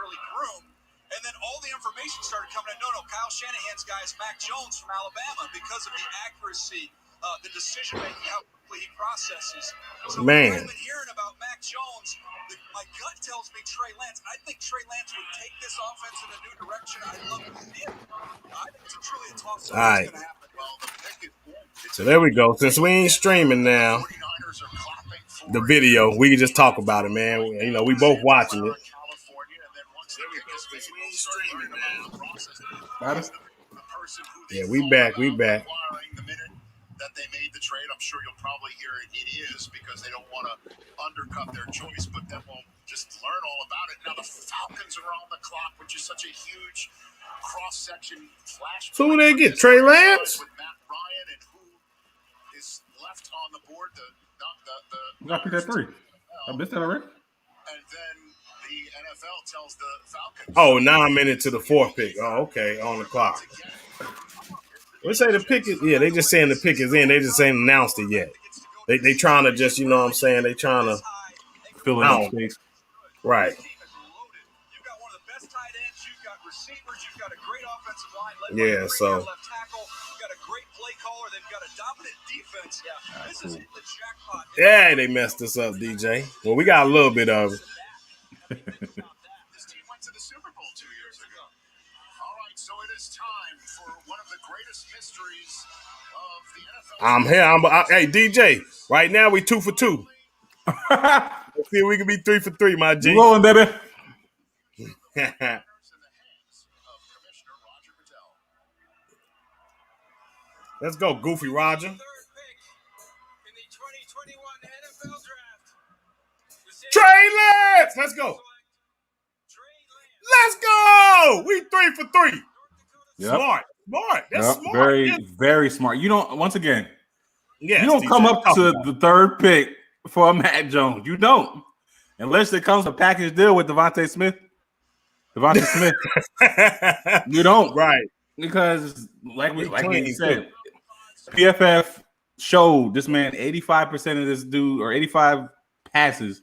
necessarily groomed. And then all the information started coming in. No, Kyle Shanahan's guy is Mac Jones from Alabama because of the accuracy, the decision making, how quickly he processes. So Man, I've been hearing about Mac Jones. My gut tells me Trey Lance. I think Trey Lance would take this offense in a new direction. I'd love to see it. I think it's truly a toss-up. All right. What's going to happen? Well, the pick is So there we go. Since we ain't streaming now, the video, we can just talk about it, man. You know, we both watching it. Yeah, we back. That they made the trade. I'm sure you'll probably hear it is because they don't want to undercut their choice, but then we'll just learn all about it. Now the Falcons are on the clock, which is such a huge cross-section flash. So who they get? Trey Lance? With Matt Ryan, and who is left on the board? We got to pick that 3. I missed that already. And then the NFL tells the Falcons. Oh, now I'm in it to the 4th pick. Oh, okay, on the clock. Let's say the pick is, yeah, they just saying the pick is in. They just ain't announced it yet. They trying to just, you know what I'm saying, they trying to fill in the space. Right. You've got one of the best tight ends, you've got receivers, you've got a great offensive line, yeah, so left tackle, you've got a great play caller, they've got a dominant defense. Yeah, this is the jackpot. Yeah, they messed us up, DJ. Well, we got a little bit of it. This team went to the Super Bowl 2 years ago. All right, so it is time for one of the greatest mysteries of the NFL. I'm here. Hey, DJ, right now we 2 for 2. Let's see if we can be 3 for 3, my G. Rolling, baby. Let's go, Goofy Roger. Third pick in the 2021 NFL Draft. Trey Lance! Let's go. Let's go! We 3 for 3. Yep. Smart. That's smart. Very, very smart. You don't, once again, yes, you don't DJ, come up to the 3rd pick for a Matt Jones. You don't. Unless it comes a package deal with Devontae Smith. You don't. Right. Because like we said, PFF showed this man 85% of this dude, or 85 passes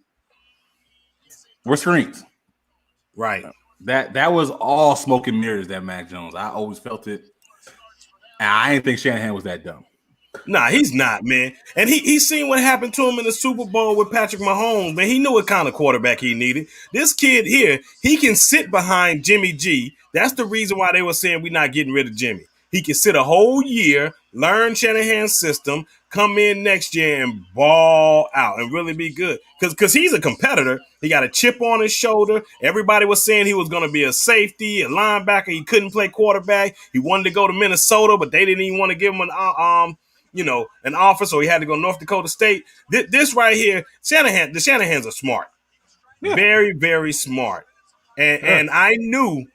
were screens. Right. That was all smoke and mirrors, that Mac Jones. I always felt it. And I didn't think Shanahan was that dumb. Nah, he's not, man. And he seen what happened to him in the Super Bowl with Patrick Mahomes, man. He knew what kind of quarterback he needed. This kid here, he can sit behind Jimmy G. That's the reason why they were saying we're not getting rid of Jimmy. He can sit a whole year, learn Shanahan's system, come in next year and ball out and really be good. Because he's a competitor. He got a chip on his shoulder. Everybody was saying he was going to be a safety, a linebacker. He couldn't play quarterback. He wanted to go to Minnesota, but they didn't even want to give him an offer, so he had to go to North Dakota State. This right here, the Shanahans are smart. Yeah. Very, very smart. And I knew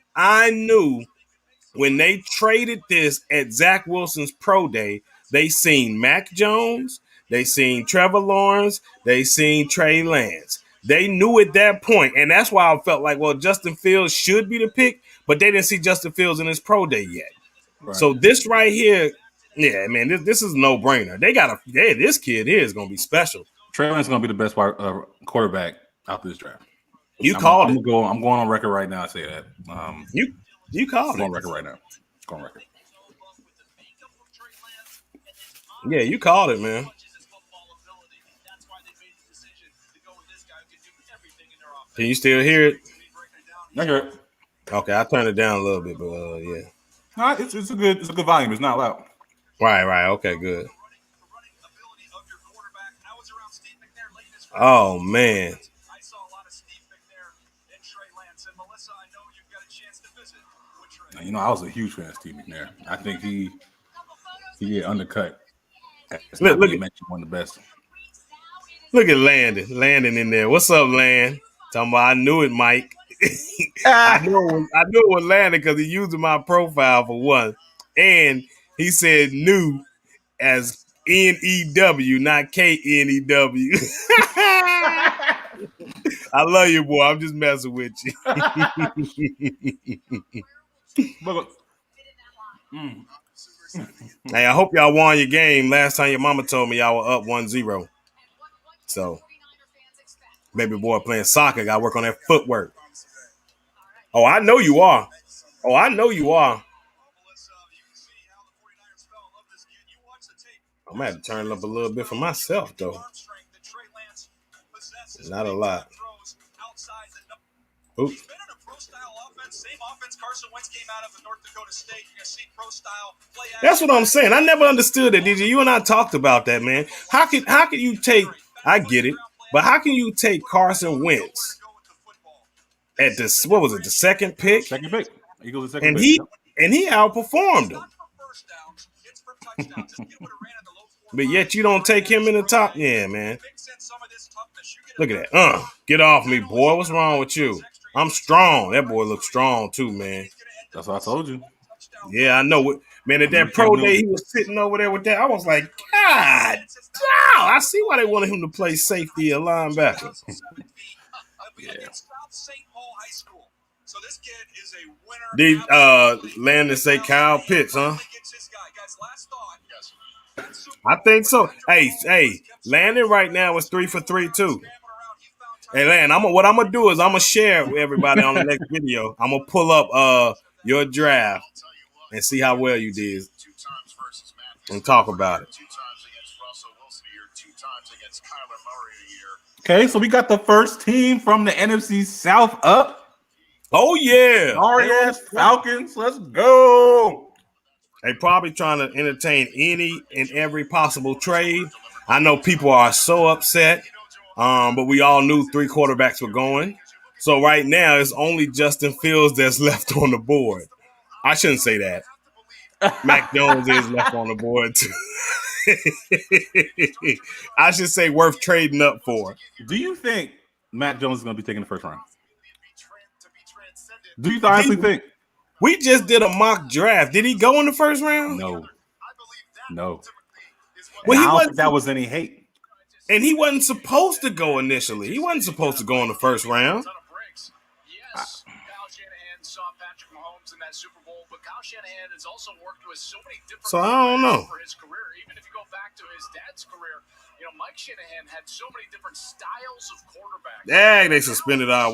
when they traded this at Zach Wilson's pro day, they seen Mac Jones, they seen Trevor Lawrence, they seen Trey Lance. They knew at that point, and that's why I felt like, well, Justin Fields should be the pick, but they didn't see Justin Fields in his pro day yet. Right. So this right here, yeah, man, this is a no-brainer. This kid here is going to be special. Trey Lance is going to be the best quarterback out this draft. I'm going on record right now. I say that. You called it. On record right now. Go on record. Yeah, you called it, man. Can you still hear it? I hear it. Okay, I turned it down a little bit, but yeah. No, it's a good volume. It's not loud. Right. Okay, good. Oh man. You know, I was a huge fan of Steve McNair. I think he get undercut. Look, one of the best. Look at Landon in there. What's up, Land? Talking about I knew it, Mike. I knew it was Landon because he using my profile for one, and he said new as N-E-W, not K-N-E-W. I love you, boy. I'm just messing with you. Hey, I hope y'all won your game. Last time your mama told me y'all were up 1-0. So, baby boy playing soccer, got to work on that footwork. Oh, I know you are. Oh, I know you are. I'm gonna have to turn it up a little bit for myself, though. Not a lot. Oops. That's what I'm saying. I never understood that, DJ. You and I talked about that, man. How can you take? I get it, but how can you take Carson Wentz at this? What was it? The second pick. Second pick. Eagles the second And pick. he outperformed him. But yet you don't take him in the top. Yeah, man. Look at that. Get off me, boy. What's wrong with you? I'm strong. That boy looks strong too, man. That's what I told you. Yeah, I know. Man, at that pro day, he was sitting over there with that. I was like, God, I see why they wanted him to play safety or linebacker. Yeah. Did Landon say Kyle Pitts, huh? I think so. Hey, Landon right now is 3 for 3 too. Hey, Landon, what I'm gonna do is I'm gonna share with everybody on the next video. I'm gonna pull up your draft and see how well you did and talk about it. Okay, so we got the first team from the NFC South up. Oh yeah, Sorry-ass Falcons, let's go. They probably trying to entertain any and every possible trade. I know people are so upset, but we all knew 3 quarterbacks were going. So right now, it's only Justin Fields that's left on the board. I shouldn't say that. Mac Jones is left on the board too. I should say worth trading up for. Do you think Mac Jones is going to be taking the first round? Do you honestly think? We just did a mock draft. Did he go in the first round? No. Well, I don't think that was any hate. And he wasn't supposed to go initially. He wasn't supposed to go in the first round. So I don't know. Even if you go back to his dad's career, Mike Shanahan had so many different styles of quarterback. Dang, they suspended our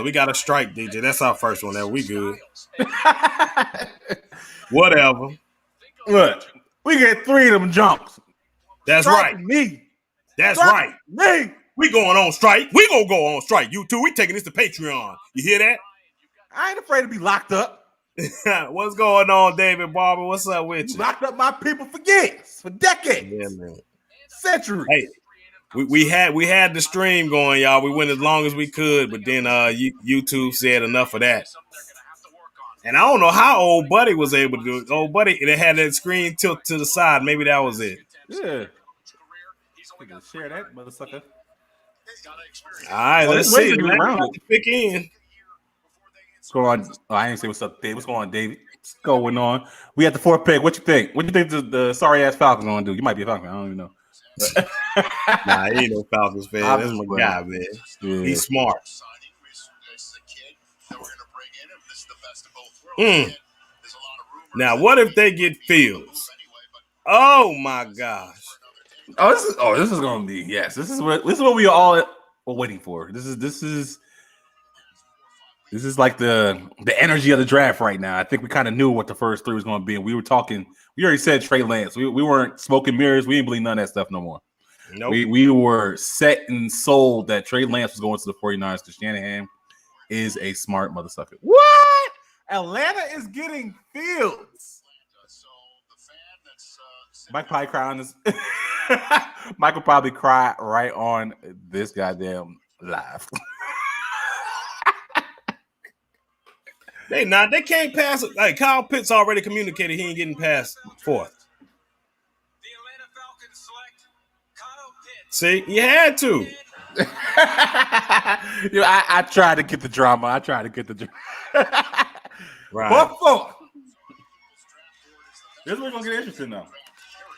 We got a strike, DJ. That's our first one there. We good. Whatever. Look, we get 3 of them jumps. That's strike right. Me. That's strike right. Me. We going on strike. We gonna go on strike. You two, we taking this to Patreon. You hear that? I ain't afraid to be locked up. What's going on, David Barber? What's up with you? Locked up my people for years, for decades. Yeah, man. Centuries. Hey, we had the stream going, y'all. We went as long as we could, but then YouTube said enough of that. And I don't know how old Buddy was able to do it. Old Buddy, it had that screen tilt to the side. Maybe that was it. Yeah. We can share that, motherfucker. All right, let's see. Pick in. What's going on? Oh, I ain't say what's up, Dave. What's going on, David? What's going on? We at the 4th pick. What you think? What do you think the sorry ass Falcons gonna do? You might be a Falcon. I don't even know. Nah, he ain't no Falcons fan. That's my guy, man. Yeah. He's smart. Now, what if they get Fields? Oh my gosh. This is gonna be yes. This is what we all were waiting for. This is like the energy of the draft right now. I think we kind of knew what the first 3 was going to be, and we were talking. We already said Trey Lance. We weren't smoking mirrors. We didn't believe none of that stuff no more. Nope. We were set and sold that Trey Lance was going to the 49ers because Shanahan is a smart motherfucker. What? Atlanta is getting Fields. Mike probably cry on this. Mike will probably cry right on this goddamn live. They can't pass it. Like Kyle Pitts already communicated he ain't getting past 4th. See, you had to. I tried to get the drama. Right. 4th. This is where it's gonna get interesting now.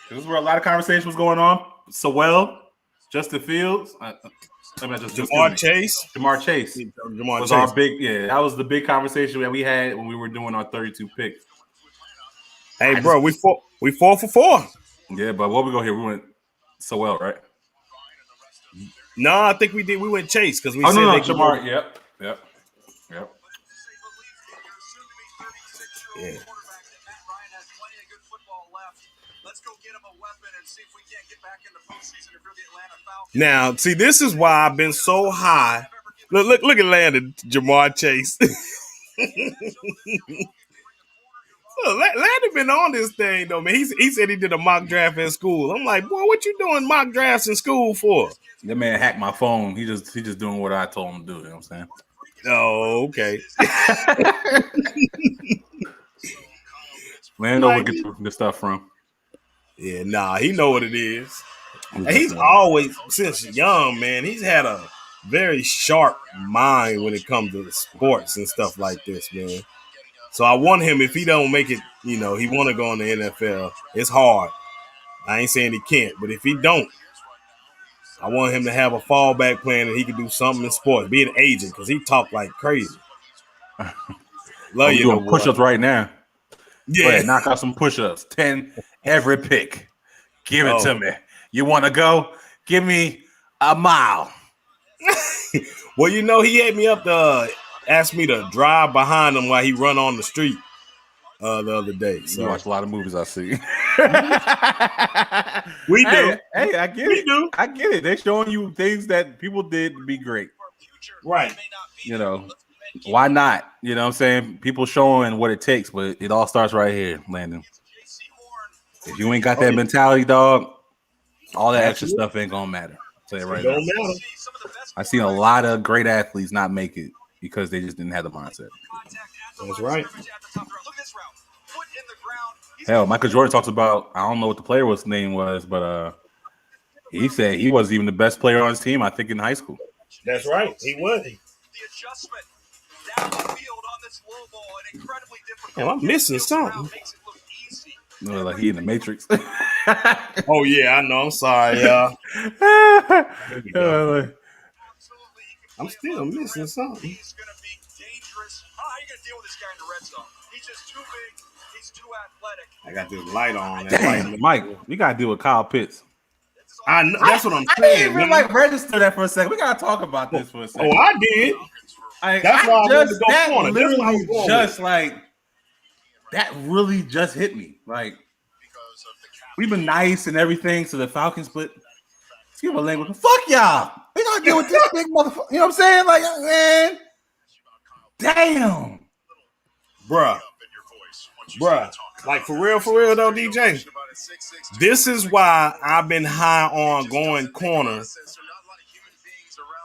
This is where a lot of conversation was going on. Sewell, Justin Fields, Jamar Chase. Jamar Chase was our big. Yeah, that was the big conversation that we had when we were doing our 32 pick. Hey, bro, we 4 for 4. Yeah, but what we go here? We went Sewell, right? No, I think we did. We went Chase because we said no, Jamar. Yep. Yeah. Let's go get him a weapon and see if we can't get back in the postseason if you're the Atlanta Falcons. Now, see, this is why I've been so high. Look at Landon, Jamar Chase. Look, Landon been on this thing though, man. He said he did a mock draft in school. I'm like, boy, what you doing mock drafts in school for? That man hacked my phone. He just doing what I told him to do. You know what I'm saying? Oh, okay. Lando would get the stuff from. Yeah, nah, he know what it is. And he's always, since young, man, he's had a very sharp mind when it comes to sports and stuff like this, man. So I want him, if he don't make it, he want to go in the NFL. It's hard. I ain't saying he can't, but if he don't, I want him to have a fallback plan and he can do something in sports, be an agent, because he talk like crazy. Love you, doing push-ups right now. Yeah. Go ahead, knock out some push-ups. 10 every pick. Give it to me. You want to go? Give me a mile. Well, he had me up to ask me to drive behind him while he run on the street the other day. So. You watch a lot of movies, I see. We do. Hey, I get it. Do. I get it. They're showing you things that people did to be great. Right. Why not? You know what I'm saying? People showing what it takes, but it all starts right here, Landon. If you ain't got that mentality, dog, all that extra stuff ain't gonna matter. I'll tell you right now. Matter. I've seen a lot of great athletes not make it because they just didn't have the mindset. That's right. Hell, Michael Jordan talks about, I don't know what the player's name was, but he said he wasn't even the best player on his team, I think, in high school. That's right. He wasn't. Damn, I'm missing something. Like he in the Matrix. Oh, yeah, I know. I'm sorry, y'all. I'm still missing something. He's going to be dangerous. How are you going to deal with this guy in the red zone? He's just too big. He's too athletic. I got this light on. Damn, Mike, we got to deal with Kyle Pitts. I know, that's what I'm saying. I didn't even register that for a second. We got to talk about this for a second. Oh, I did. That's why I wanted to go corner. Literally just like that really just hit me. Like we've been nice and everything to the Falcons, but excuse my language. Fuck y'all. We gotta deal with this big motherfucker. You know what I'm saying? Like, man, damn, bruh. Like for real though, DJ. This is why I've been high on going corner.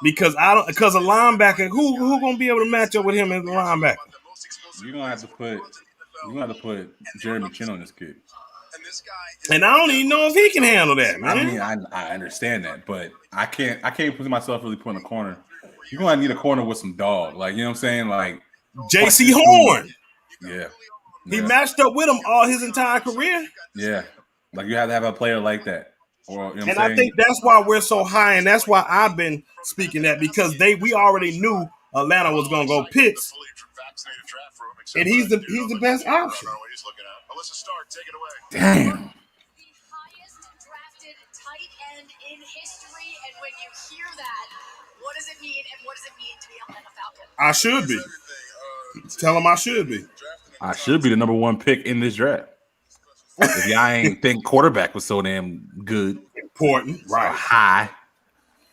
Because a linebacker, who gonna be able to match up with him as a linebacker? You're gonna have to put Jeremy Chin on this kid. And I don't even know if he can handle that, man. I mean, I understand that, but I can't put myself really put in a corner. You're gonna need a corner with some dog, like, you know what I'm saying? Like JC Horn. Yeah. He matched up with him all his entire career. Yeah. Like you have to have a player like that. Or, you know I think that's why we're so high, and that's why I've been speaking that, because we already knew Atlanta was gonna go Pitts, and he's the best option. Damn. The highest drafted tight end in history, and when you hear that, what does it mean, and what does it mean to be Atlanta Falcon? I should be. Tell him I should be. I should be the number one pick in this draft. If y'all ain't think quarterback was so damn good, important, right? High,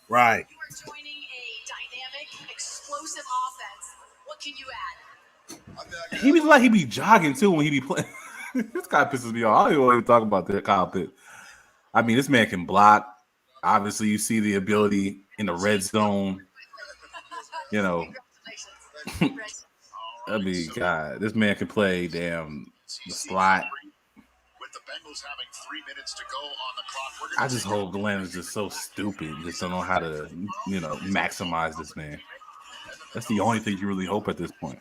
right. You are joining a dynamic, explosive offense. What can you add? He be jogging too when he be playing. This guy pisses me off. I don't even talk about that Kyle Pitts. I mean, this man can block. Obviously, you see the ability in the red zone. You know, I mean, God, this man can play the slot. Having 3 minutes to go on the clock. I just hope Atlanta's just so stupid. Just don't know how to, maximize this man. That's the only thing you really hope at this point.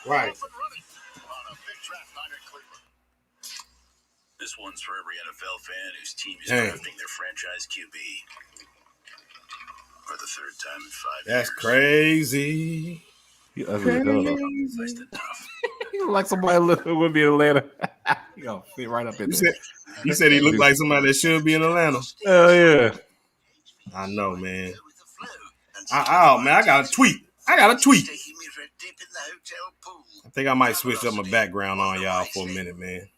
Right. This one's for every NFL fan whose team is drafting their franchise QB for the third time in 5 years. That's crazy. He ugly as hell, though. He look like somebody who would be in Atlanta. He gonna fit right up in there. You said he looked like somebody that should be in Atlanta. Hell yeah. I know, man. I got a tweet. I got a tweet. I think I might switch up my background on y'all for a minute, man.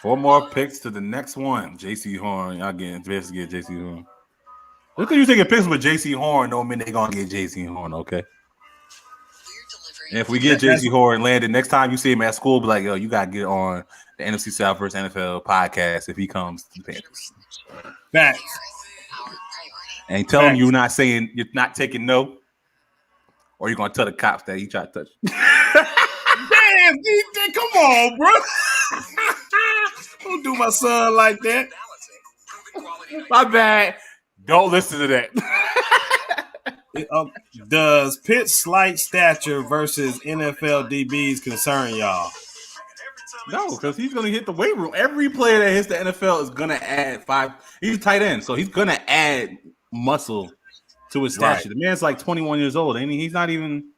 4 more picks to the next one. J.C. Horn. Y'all getting best to get J.C. Horn. Just because you taking picks with J.C. Horn don't mean they're going to get J.C. Horn, okay? And if we get J.C. Horn landed, next time you see him at school, be like, yo, you got to get on the NFC South vs. NFL podcast if he comes to the Panthers. Facts. And tell him you're not taking no, or you're going to tell the cops that he tried to touch. Damn, DJ, come on, bro. Don't do my son like that. My bad. Don't listen to that. Does Pitt's slight stature versus NFL DBs concern y'all? No, because he's going to hit the weight room. Every player that hits the NFL is going to add 5. He's a tight end, so he's going to add muscle to his stature. Right. The man's like 21 years old, and he's not even.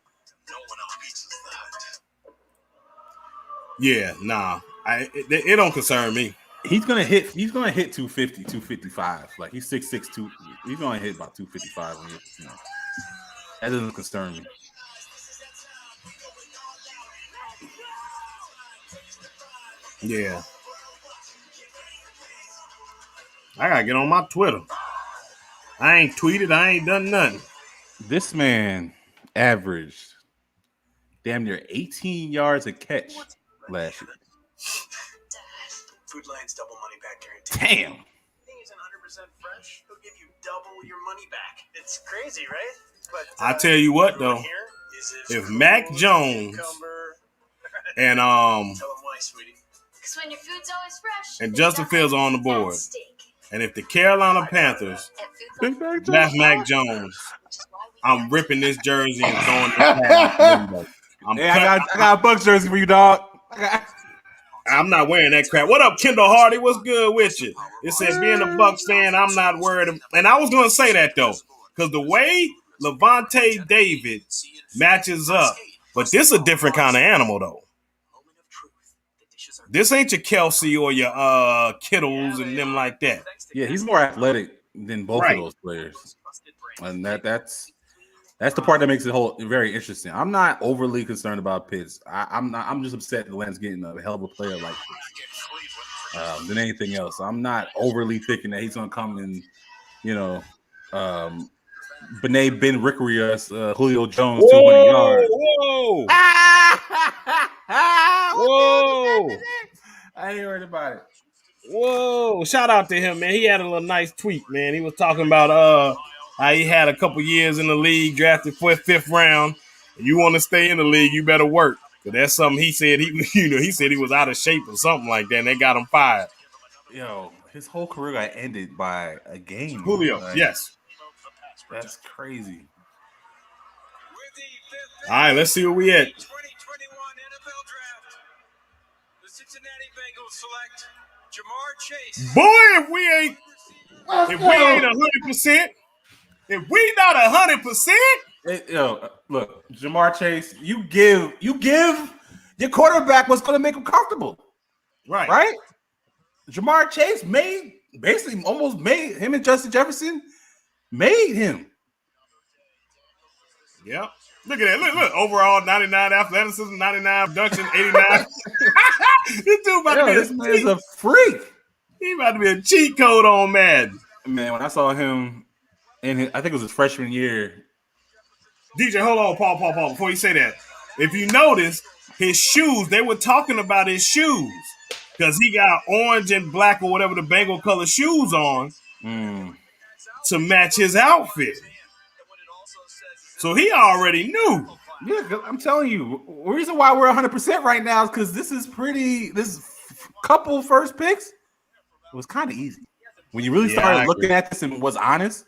Yeah, nah. It don't concern me. He's gonna hit 250, 255. Like he's 6'6", 2. He's gonna hit about 255. That doesn't concern me. Yeah. I gotta get on my Twitter. I ain't tweeted. I ain't done nothing. This man averaged damn near 18 yards a catch last year. Food Lion's double money back guarantee. Damn. Thing isn't 100% fresh. He'll give you double your money back. It's crazy, right? But I tell you what though, if Mac Jones and tell him why, sweetie. Because when your food's always fresh, and Justin Fields are on the board, and if the Carolina Panthers draft Mac Jones, I'm ripping this jersey and throwing it past the window. I got a Bucs jersey for you, dog. I'm not wearing that crap. What up, Kendall Hardy? What's good with you? It says being a Bucs fan, I'm not worried. And I was going to say that, though, because the way Levante David matches up, but this is a different kind of animal, though. This ain't your Kelsey or your Kittles and them like that. Yeah, he's more athletic than both of those players. And that's the part that makes it very interesting. I'm not overly concerned about Pitts. I'm just upset the Lance getting a hell of a player like this than anything else. I'm not overly thinking that he's gonna come and Benet Ben Rickery us Julio Jones 200 yards. Whoa! Whoa! I ain't worried about it. Whoa! Shout out to him, man. He had a little nice tweet, man. He was talking about how he had a couple years in the league, drafted 5th round. And you want to stay in the league, you better work. But that's something he said. He said he was out of shape or something like that, and they got him fired. Yo, his whole career got ended by a game. Julio, yes. That's crazy. All right, let's see where we at. 2021 NFL Draft. The Cincinnati Bengals select Jamar Chase. Boy, if we ain't 100%, if we not 100%, yo, look, Jamar Chase, you give your quarterback what's going to make him comfortable, right? Jamar Chase almost made him and Justin Jefferson made him. Yep. Look at that. Look. Overall, 99 athleticism, 99 production, 89. This dude about to be this man's a freak. He about to be a cheat code on Madden. Man, when I saw him I think it was his freshman year. DJ, hold on, Paul, before you say that. If you notice, his shoes, they were talking about his shoes because he got orange and black or whatever the Bengal color shoes on to match his outfit. So he already knew. Yeah, I'm telling you, the reason why we're 100% right now is because this couple first picks was kind of easy. When you really started looking at this and was honest.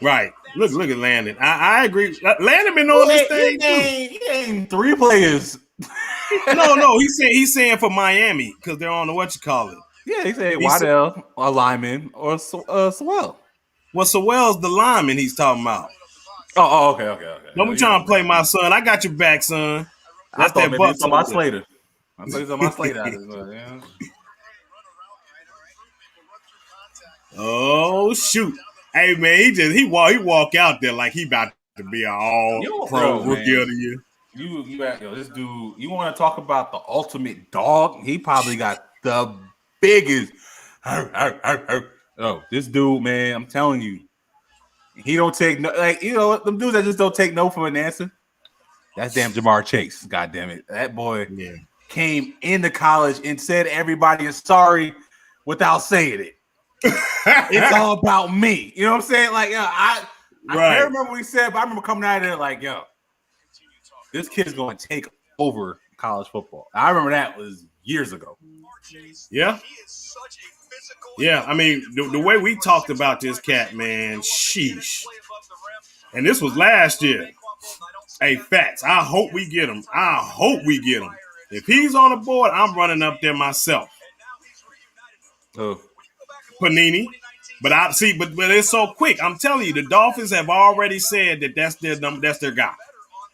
Right. Look at Landon. I agree. Landon been on this thing too. He ain't 3 players. No. He's saying for Miami because they're on the whatchamacallit. Yeah, he said Waddell, a lineman, or Sewell. Well, Sewell's the lineman he's talking about. Oh, okay. Don't be trying to play my son. I got your back, son. That's that Bucs. He's talking about Slater. I thought he's talking about Slater out of this one, yeah. Oh shoot! Hey man, he walk out there like he about to be an all pro rookie of the year. This dude. You want to talk about the ultimate dog? He probably got the biggest. Oh, this dude, man! I'm telling you, he don't take no. Like them dudes that just don't take no for an answer. That's damn Jamar Chase. God damn it, that boy came into college and said everybody is sorry without saying it. It's all about me. You know what I'm saying? Like, I can't remember what he said, but I remember coming out of there like, this kid's going to take over college football. I remember that was years ago. Yeah. Yeah, I mean, the way we talked about this cat, man, sheesh. And this was last year. Hey, facts. I hope we get him. If he's on the board, I'm running up there myself. Oh. Panini. But but it's so quick. I'm telling you, the Dolphins have already said that's their guy.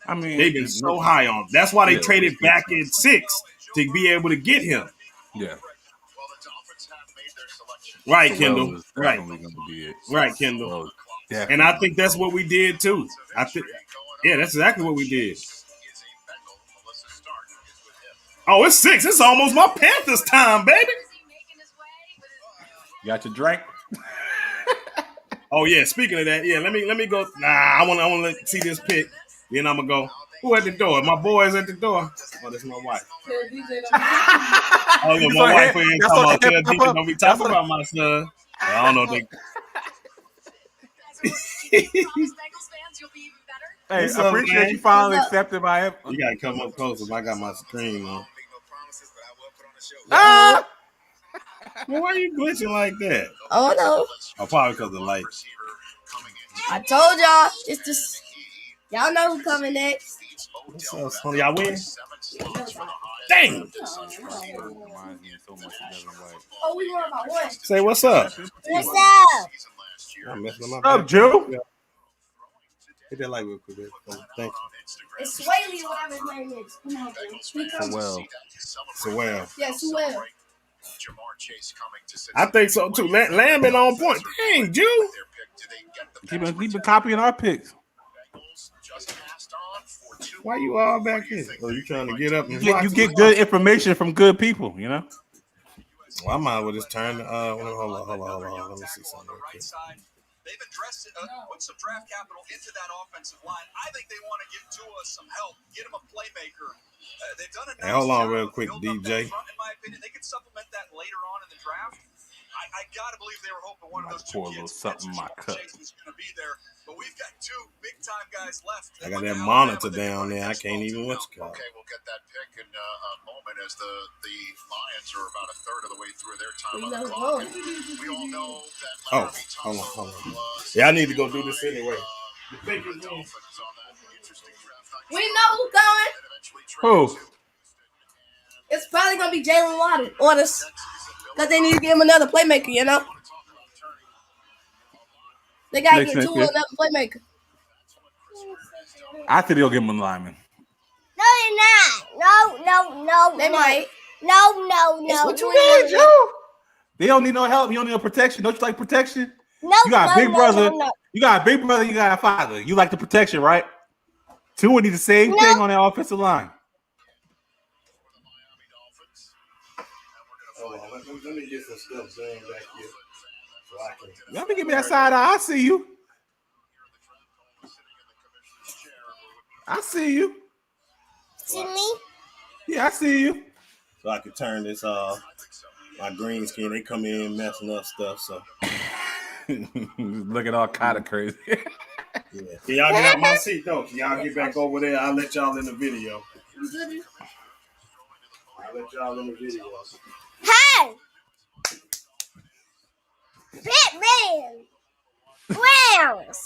I mean, they've been so high on him. That's why they traded back in 6 to be able to get him. Yeah. Right, Kendall. Right. Right, Kendall. Well, and I think that's what we did too. That's exactly what we did. Oh, it's 6. It's almost my Panthers time, baby. You got your drink? Oh yeah. Speaking of that, let me go. Nah, I want to see this pick. Then I'm gonna go. Who at the door? My boy's at the door. Oh, that's my wife. Oh yeah, my wife ain't talking about. Don't be talking about my son. I don't know. Hey, I appreciate you finally accepting my. You gotta come up closer. I got my screen on. Well, why are you glitching like that? Oh no! Oh, probably because of the light. I told y'all. It's just y'all know who's coming next. Y'all win? Dang! Oh, we won by 1. Say what's up? What's up? I'm messing What's up, Joe? Hit that light real quick, baby. Thank you. It's Swaley, whatever his name is. Come on, Well. Yeah, Swell. I think so too. Lamb been on point. Dang, Jew. He been copying our picks. Why you all back here? Oh, you trying to get up and you get good information from good people, you know? Well, I might as well just turn. Hold on. Let me see something. They've addressed put some draft capital into that offensive line. I think they want to give Tua some help, get him a playmaker. They've done a nice hold on job real quick, DJ. Front, in my opinion, they could supplement that later on in the draft. I gotta believe they were hoping one of those two kids was going to be there. But we've got 2 big-time guys left. I got that monitor down there. I can't even watch it. Okay, we'll get that pick in a moment as the Lions are about a third of the way through their time on the clock. We all know that. Hold on. Yeah, I need to go do this anyway. We know who's going. Who? It's probably gonna be Jalen Waters. Because they need to give him another playmaker, you know? They got to get Tua another playmaker. I think they'll give him a lineman. No, they're not. No. They might. No. What you mean, Joe? They don't need no help. You don't need no protection. Don't you like protection? No, you got a big brother. No. You got a big brother. You got a father. You like the protection, right? Tua need the same thing on the offensive line. Let me get some stuff done back here. Let me give me that side eye. I see you. See me? Yeah, I see you. So I can turn this my green screen. They come in messing up stuff. So looking all kind of crazy. Yeah. Can y'all get out my seat though? Can y'all get back over there? I'll let y'all in the video. Hey! Batman! Rams!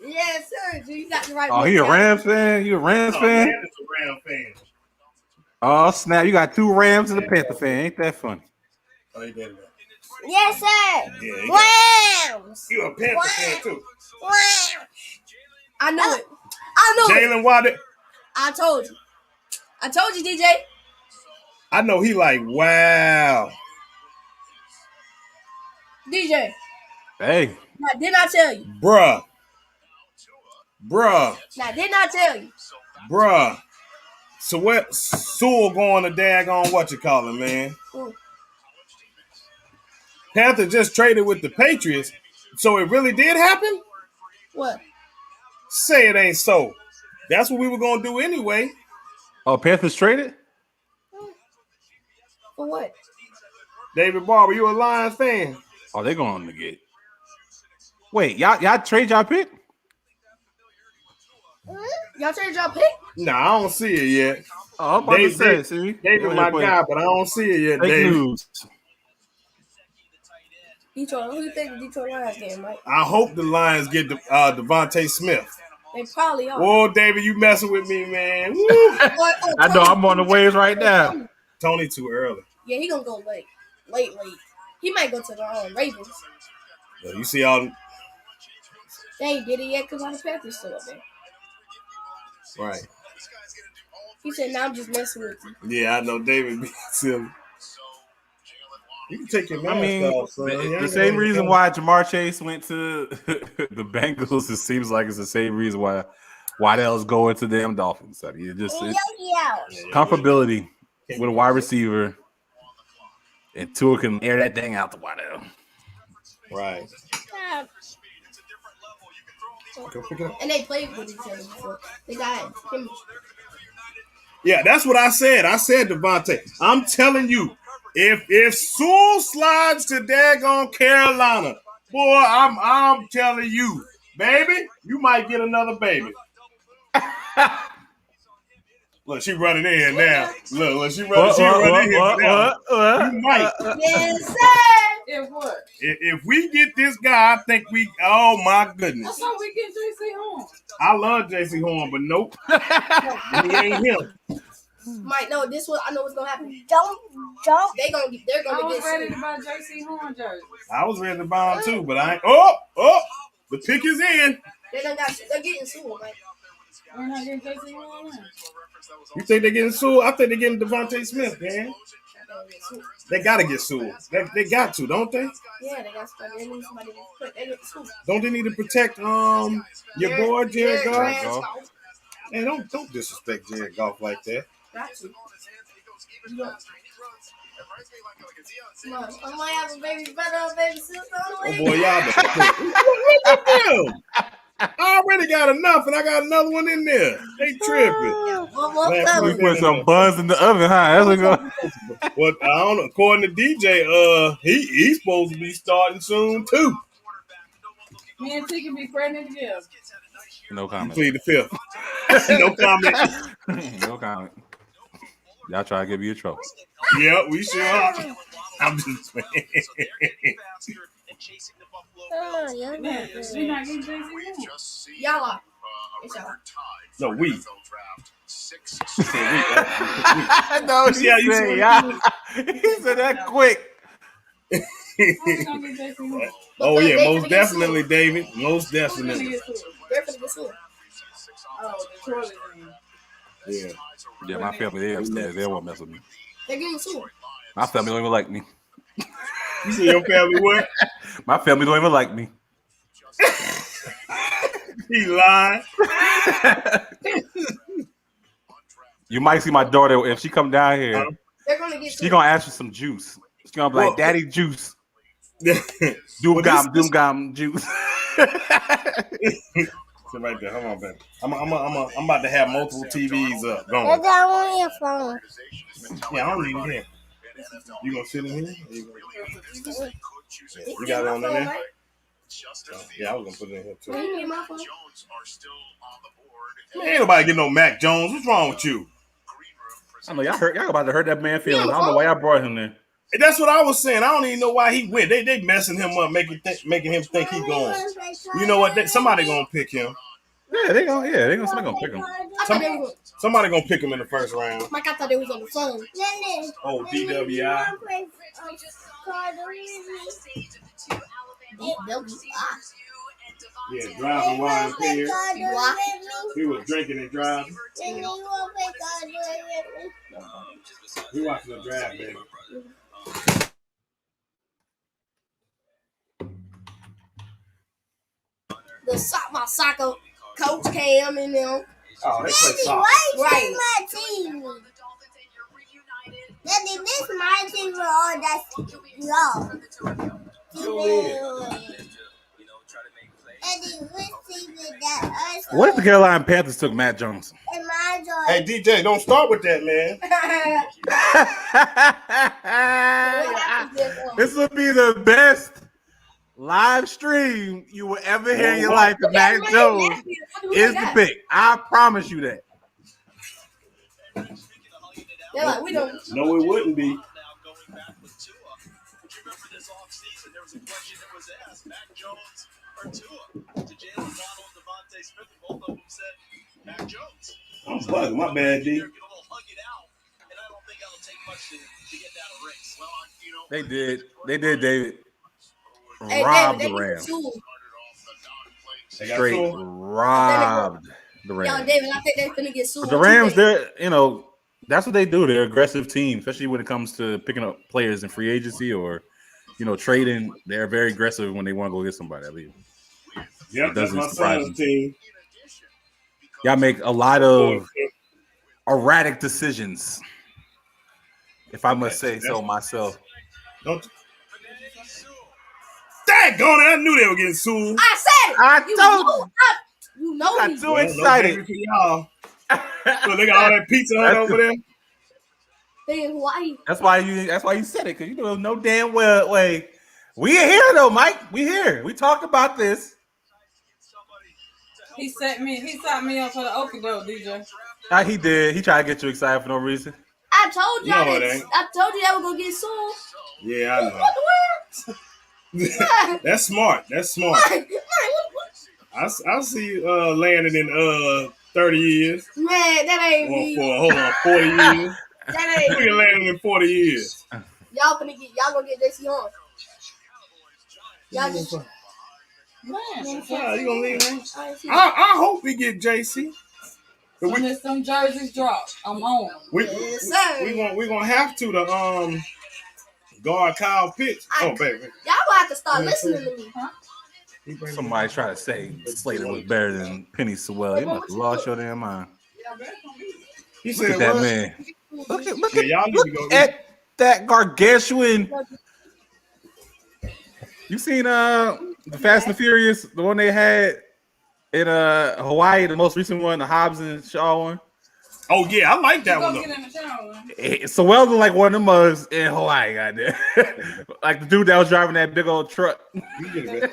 Yes, sir. You got the right Oh, he a Rams fan? You a Rams fan? Man is a Rams fan. Oh, snap. You got 2 Rams and a Panther fan. Ain't that funny? Oh, you did that. Yes, sir! Yeah, Rams! You a Panther fan too. Rams! I knew it. I knew it. Jalen Waddle. I told you, DJ. I know he like, wow. DJ. Hey, Now, did I tell you? Bruh. Now, did not tell you? So what? Sewell going to daggone what you call it, man? Ooh. Panther just traded with the Patriots, so it really did happen? What? Say it ain't so. That's what we were gonna do anyway. oh, Panthers traded? For what? David Barber, you a Lions fan? Oh, they going to get. Wait, y'all trade y'all pick? Y'all changed y'all pick? Nah, I don't see it yet. Oh, I'm about to say, see? David my guy, but I don't see it yet, Fake David. news. Detroit. Who you think the Detroit Lions game, Mike? I hope the Lions get Devontae Smith. They probably are. Whoa, David, you messing with me, man. Woo. I know I'm on the waves right now. Tony too early. Yeah, he gonna go late. He might go to the Ravens. Yeah, you see all They ain't did it yet because all the Panthers still up there. right. He said, "Now I'm just messing with you." Yeah, I know David be silly. You can take your mask off, son. The same reason why Jamar Chase went to the Bengals, it seems like it's the same reason why Waddell's going to the damn Dolphins. I mean, it's comfortability with a wide receiver, and Tua can air that thing out to Waddell. Right. Go pick it up. And they played with each other before. They got him. Yeah, that's what I said. I said Devontae. I'm telling you, if Sewell slides to daggone Carolina, boy, I'm telling you, baby, you might get another baby. Look, she running in now. Look, she running in now. You might. Yes, sir. If what? If we get this guy, I think we. Oh my goodness! I thought we get JC Horn. I love JC Horn, but nope, he ain't him. Mike, no, this one I know what's gonna happen. Don't. They're I gonna was get ready sued. to buy JC Horn jersey. I was ready to buy him too, but I ain't. Oh, the pick is in. They're getting sued, Mike. We're not getting JC Horn. You think they're getting sued? I think they're getting Devontae Smith, man. They gotta get sued. They got to, don't they? Yeah, they got somebody. They need somebody to put. They get sued. Don't they need to protect your boy Jared Goff? Goff. Man, don't disrespect Jared Goff like that. Got to. I might have a baby brother or baby sister on the way. Oh boy, y'all. Look at them. I already got enough, and I got another one in there. They tripping. We put some buns in the oven, huh? That's what go. Well, I don't know. According to DJ, he's supposed to be starting soon too. Me and T can be pregnant together. No comment. Plead the fifth. No comment. No comment. Y'all try to give you a trouble. Yeah, we sure are. I'm just saying. Man, we not getting JC Horn. Y'all are. It's y'all. No, we. No, You see how you say he said that quick. How we gonna get JC Horn? Oh yeah, They most finna get definitely, sued. David. Most Who's gonna definitely. get sued? They're finna get sued. Oh, Detroit is in. Yeah. Yeah, my family, they upstairs. They won't mess with me. They're getting sued. My family don't even like me. You see your family what? My family don't even like me. He lying. You might see my daughter if she come down here. They're gonna get She sued. gonna ask for some juice. She's gonna be like, Well- "Daddy, juice, Well, this- gum juice." Sit right there. Hold on, baby. I'm about to have multiple TVs up. Put Going. that on your phone. Yeah, I don't need it here. You gonna sit in here? You got it on there? Right? Yeah, I was gonna put it in here too. You need my phone? Man, ain't nobody get no Mac Jones. What's wrong with you? I know y'all about to hurt that man feelings. I don't know why y'all brought him there. And that's what I was saying. I don't even know why he went. They messing him up, making him think he going. You know what? Somebody gonna pick him. Yeah, somebody gonna pick him. I thought they was. Somebody gonna pick him in the first round. Mike, I thought they was on the phone. Oh, DWI. They'll be Yeah, driving while impaired. He was drinking and driving. He watching the draft, baby. my soccer coach Cam and them. Oh, they play Daddy, soccer. why you Right. my team? Daddy, this my team for all that love. Daddy, which team is that? Us What if the Carolina Panthers took Matt Jones? and my joy? Hey, DJ, don't start with that, man. This will be the best live stream you will ever hear in your life. The Matt Jones is the pick. I promise you that. They're like, we don't. No, it wouldn't be. Now going back with Tua. Would you remember this offseason? There was a question that was asked: Mac Jones or Tua? To Jalen Waddle and Devontae Smith, and both of them said Mac Jones. I'm bugging. My bad, D. They're gonna hug it out, and I don't think that'll take much to get that a race. Well, you know, They did. They did, David. Hey, Robbed David, the they Rams. get sued. They got Straight sued. robbed the Yo, Rams. David, I think they're finna get sued. But the Rams, they're that's what they do. They're an aggressive team, especially when it comes to picking up players in free agency or trading. They're very aggressive when they want to go get somebody. I believe. Yep, that's my son's team. Y'all make a lot of erratic decisions, if I must say so myself. Don't. Daggone it! I knew they were getting sued. I said it. I You told know, you know got me. too Well, excited. no baby for y'all. So they got all that Pizza Hut over there. They in Hawaii. That's why you said it, because you know no damn well way. We here though, Mike. We here. We talked about this. He set me up for the okie doke, DJ. He did. He tried to get you excited for no reason. I told y'all No, it that. ain't. I told you that was gonna get sued. Yeah, I know. What the world? That's smart. That's smart. Man, I see you landing in 30 years. that ain't Or me. for 40 years. That ain't We me. landing in 40 years. Y'all gonna get JC on. Y'all just. Yeah, you gonna leave him? I see. I hope we get JC. When there's some jerseys drop, I'm on. Yes, sir. We gonna have to guard Kyle Pitts. Oh baby. Y'all gonna have to start listening to me. Somebody try to say Slater was better than Penny Sewell. You must have lost your damn mind. He Look said at that what? man. Look Yeah, y'all need to go at that gargantuan. You seen the Fast and Furious, the one they had in Hawaii, the most recent one, the Hobbs and Shaw one? Oh yeah, I like that one Go though. get in the shower. Sewell looked like one of them mugs in Hawaii, goddamn. Like the dude that was driving that big old truck. You get it, man.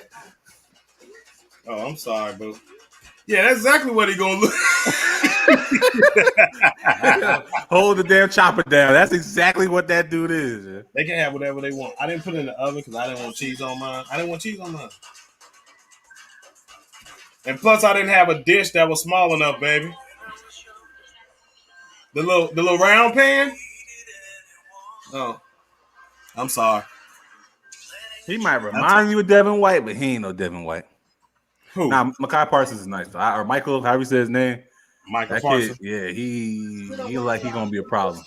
Oh, I'm sorry, bro. Yeah, that's exactly what he gonna look. Hold the damn chopper down. That's exactly what that dude is. Man. They can have whatever they want. I didn't put it in the oven because I didn't want cheese on mine. And plus, I didn't have a dish that was small enough, baby. The little round pan. Oh, I'm sorry. He might remind you of Devin White, but he ain't no Devin White. Who? Nah, Mekhi Parsons is nice though. Or Michael, however you say his name. Michael That Parsons. kid, yeah, he like he gonna be a problem.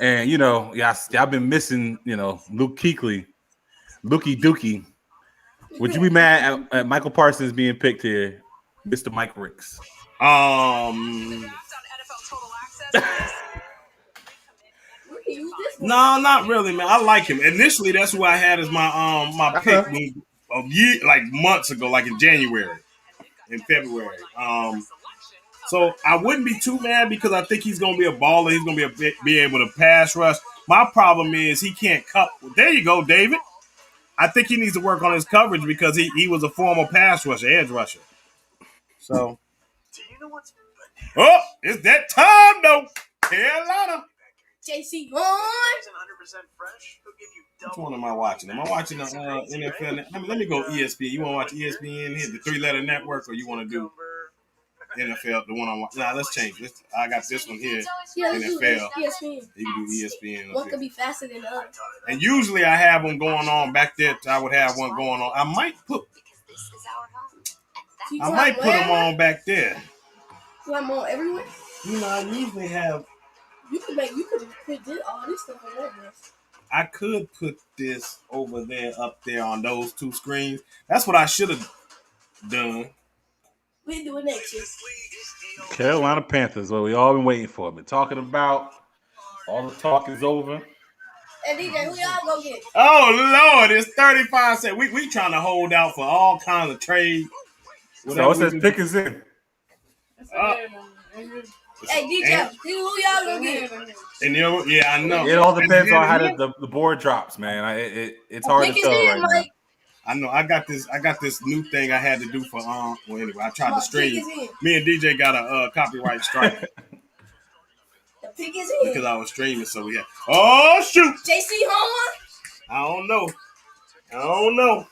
And y'all been missing, Luke Kuechly, Lukey Dookie. Would you be mad at Michael Parsons being picked here, Mr. Mike Ricks? No, not really, man. I like him. Initially, that's who I had as my pick a year, like months ago, like in January, in February. So I wouldn't be too mad because I think he's gonna be a baller. He's gonna be able to pass rush. My problem is he can't cut. There you go, David. I think he needs to work on his coverage because he was a former pass rusher, edge rusher. So, Do you know what's it's that time though, Carolina. JC on. 100% fresh? He'll give you Which double. one am I watching? Am I watching the NFL? Let me go ESPN. You want to watch ESPN, hit the 3-letter network, or you want to do NFL, the one I'm watching? Nah, let's change. I got this one here, Yeah, let's do NFL. ESPN. You can do ESPN. One could be faster than the other. And usually I have one going on back there. I would have one going on. I might put them on back there. You want them on everywhere? I usually have. You could put all this stuff on that list. I could put this over there, up there on those two screens. That's what I should have. Done. We do it next year. Carolina Panthers. What we all been waiting for. Been talking about. All the talk is over. And DJ, who y'all go get? Oh Lord, it's 35 cents. We trying to hold out for all kinds of trade. So it says pick is in. Hey DJ, who y'all gonna get? And yeah, I know. It all depends on how the board drops, man. It's hard to tell right now. I know. I got this new thing I had to do for well anyway. I tried to stream. Me and DJ got a copyright strike. The pick is in because I was streaming, so we had. Oh shoot! JC Horn. I don't know.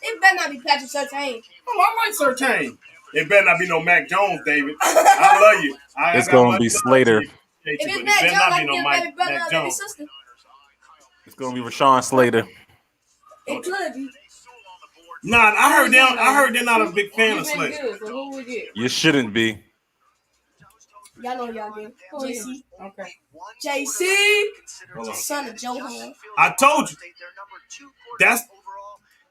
It better not be Patrick Surtain. Oh, I like Surtain. It better not be no Mac Jones, David. I love you. It's gonna be Slater. If it's Mac Jones, I can get better than his sister. It's gonna be Rashawn Slater. It could be. Nah, I heard they're not a big fan of Slater. Good, so who we get? You shouldn't be. Y'all know y'all get JC. Okay. JC, son of Joe Horn. I told you. That's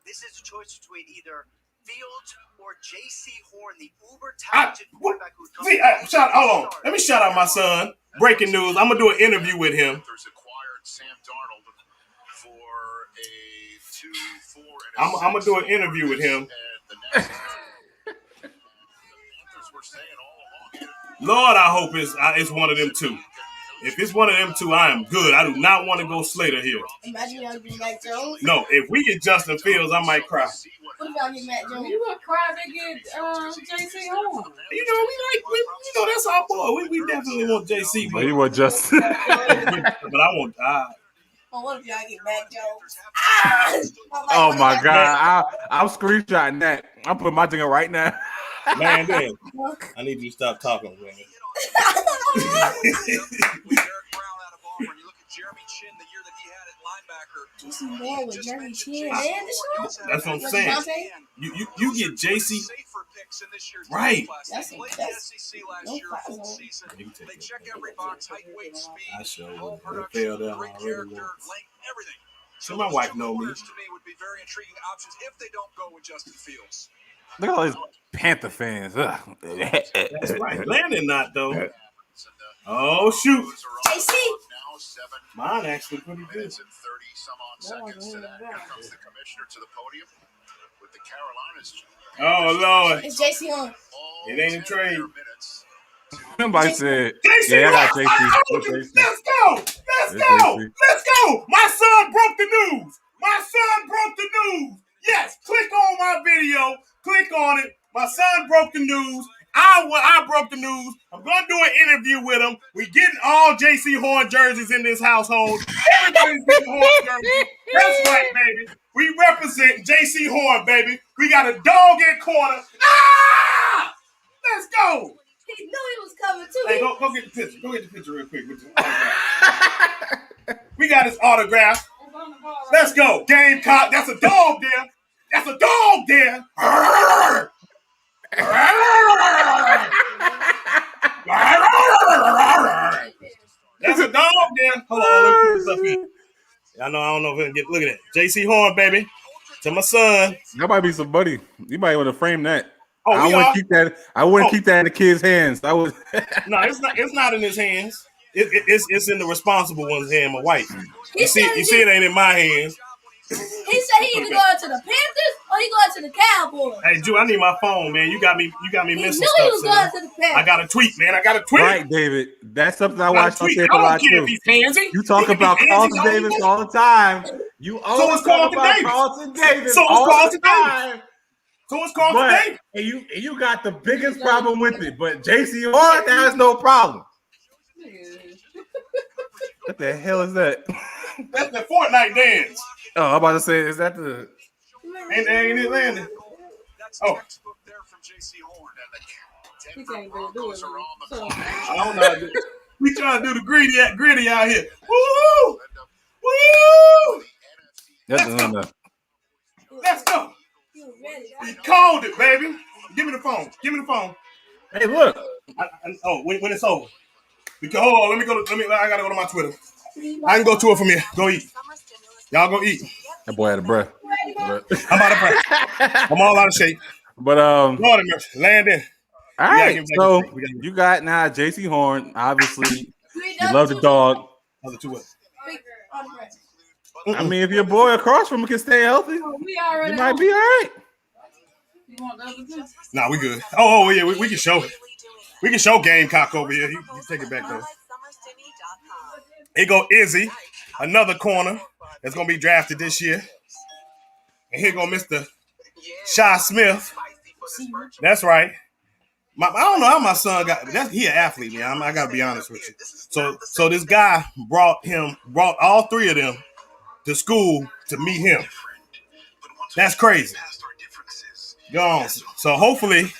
this is a choice between either Fields or JC Horn, the uber talented quarterback who's coming. Hold on. Let me shout out my son. Breaking news. I'm gonna do an interview with him. I'm gonna do an interview with him. Lord, I hope it's one of them two. If it's one of them two, I am good. I do not want to go Slater here. Imagine y'all get Mac Jones. No, if we get Justin Fields, I might cry. What if y'all get Mac Jones? You gonna cry if they get JC Horn? You know that's our boy. We definitely want JC, But he was Justin. but I want. What if y'all get Mac Jones? Oh my God! I'm screenshotting that. I'm putting my thing in right now. Man, I need you to stop talking, man. JC Horn with Jeremy Chin and that's what I'm saying. You get JC right. That's no they check every box, height, weight, speed, I sure ball would. production, great character, length, everything. So my wife know me. To me would be very intriguing options if they don't go with Justin Fields. Look at all these Panther fans. That's right. Landon not though. Oh shoot. JC. Mine actually pretty good. Minutes and 30 some odd seconds to that. Here comes the commissioner to the podium with the Carolinas. Oh Lord. It's JC Horn. It ain't a trade. Somebody said, JC, yeah, I got JC. Let's go. My son broke the news. Yes, click on my video. Click on it. My son broke the news. I broke the news. I'm going to do an interview with him. We getting all JC Horn jerseys in this household. Everybody's getting Horn jerseys. That's right, baby. We represent JC Horn, baby. We got a dog in corner. Ah! Let's go. He knew he was coming too. Hey, go get the picture. Go get the picture real quick. We got his autograph. Let's go. Gamecock. That's a dog there. That's a dog there. That's a dog there. Hold on. Let me put this up here. I don't know if we can get. Look at that. JC Horn, baby. To my son. That might be somebody. You might want to frame that. Oh, I wouldn't keep that. I wouldn't keep that in the kid's hands. I would. No, it's not. It's not in his hands. It's in the responsible one's hand. My wife. You see, it ain't in my hands. He said he either going to the Panthers or he going to the Cowboys. Hey, Drew, I need my phone, man. You got me missing stuff. He was going to the Panthers. I got a tweet, man. Right, David. That's something I watch on there a lot too. You talk about Carlton Davis all the time. You always talk about Carlton Davis. So it's Carlton Davis. And you got the biggest problem with it, but JC Horn, that is no problem. What the hell is that? That's the Fortnite dance. Oh, I'm about to say, is that the? Ain't it landing? Oh. He can't go do it. So. I don't know. We trying to do the gritty out here. Woo! Woo! Let's go. We called it, baby. Give me the phone. Hey, look. When it's over. Hold on. I gotta go to my Twitter. I can go to it from here. Go eat. Y'all go eat. That boy had a breath. I'm out of breath. I'm all out of shape. But Lord of mercy. Landon. all We gotta right. give him So back a break. you got now J.C. Horn. Obviously, We you love the dog. Other two what? Big autograph. I mean, if your boy across from him can stay healthy, We already you might be all right. You want the other two? Nah, we good. Oh yeah, we can show it. We can show Gamecock over here. You take it back though. Here go Izzy, another corner that's gonna be drafted this year. And here go Mr. Shy Smith. That's right. I don't know how my son got. He an athlete, man. I gotta be honest with you. So this guy brought all three of them to school to meet him. That's crazy. Go on. So hopefully,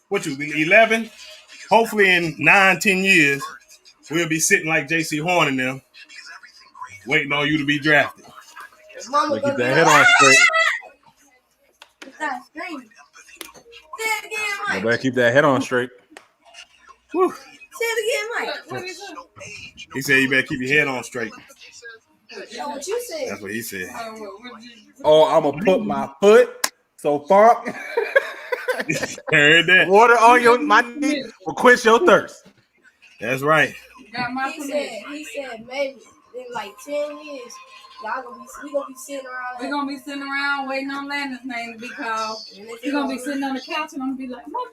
what you be 11? Hopefully in 9-10 years, we'll be sitting like J.C. Horn and them, waiting on you to be drafted. Mama Keep gonna be that like, head on straight. stop screaming. Say it again, You Mike. better keep that head on straight. Whew. Say it again, Mike. What is it? He said you better keep your head on straight. That's what you said. That's what he said. What you- Oh, I'm gonna put my foot so far. Heard that. Water on my knee will quench your thirst. That's right. Got my He permission. said maybe in like 10 years, we gonna be sitting around. We're gonna be sitting around waiting on Landon's name to be called. We're gonna be sitting on the couch and I'm gonna be like, my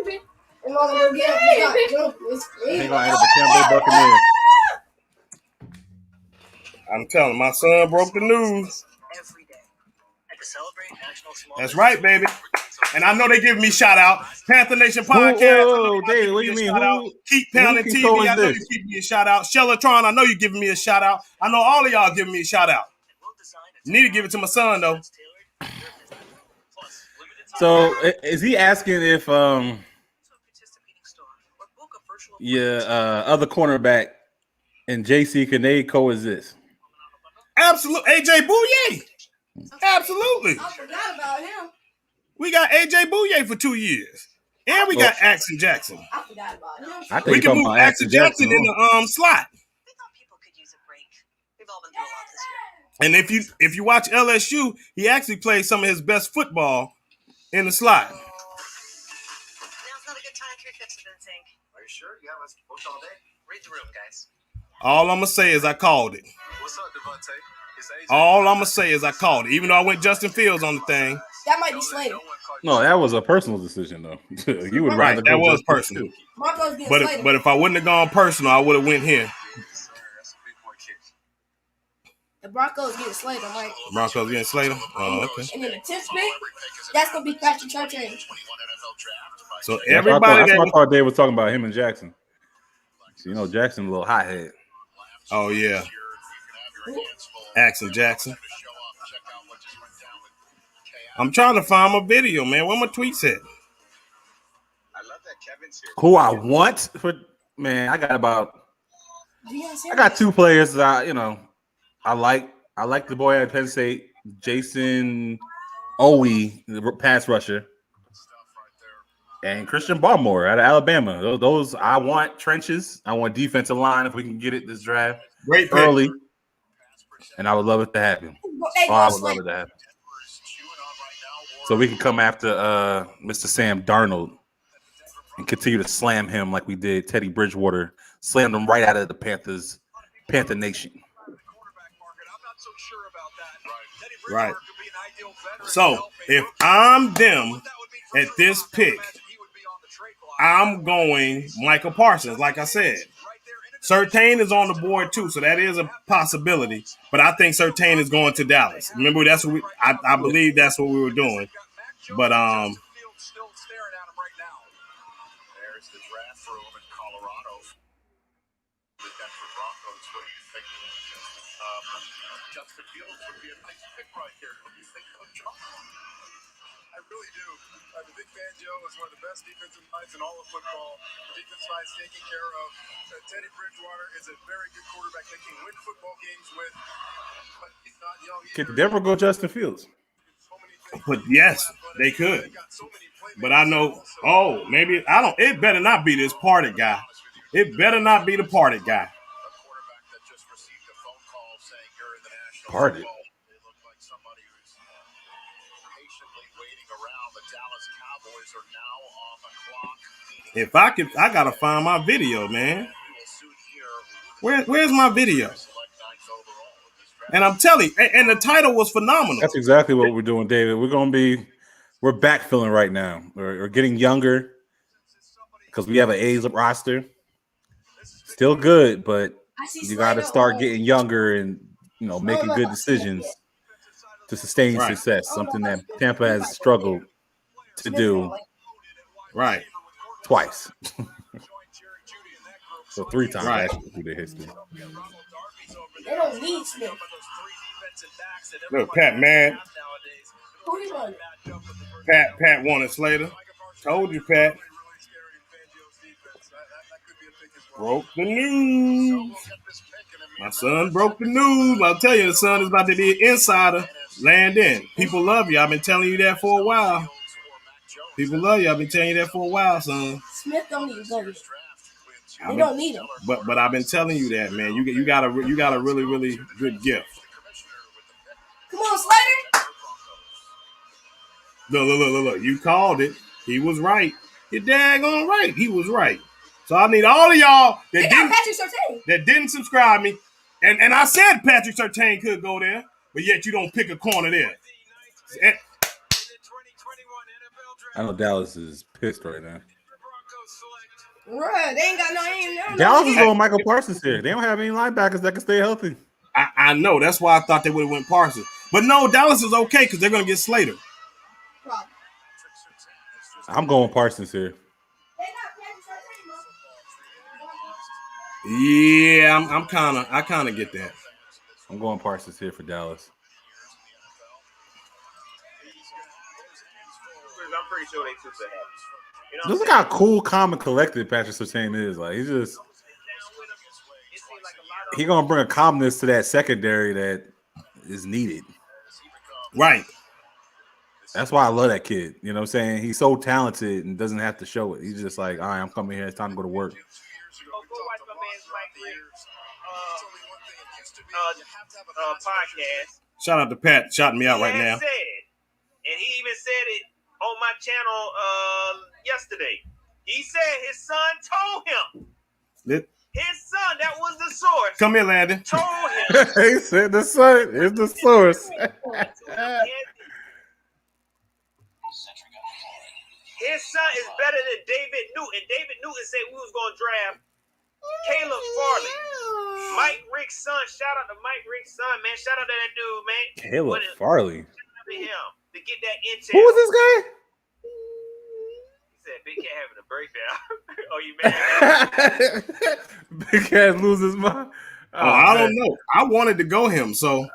baby. And Mama gonna get up and start He gonna end up a Tampa Bay Buccaneers. I'm telling my son broke the news. Every day. And to celebrate National Small That's right, baby. And I know they giving me shout out. Panther Nation Podcast. Whoa, David, what do you mean? Keep Pounding who TV. control is I know this? you giving me a shout out. Shellatron, I know you giving me a shout out. I know all of y'all giving me a shout out. Need to give it to my son though. So is he asking if your other cornerback and JC can they coexist? Absolutely. AJ Bouye. Absolutely. I forgot about him. We got AJ Bouye for 2 years. And we got Axon Jackson. I forgot about him. I think We you're can talking move about Axon Jackson in the slot. We thought people could use a break. We've all been through a lot this year. And if you watch LSU, he actually plays some of his best football in the slot. Now's not a good time to fix it, Tank. Are you sure? You have us booked all day? Read the room, guys. All I'm going to say is I called it. What's up, Devontae? All I'm going to say is I called it. Even though I went Justin Fields on the thing. That might be Slater. No, that was a personal decision though. You would rather Right, go that was Justin personal. too. Broncos getting Slater. But if I wouldn't have gone personal, I would have went here. The Broncos getting Slater, Mike. Broncos getting Slater. Oh, okay. And then the 10th pick, that's gonna be Patrick Surtain. So That's everybody what I that thought Dave was talking about him and Jackson. You know, Jackson a little hothead. oh yeah, Axon Jackson. I'm trying to find my video, man. Where my tweets at? Who I want for man, I got two players that I like the boy at Penn State, Jason Owe, the pass rusher, and Christian Barmore out of Alabama. Those I want trenches. I want defensive line if we can get it this draft Great pick. early, and I would love it to happen. I would love it to happen. So we can come after Mr. Sam Darnold and continue to slam him like we did Teddy Bridgewater, slammed him right out of the Panther Nation. Right. So if I'm them at this pick, I'm going Michael Parsons. Like I said, Surtain is on the board too, so that is a possibility. But I think Surtain is going to Dallas. Remember, that's what I believe that's what we were doing. But There's the draft room in Colorado. The Denver Broncos. What do you think? Justin Fields would be a nice pick right here. What do you think, Coach John? I really do. The Big Fangio is one of the best defensive minds in all of football. The defensive mind's taken care of. Teddy Bridgewater is a very good quarterback that can win football games with. But he's not young either. Could Denver go Justin Fields? But yes, they could. But I know, maybe I don't. It better not be this party guy. It better not be the party guy. Party. If I could, I gotta find my video, man. Where's my video? And I'm telling you, and the title was phenomenal. That's exactly what we're doing, David. We're backfilling right now. We're getting younger because we have an A's roster. Still good, but you got to start getting younger and making good decisions to sustain success. Something that Tampa has struggled to do. Right. Twice. So 3 times actually through their history. They don't need Smith. Look, Pat mad. Who he want? Pat wanted Slater. Told you, Pat. Broke the news. My son broke the news. I'll tell you, the son is about to be an insider. Land in. People love you. I've been telling you that for a while. People love you. I've been telling you that for a while, son. Smith don't need to go. They don't need him. But I've been telling you that, man. You got a really, really good gift. Come on, Slater. Look. You called it. He was right. You're daggone right. He was right. So I need all of y'all that didn't subscribe me. And I said Patrick Surtain could go there, but yet you don't pick a corner there. I know Dallas is pissed right now. Right, they ain't got no. Dallas is going Michael Parsons here. They don't have any linebackers that can stay healthy. I know. That's why I thought they would have went Parsons. But no, Dallas is okay because they're going to get Slater. I'm going Parsons here. Yeah, I kind of get that. I'm going Parsons here for Dallas. I'm pretty sure they took that. Look how cool, calm, and collected Patrick Surtain is. Like he's gonna bring a calmness to that secondary that is needed. Right. That's why I love that kid. You know what I'm saying? He's so talented and doesn't have to show it. He's just like, all right, I'm coming here. It's time to go to work. Podcast. Shout out to Pat shouting me out right now. And he even said it on my channel yesterday. He said his son told him. His son, that was the source. Come here, Landon. Told him. He said the son is the source. His son is better than David Newton. David Newton said we was going to draft Caleb Farley. Mike Rick's son. Shout out to Mike Rick's son, man. Shout out to that dude, man. Caleb Farley. To him to get that intel. Who was this guy? He said Big Cat having a breakdown. Oh, you mad? Big Cat loses mind. I don't know. I wanted to go him, so.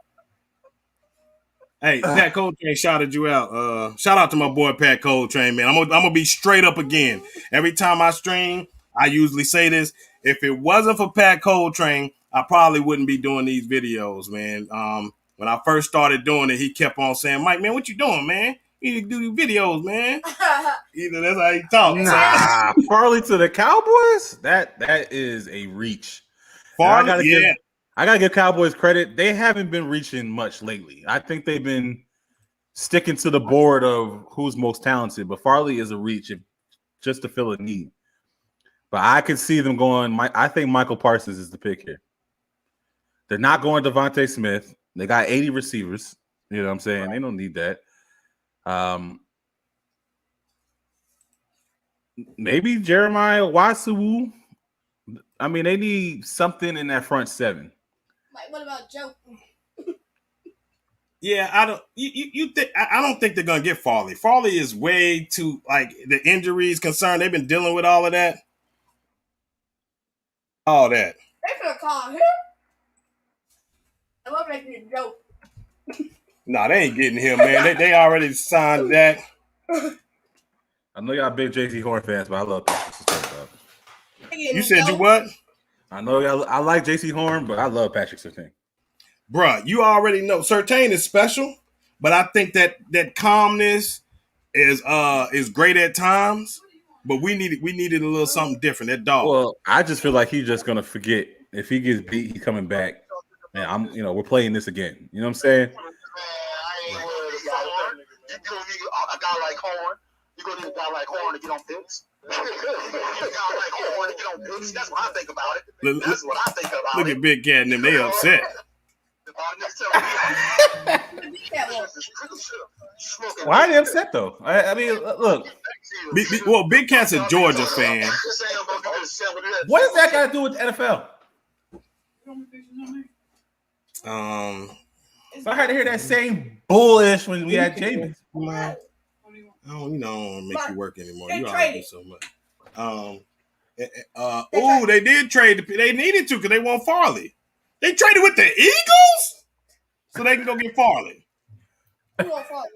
Hey, Pat Coltrane shouted you out. Shout out to my boy Pat Coltrane, man. I'm gonna be straight up again. Every time I stream, I usually say this. If it wasn't for Pat Coltrane, I probably wouldn't be doing these videos, man. When I first started doing it, he kept on saying, Mike, man, what you doing, man? You need to do these videos, man. That's how he talks. Nah, Farley to the Cowboys? That is a reach. Farley, I gotta give Cowboys credit. They haven't been reaching much lately. I think they've been sticking to the board of who's most talented, but Farley is a reach just to fill a need. But I could see them going. I think Michael Parsons is the pick here. They're not going Devontae Smith. They got 80 receivers. You know what I'm saying? They don't need that. Maybe Jeremiah Wasu. I mean, they need something in that front seven. Like, what about Joe? Yeah, I don't. You think? I don't think they're gonna get Farley. Farley is way too the injuries concerned. They've been dealing with all of that. All that. They gonna call him. I love making a joke. Nah, they ain't getting him, man. They already signed that. I know y'all big JC Horn fans, but I love Patrick. You said you what? I know I like JC Horn, but I love Patrick Surtain. Bruh, you already know Surtain is special, but I think that calmness is great at times. But we needed a little something different. That dog. Well, I just feel like he's just gonna forget. If he gets beat, he's coming back. And we're playing this again. You know what I'm saying? I guy like Horn. You're gonna need a guy like Horn to get on picks. You need a guy like Horn to get on picks. That's what I think about it. That's what I think about Look it. at Big Cat and them. They upset. Why are they upset though? I mean, look. Well, Big Cat's a Georgia fan. What does that got to do with the NFL? So I had to hear that same bullish when we had Jameis. I don't want to make you work anymore. You already do so much. They did trade. They needed to because they want Farley. They traded with the Eagles so they can go get Farley. Who want Farley?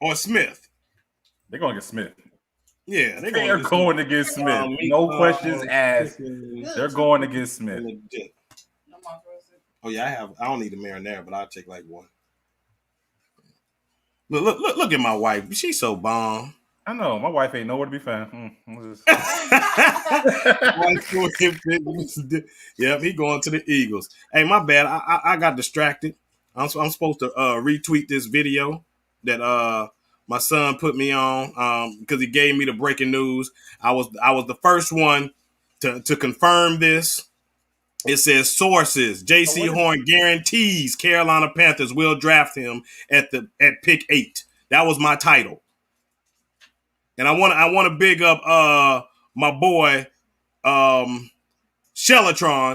Or Smith. They're going to get Smith. Yeah, they're going to get Smith. No questions asked. They're going to get Smith. Oh yeah, I don't need a marinara, but I'll take like one. Look at my wife. She's so bomb. I know my wife ain't nowhere to be found. Yep, he going to the Eagles. Hey, my bad. I got distracted. I'm supposed to retweet this video that my son put me on because he gave me the breaking news. I was the first one to confirm this. It says sources: J.C. Horn guarantees Carolina Panthers will draft him at pick 8. That was my title, and I want to big up my boy Shellatron.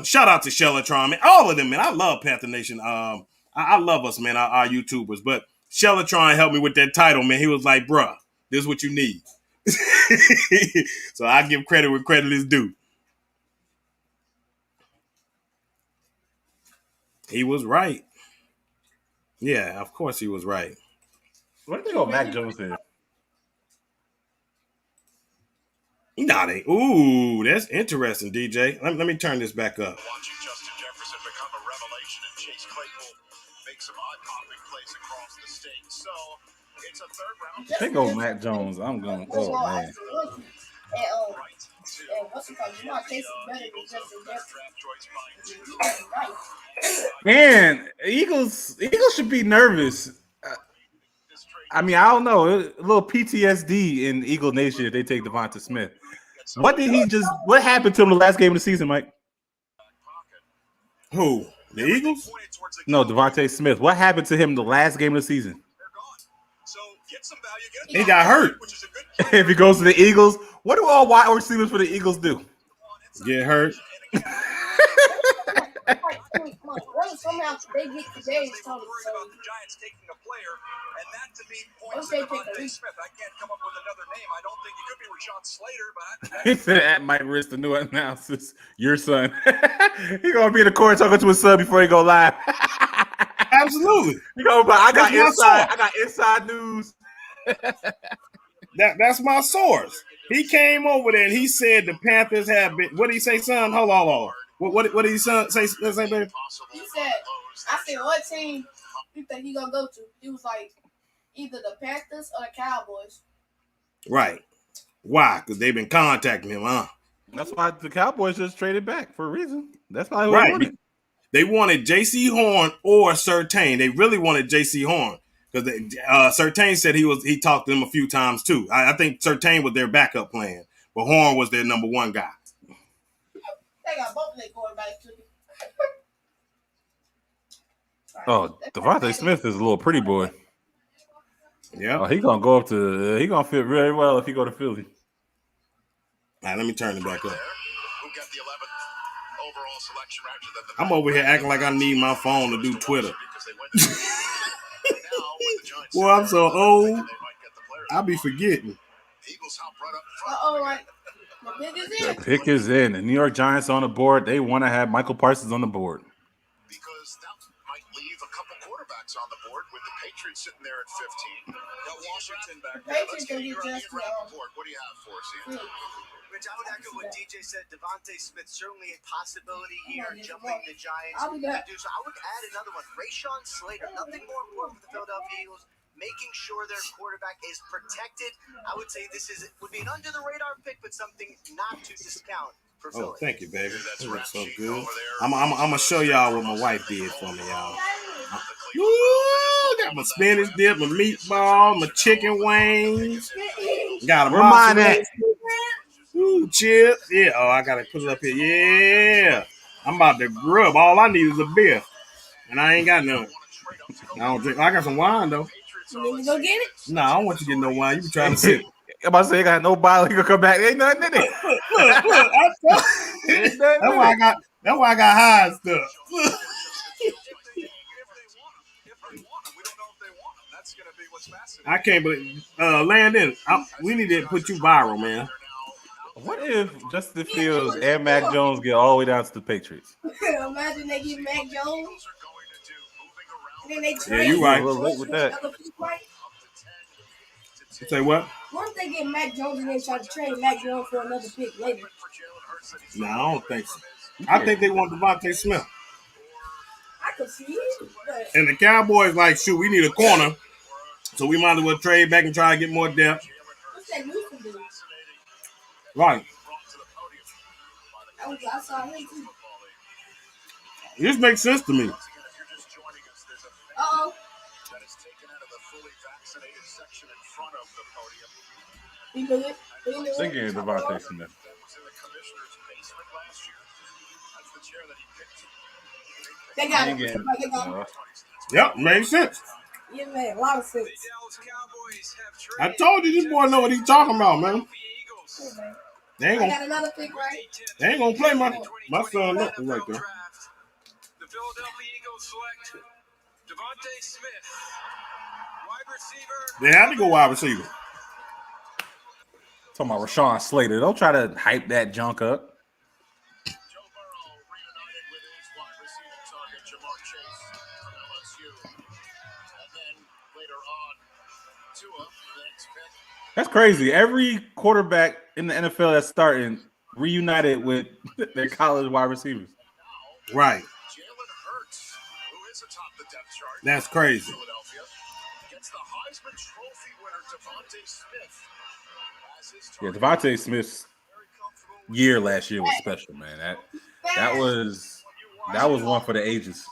Shout out to Shellatron, man. All of them, man. I love Panther Nation. I love us, man. Our YouTubers, but Shellatron helped me with that title, man. He was like, "Bruh, this is what you need." So I give credit where credit is due. He was right. Yeah, of course he was right. What do you think about Mac Jones here? Ooh, that's interesting, DJ. Let me turn this back up. Watching Justin Jefferson become a revelation and Chase Claypool make some eye-popping plays across the state. So it's a third round. They go Mac Jones. I'm going. Oh man. Man, Eagles should be nervous. I mean, I don't know. A little PTSD in Eagle Nation if they take Devonta Smith. What happened to him the last game of the season, Mike? Who? The Eagles? No, Devonta Smith. What happened to him the last game of the season? He got hurt. If he goes to the Eagles, what do all wide receivers for the Eagles do? Get hurt. Somehow they get today. So the Giants taking a player, and that to me points to Devontae Smith. I can't come up with another name. I don't think it could be Rashawn Slater, but he said that might risk the new analysis. Your son. He gonna be in the court talking to his son before he go live. Absolutely. He go, but I got inside news. That's my source. He came over there and he said the Panthers have been. What did he say, son? Hold on. What did he say, baby? He said, I said, what team you think he gonna go to? He was like, either the Panthers or the Cowboys. Right. Why? Because they've been contacting him, huh? That's why the Cowboys just traded back for a reason. That's probably what they wanted. They wanted J.C. Horn or Surtain. They really wanted J.C. Horn because Surtain said he talked to them a few times too. I think Surtain was their backup plan, but Horn was their number one guy. They got both of their quarterbacks too. Oh, Devontae Smith is a little pretty boy. Yeah. He gonna fit very well if he go to Philly. All right, let me turn it back up. who got the 11th overall selection rather than I'm over here acting like I need my phone to do Twitter. Boy, I'm so old. I'll be forgetting. Right. The pick is in. The New York Giants on the board. They want to have Michael Parsons on the board. Because that might leave a couple quarterbacks on the board with the Patriots sitting there at 15. Got Washington back there. Let's get your report. What do you have for us, Ian? Rich, I would echo what DJ said. Devontae Smith certainly a possibility here, jumping the Giants. I would add another one. Rashawn Slater. Nothing more important for the Philadelphia Eagles. Making sure their quarterback is protected. I would say this would be an under the radar pick, but something not to discount for Philly. Oh, thank you, baby. That looks so good. I'm gonna show y'all what my wife did for me, y'all. got my spinach dip, my meatball, my chicken wings. Got a Where mine mozzarella at? Ooh, chips. Yeah. Oh, I gotta put it up here. Yeah. I'm about to grub. All I need is a beer. And I ain't got none. I don't drink. I got some wine though. You need me to go get it? No, I don't want you to get no wine. You be trying to sip. I'm about to say, got no bottle. He gonna come back. Ain't nothing in it. Look. Ain't nothing That's in why I it. got. That's why I got high and stuff. Look. I can't believe. Landon, we need to put you viral, man. What if Justin Fields and Mac Jones get all the way down to the Patriots? Imagine they get Mac Jones. And then they Yeah, trade. you right. A little late with that. You say what? What if they get Mac Jones and then try to trade Mac Jones for another pick later? No, I don't think so. I think they want Devontae Smith. I could see it. But And the Cowboys like, shoot, we need a corner. So we might as well trade back and try to get more depth. what's that Newsom do? Right. I saw him too. This makes sense to me. Uh-oh. He do it. They getting Devontae Smith. They got They him. getting- They got him. Yep, makes sense. Yeah, man, a lot of sense. I told you this boy know what he's talking about, man. They ain't I gonna, got another pick, right? they ain't gonna play my son right there. The Philadelphia Eagles select Devontae Smith, wide receiver. They had to go wide receiver. Talking about Rashawn Slater. Don't try to hype that junk up. Joe Burrow reunited with his wide receiving target, Jamar Chase from LSU. And then later on, Tua, the next pick. That's crazy. Every quarterback in the NFL that's starting reunited with their college wide receivers. Right. Jalen Hurts, who is atop the depth chart. That's crazy. Philadelphia gets the Heisman Trophy winner Devontae Smith as his Yeah, target. Devontae Smith's year last year was special, man. That was one for the ages.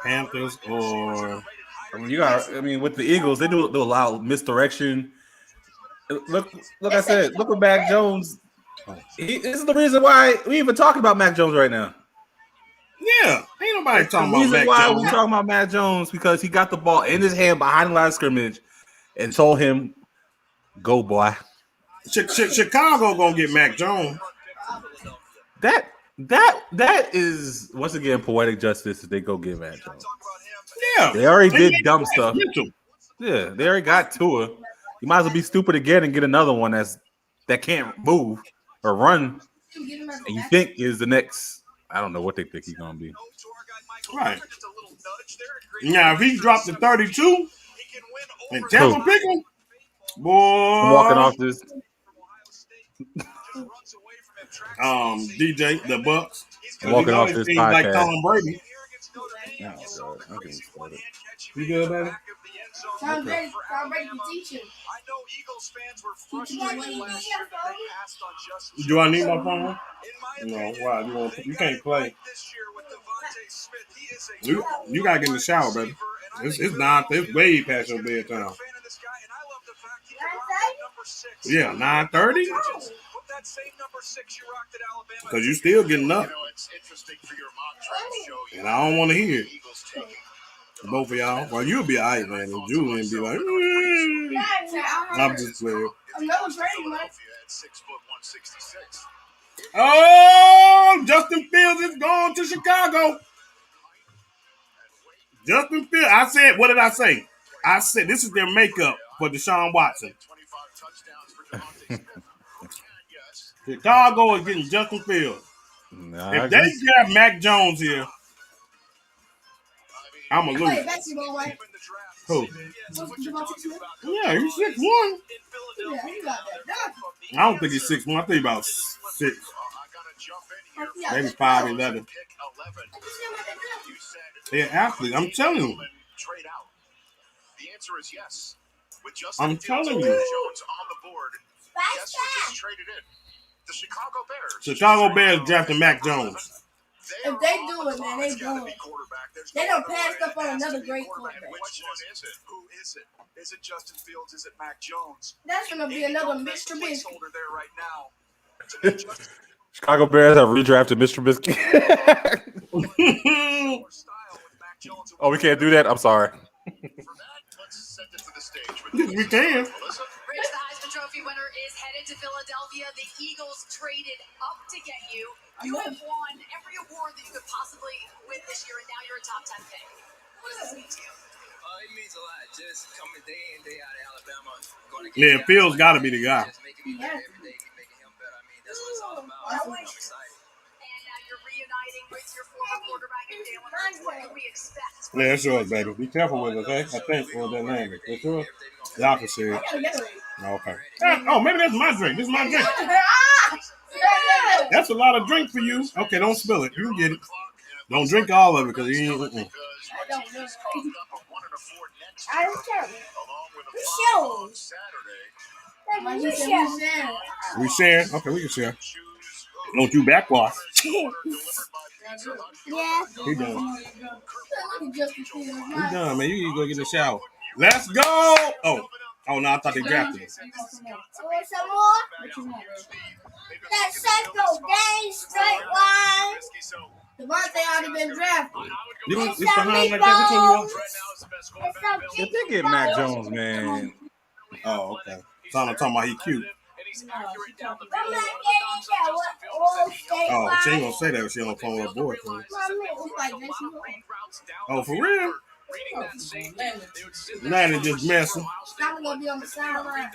Panthers or I mean, with the Eagles, they do a lot of misdirection. Look, I said, look at Mac Jones. This is the reason why we even talking about Mac Jones right now. yeah, ain't nobody talking The about reason Mac why Jones. we talking about Mac Jones because he got the ball in his hand behind the line of scrimmage and told him, "Go, boy." Chicago gonna get Mac Jones. That is once again poetic justice if they go get Mac Jones. Yeah, They already They did get dumb Mac stuff. Mitchell. Yeah, they already got Tua. You might as well be stupid again and get another one that can't move or run, and you think is the next. I don't know what they think he's gonna be. Right. Now, if he dropped to 32 and Tampa pick him, boy, I'm walking off this. DJ, the Bucks. I'm walking off this Seems like podcast. Tom Brady. Oh, God. I'm getting started. You good, baby? Tom Brady can teach him. I know Eagles fans were frustrated last year that they passed on Justin. Do I need my phone? In my No, opinion, why? You can't play. this year with Devontae Smith, he is a You gotta get in the shower, baby. It's way past your bedtime. Yeah, 9:30. Because you still getting up. It's interesting for your mock draft show. And I don't want to hear it. Eagles taking Both of y'all. Well, you'll be all right, man. And Julian be like, I'm just playing. Another trade, man. at 6'166". Oh, Justin Fields is going to Chicago. Justin Fields. I said, what did I say? I said this is their makeup for Deshaun Watson. 25 touchdowns for Devontae Smith. Yes. Chicago is getting Justin Fields. Nah, If they grab Mac Jones here, I'm going to Play lose. basketball, right? Who? Devontae Smith? Yeah, he's 6'1". Yeah, he got that. I don't think he's 6'1". I think about 6. Maybe 5'11". They're athletes. I'm telling you. Trade out. The answer is yes. With I'm Justin Fields telling and you. Jones on the board, guess who just traded in? The Chicago Bears. Chicago Bears drafting Mac Jones. If they do it, man, they do it. They done passed up on another great quarterback. Which one is it? Who is it? Is it Justin Fields? Is it Mac Jones? That's gonna be another Mr. Trubisky. Placeholder there right now. Chicago Bears have redrafted Mr. Trubisky. Oh, we can't do that? I'm sorry. We can. Rich, the Heisman Trophy winner, is headed to Philadelphia. The Eagles traded up to get you. You have won every award that you could possibly win this year, and now you're a top 10 pick. What does this mean to you? It means a lot. Just coming day in, day out of Alabama. Yeah, Fields got to be the guy. Just making me better every day, making him better. I mean, that's what it's all about. I'm excited. And now you're reuniting with your former quarterback and Jalen Hurts. What can we expect? Yeah, it's yours, baby. Be careful with it, okay? I think what that name is. It's yours? Y'all can see it. Okay. Oh, maybe that's my drink. This is my drink. That's a lot of drink for you. Okay, don't spill it. You can get it. Don't drink all of it because you ain't. I don't care. Who shows? We sharing? Okay, we can share. Don't you backwash. Yeah. He done. He done, man. You need to go get a shower. Let's go. Oh, no, I thought they drafted it. Want some more? That cycle game straight line. Devontae already been drafted. It's behind like that. If they get Mac Jones, man. Oh, okay. So I'm talking about he cute. Oh, she ain't gonna say that if she don't phone her boyfriend. Oh, for real? Landon just messing. I'm gonna be on the sideline. I'm gonna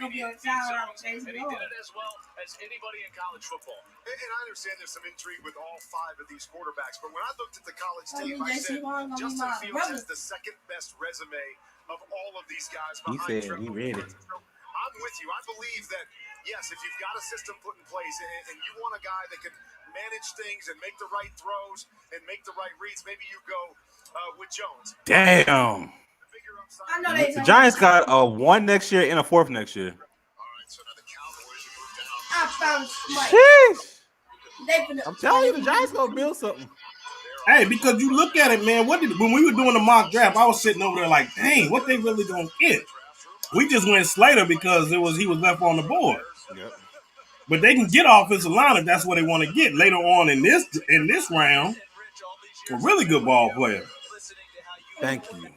be on the sideline chasing He did it as well as anybody in college football. And I understand there's some intrigue with all 5 of these quarterbacks, but when I looked at the college tape, I said Justin Fields has the second best resume of all of these guys. He said he read it. I'm with you. I believe that, yes, if you've got a system put in place and you want a guy that can manage things and make the right throws and make the right reads, maybe you go with Jones. Damn. I know they The Giants got a 1 next year and a 4th next year. All right, so now the Cowboys have moved down. I found Smite. I'm telling you, the Giants gonna build something. Hey, because you look at it, man. When we were doing the mock draft, I was sitting over there like, dang, what they really gonna get? We just went Slater because he was left on the board. Yep. But they can get offensive line if that's what they want to get later on in this round. A really good ball player. Thank you.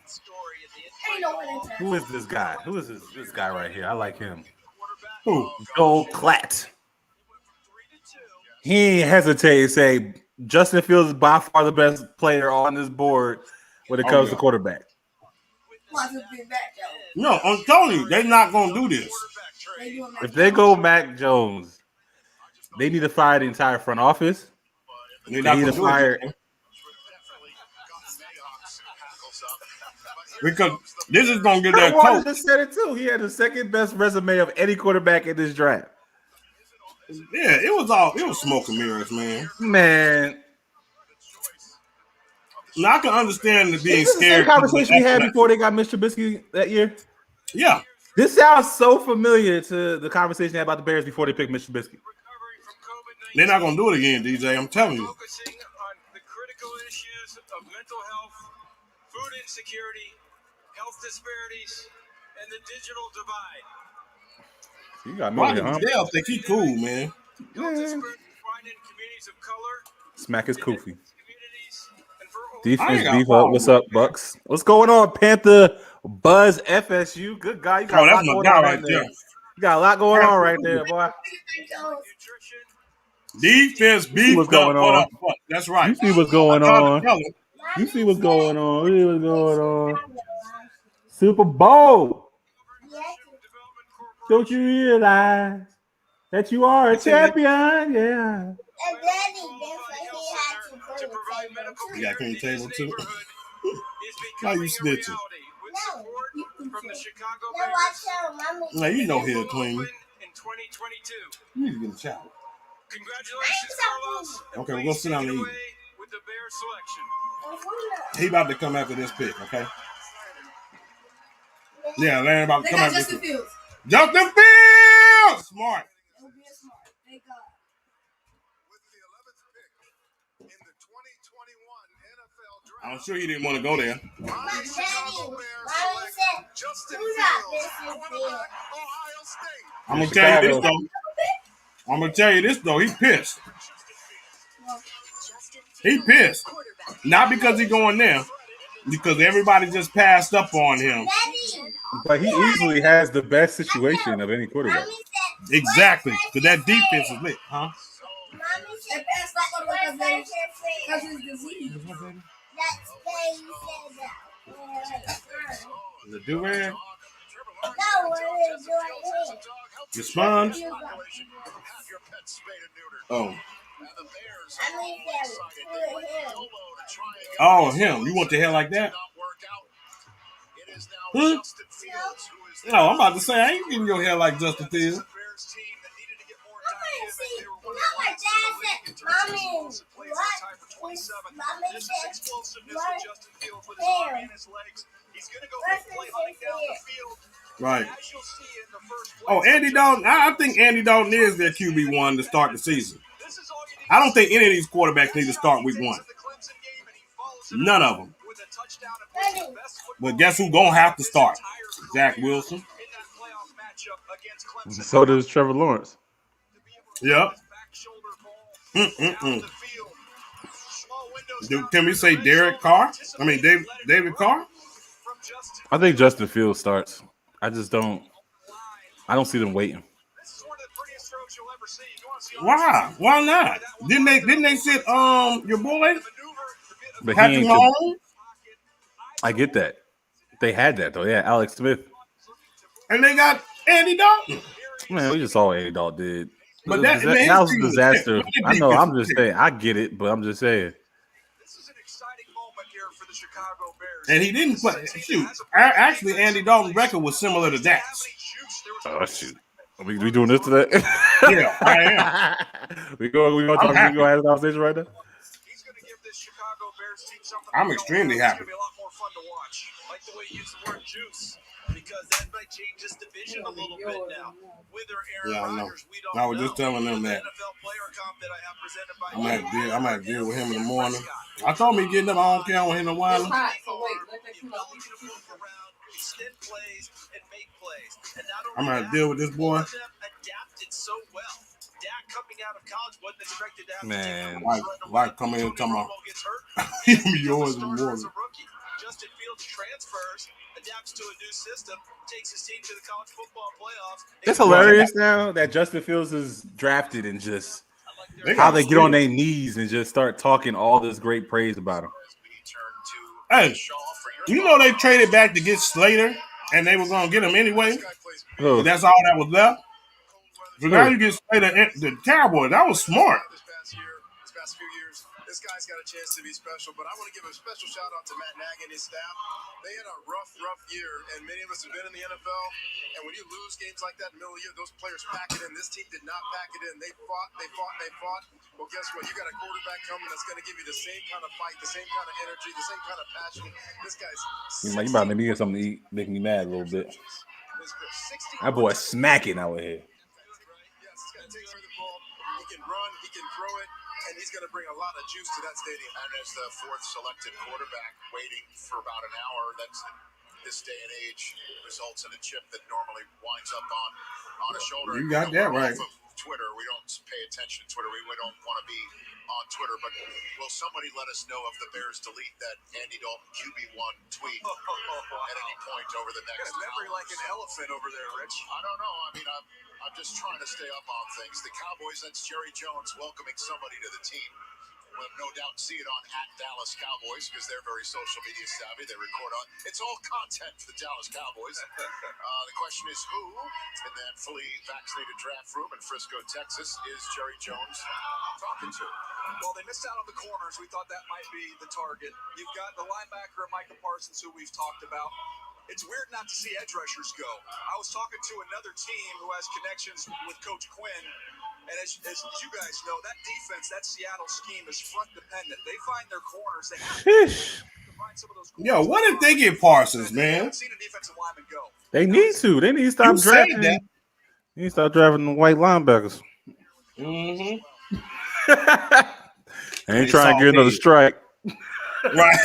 Who is this guy? Who is this guy right here? I like him. Who? Joel Klatt. He ain't hesitate to say Justin Fields is by far the best player on this board when it comes to quarterback. No, I'm telling you, they're not going to do this. If they go Mac Jones, they need to fire the entire front office. They need to fire. Because this is going to get that Warren coach. just said it too. He had the second best resume of any quarterback in this draft. Yeah, it was smoke and mirrors, man. Man. Now I can understand the being Is this scared. the same conversation we had before they got Mr. Trubisky that year? Yeah. This sounds so familiar to the conversation they had about the Bears before they picked Mr. Trubisky. They're not going to do it again, DJ. I'm telling you. Focusing on the critical issues of mental health, food insecurity, health disparities, and the digital divide. You got Why me, did Dale think he cool, man? Smack his koofy. And for Defense beef up. What's up, Bucks? What's going on, Panther Buzz FSU? Good guy. You got a lot that's my going guy on right there. You got a lot going on right there, boy. Defense beef what's going up. on. That's right. You see what's going on. You see what's going on. You see what's going on. Super Bowl. Don't you realize that you are a champion? Yeah. You got clean table too? Why you snitching? Now you know he'll clean. You need to get in the shower. Congratulations, Carlos. Okay, we're gonna sit down and eat. With the Bears selection. He about to come after this pick, okay? Yeah, Larry about to They come got after Justin this pick. Fields. Justin Fields! Smart. I'm sure he didn't want to go there. Mommy said, do not listen to him. I'm gonna tell you this though. I'm gonna tell you this though. He pissed. He pissed. Not because he going there, because everybody just passed up on him. But he easily has the best situation of any quarterback. Exactly, because that defense is lit, huh? Mommy said, because it's disease. That's why you said that. The do-rag? No, what is doing The sponge? Oh. Oh, him. You want the hair like that? Hmm? No, I'm about to say, I ain't getting your hair like Justin Fields. Right. Oh, Andy Dalton. I think Andy Dalton is their QB1 to start the season. I don't think any of these quarterbacks need to start week 1. None of them. But guess who's going to have to start? Zach Wilson. So does Trevor Lawrence. Yep. Can we say Derek Carr? I mean, David Carr? I think Justin Fields starts. I don't see them waiting. Why? Why not? Didn't they sit your boy? But Patrick Mahomes? I get that. They had that though. Yeah, Alex Smith. And they got Andy Dalton. Man, we just saw what Andy Dalton did. But that was a disaster. I know. I'm just saying. I get it, but I'm just saying. This is an exciting moment here for the Chicago Bears. And he didn't play. Shoot, actually, Andy Dalton's record was similar to that. Oh shoot. We doing this today? Yeah, I am. we go have a conversation right now. He's going to give this Chicago Bears team something. I'm extremely happy. It's going to be a lot more fun to watch. I like the way you use the word juice, because that might change this division a little bit now. With or Aaron Rodgers, we don't know. I was just telling them that. NFL player comp that I have presented by I'm gonna deal with him in the morning. I told him getting up. I don't care. I don't hear no whining. Extend plays and make plays. And I'm gonna deal with this boy. Adapted so well. Dak coming out of college wasn't expected to have Man, wife come in and tell me, give me yours in the morning. Justin Fields transfers, adapts to a new system, takes his team to the college football playoffs. It's hilarious now that Justin Fields is drafted and just how they get on their knees and just start talking all this great praise about him. Hey, you know they traded back to get Slater, and they were going to get him anyway. Oh. That's all that was left. So now you get Slater, the Cowboys. That was smart. This past few years, this guy's got a chance to be special, but I want to give a special shout out to Matt Nagy and his staff. They had a rough year, and many of us have been in the NFL, and when you lose games like that in the middle of the year, those players pack it in. This team did not pack it in. They fought. Well, guess what? You got a quarterback coming that's going to give you the same kind of fight, the same kind of energy, the same kind of passion. This guy's... You might make me get something to eat, make me mad a little bit. That boy smacking out here. Yes, he's going to take the ball. He can run, he can throw it, and he's going to bring a lot of juice to that stadium. And as the 4th selected quarterback waiting for about an hour, that's this day and age results in a chip that normally winds up on a shoulder. You got that right. Twitter, we don't pay attention to Twitter. We don't want to be on Twitter, but will somebody let us know if the Bears delete that Andy Dalton QB1 tweet at any point over the next memory like an elephant over there, Rich. I don't know. I mean, I'm just trying to stay up on things. The Cowboys, that's Jerry Jones welcoming somebody to the team. We'll no doubt see it on @Dallas Cowboys because they're very social media savvy. They record on. It's all content for the Dallas Cowboys. The question is who in that fully vaccinated draft room in Frisco, Texas, is Jerry Jones talking to? Well, they missed out on the corners. We thought that might be the target. You've got the linebacker, Micah Parsons, who we've talked about. It's weird not to see edge rushers go. I was talking to another team who has connections with Coach Quinn. And as you guys know, that defense, that Seattle scheme is front dependent. They find their corners. They have to find some of those corners. Yo, what if they get Parsons, man? I haven't seen a defensive lineman go. They need to. They need to stop drafting. They need to stop drafting the white linebackers. Mm-hmm. They ain't trying to get another strike. Right.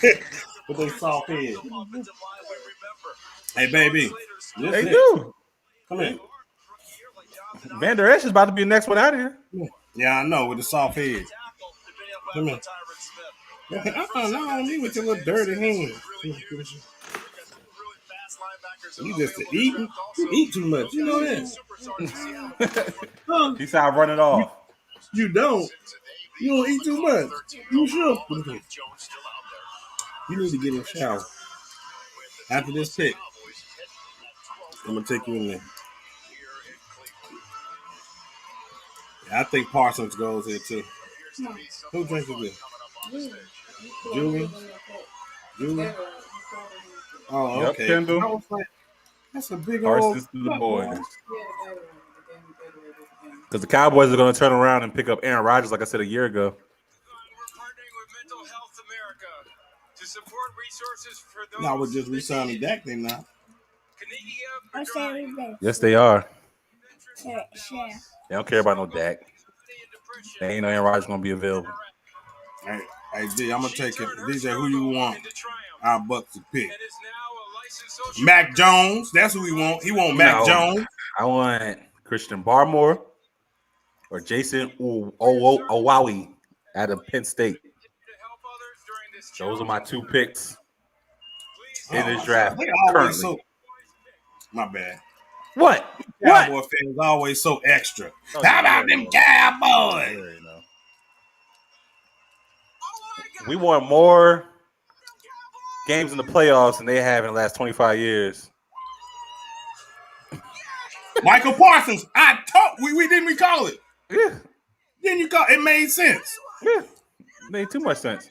With they soft head. Hey, baby. They do. Come here. Van Der Esch is about to be the next one out of here. Yeah, I know, with the soft head. Come here. No, me with your little dirty hands. You just eating. You eat too much. You know that. He said I run it off. You don't. You don't eat too much. You sure? You need to get in the shower. After this pick, I'm going to take you in there. Yeah, I think Parsons goes here too. Who drinks this? Julian? Julian? Oh, Yep, okay. Kendall. That's a big Parsons old to the boys. Because the Cowboys are going to turn around and pick up Aaron Rodgers, like I said a year ago. We're partnering with Mental Health America to support resources for those. No, we're just re-signing Dak. They not. Yes, they are. Share. They don't care about no Dak. They ain't no Aaron Rodgers going to be available. Hey, D, I'm going to take it. DJ, who you want? Our Bucks to pick. Mac Jones. That's who he want. He want Mac Jones. I want Christian Barmore or Jason Owawi out of Penn State. Those are my two picks in this draft currently. My bad. What? Cowboy fans always so extra. How about them Cowboys? We won more games in the playoffs than they have in the last 25 years. Michael Parsons. I told we didn't we call it? Yeah. Then you call it made sense. Yeah. Made too much sense.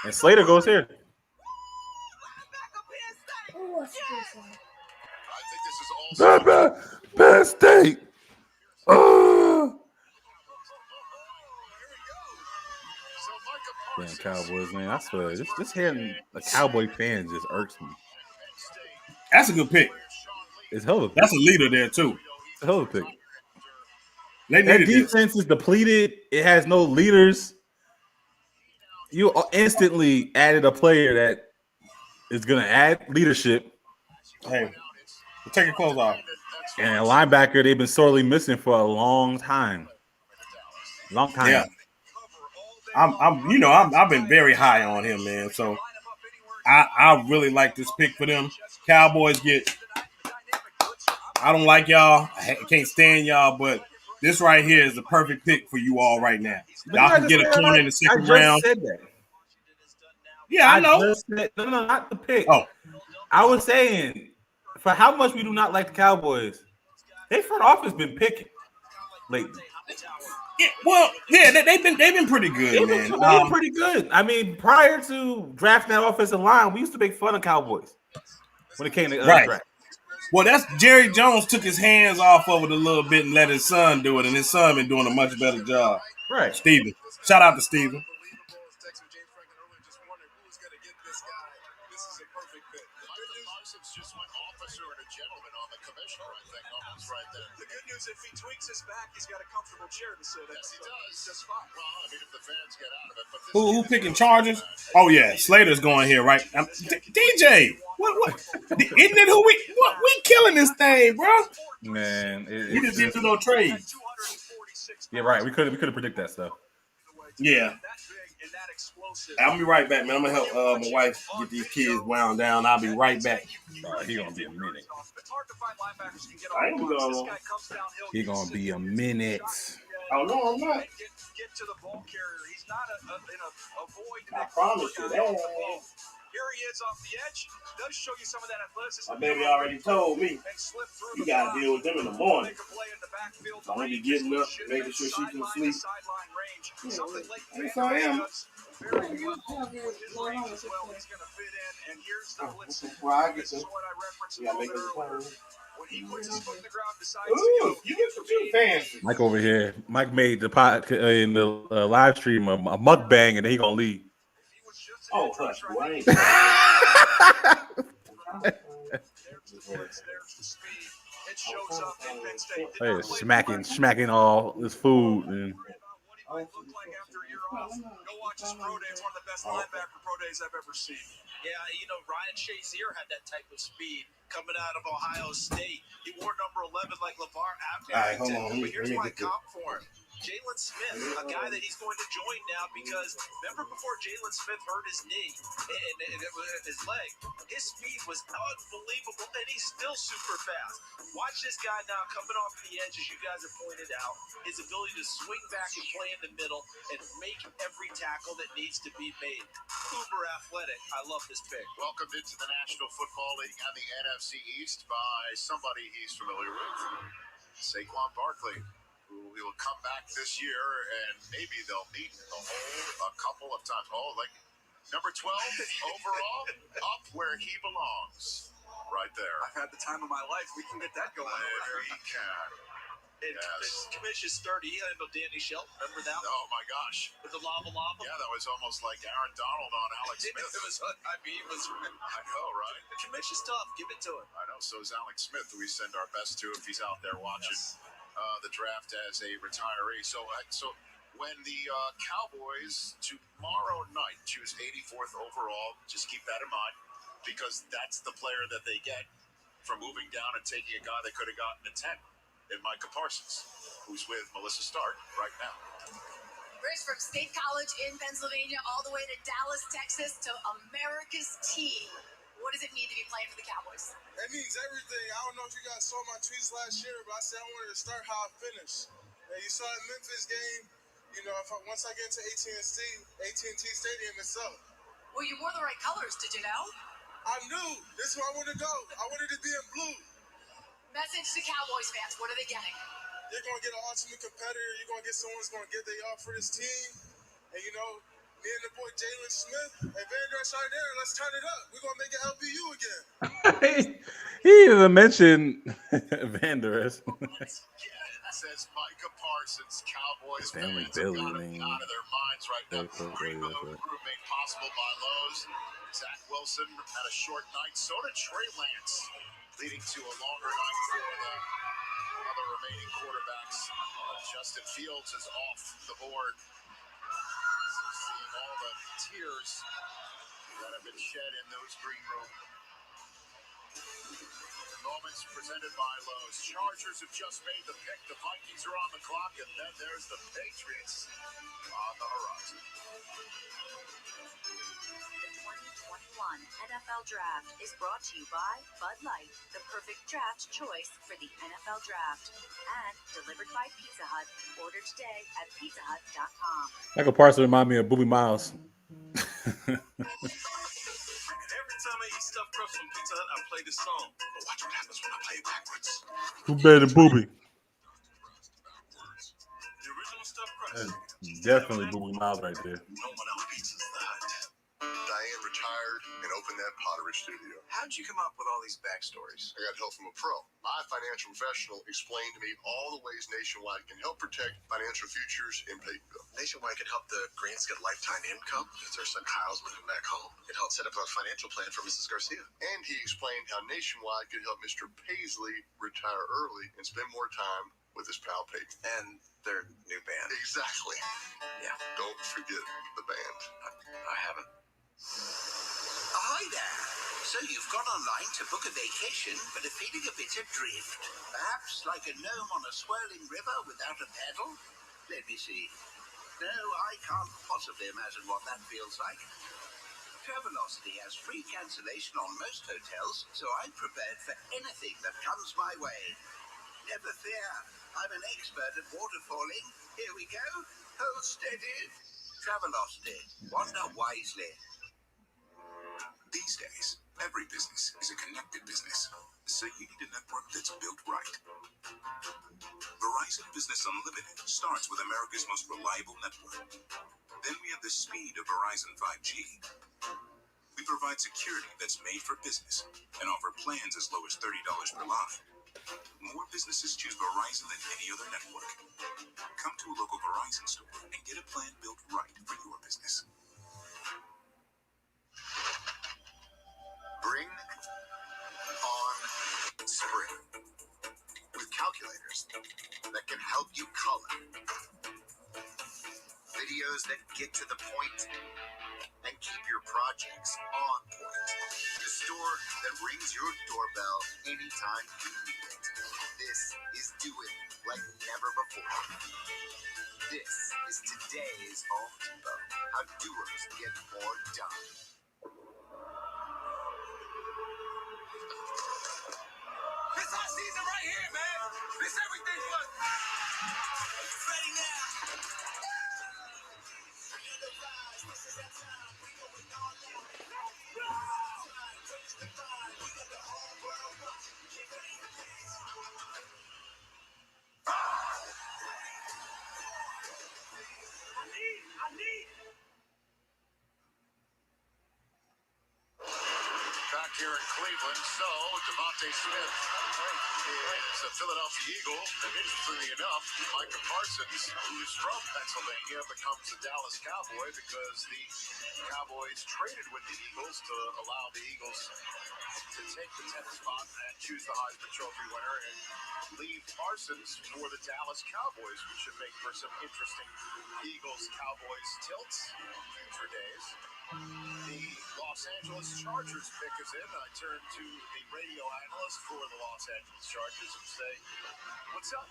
And Slater goes here. Penn State. Damn Cowboys, man. I swear, just hearing a Cowboy fan just irks me. That's a good pick. It's hell of a pick. That's a leader there, too. It's a hell of a pick. That defense is depleted. It has no leaders. You instantly added a player that is going to add leadership. Hey, take your clothes off. And a linebacker they've been sorely missing for a long time. Yeah. I've been very high on him, man. So I really like this pick for them. Cowboys I don't like y'all. I can't stand y'all, but this right here is the perfect pick for you all right now. Y'all can get a corner in the second round. Said that. Yeah, I know. No, not the pick. Oh, I was saying, for how much we do not like the Cowboys, their front office been picking lately. Yeah, they've been pretty good, man. They've been pretty good. I mean, prior to drafting that offensive line, we used to make fun of Cowboys when it came to draft. Well, that's Jerry Jones took his hands off of it a little bit and let his son do it, and his son been doing a much better job. Right, Steven. Shout out to Steven. The good news, if he tweaks his back, he's got a comfortable chair to sit in. Yes, he does. Just fine. Well, I mean, if the fans get out of it. But who picking Chargers? Oh yeah, Slater's going here, right? DJ, what? Isn't it who we killing this thing, bro? Man, we just didn't do no trades. Yeah, right. We could have predicted that stuff. Yeah. I'll be right back, man. I'm gonna help my wife get these kids wound down. I'll be right back. He gonna be a minute. I ain't gonna. He gonna be a minute. Oh no, I'm not. Get to the ball carrier. He's not in a void. I promise you that. Here he is off the edge. Does show you some of that athleticism. My baby already told me you gotta deal with them in the morning. So I'm gonna be getting up, making sure she can sleep. Yes, I am. Well, I get them. You gotta make them plan. Ooh, you get some too fancy. Mike over here. Mike made the pot in the live stream a mukbang, and then he gonna leave. Oh, hush, boy. Hey, smacking all this food. And year off. Go watch his pro day. It's one of the best linebacker pro days I've ever seen. Yeah, Ryan Shazier had that type of speed coming out of Ohio State. He wore number 11 like LeVar All right, hold on. But here's Let me my get this. comp for him. Jalen Smith, a guy that he's going to join now because remember before Jalen Smith hurt his knee and his leg, his speed was unbelievable and he's still super fast. Watch this guy now coming off the edge, as you guys have pointed out, his ability to swing back and play in the middle and make every tackle that needs to be made. Uber athletic. I love this pick. Welcomed into the National Football League and the NFC East by somebody he's familiar with, Saquon Barkley, who will come back this year, and maybe they'll meet a couple of times. Oh, like number 12 overall, up where he belongs, right there. I've had the time of my life. We can get that going over There here. he can. Yes. Commission sturdy. He handled Danny Shelton. Remember that? Oh my gosh. With the lava. Yeah, that was almost like Aaron Donald on Alex Smith. It was. I know, right? The commission's tough. Give it to him. I know. So is Alex Smith, who we send our best to if he's out there watching the draft as a retiree. So when the Cowboys tomorrow night choose 84th overall, just keep that in mind because that's the player that they get from moving down and taking a guy they could have gotten at 10 in Micah Parsons, who's with Melissa Stark right now. Chris from State College in Pennsylvania all the way to Dallas, Texas to America's team. What does it mean to be playing for the Cowboys? It means everything. I don't know if you guys saw my tweets last year, but I said I wanted to start how I finish. And you saw the Memphis game, once I get to AT&T Stadium itself. Well, you wore the right colors, did you know? I knew. This is where I wanted to go. I wanted to be in blue. Message to Cowboys fans, what are they getting? You're going to get an ultimate competitor. You're going to get someone who's going to get their all for this team. And, me and the boy Jalen Smith and Van Der right there, let's turn it up. We're going to make it LBU again. He even mentioned Van Der Esch. Says Micah Parsons, Cowboys Family fans Billy, got man. out of their minds right now. Primo group made possible by Lowe's. Zach Wilson had a short night. So did Trey Lance, leading to a longer night for the other remaining quarterbacks. Justin Fields is off the board. Seeing all the tears that have been shed in those green room moments presented by Lowe's. Chargers have just made the pick. The Vikings are on the clock, and then there's the Patriots on the horizon. The 2021 NFL Draft is brought to you by Bud Light, the perfect draft choice for the NFL Draft, and delivered by Pizza Hut. Order today at pizzahut.com. Michael Parsons remind me of Booby Miles. Every time I eat stuffed crust from Pizza Hut, I play this song. But watch what happens when I play it backwards. Who better than Booby? The original stuffed crust. That's definitely Booby Miles right there. No one else pizza's the Hut. Diane retired and opened that pottery studio. How'd you come up with all these backstories? I got help from a pro. My financial professional explained to me all the ways Nationwide can help protect financial futures in Payville. Nationwide can help the Grants get lifetime income if their son Kyle's moving back home. It helped set up a financial plan for Mrs. Garcia. And he explained how Nationwide could help Mr. Paisley retire early and spend more time with his pal Peyton. And their new band. Exactly. Yeah. Don't forget the band. I haven't. Hi there. So you've gone online to book a vacation, but are feeling a bit adrift. Perhaps like a gnome on a swirling river without a paddle? Let me see. No, I can't possibly imagine what that feels like. Travelocity has free cancellation on most hotels, so I'm prepared for anything that comes my way. Never fear, I'm an expert at waterfalling. Here we go. Hold steady. Travelocity. Wander wisely. These days, every business is a connected business, so you need a network that's built right. Verizon Business Unlimited starts with America's most reliable network. Then we have the speed of Verizon 5G. We provide security that's made for business and offer plans as low as $30 per line. More businesses choose Verizon than any other network. Come to a local Verizon store and get a plan built right for your business. Bring on spring with calculators that can help you color. They videos that get to the point and keep your projects on point. The store that rings your doorbell anytime you need it. This is Do It Like Never Before. This is today's Home Depot. How doers get more done. This hot season right here, man. This everything for us. Ready now. This is that time. We going all out. Raise the vibe. We got the whole world watching. Get ready for this. I need. Back here in Cleveland, so Devontae Smith is a Philadelphia Eagle, and interestingly enough, Micah Parsons, who is from Pennsylvania, becomes a Dallas Cowboy because the Cowboys traded with the Eagles to allow the Eagles to take the 10th spot and choose the Heisman Trophy winner and leave Parsons for the Dallas Cowboys, which should make for some interesting Eagles-Cowboys tilts in future days. The Los Angeles Chargers pick is in. I turn to the radio analyst for the Los Angeles Chargers and say, what's up?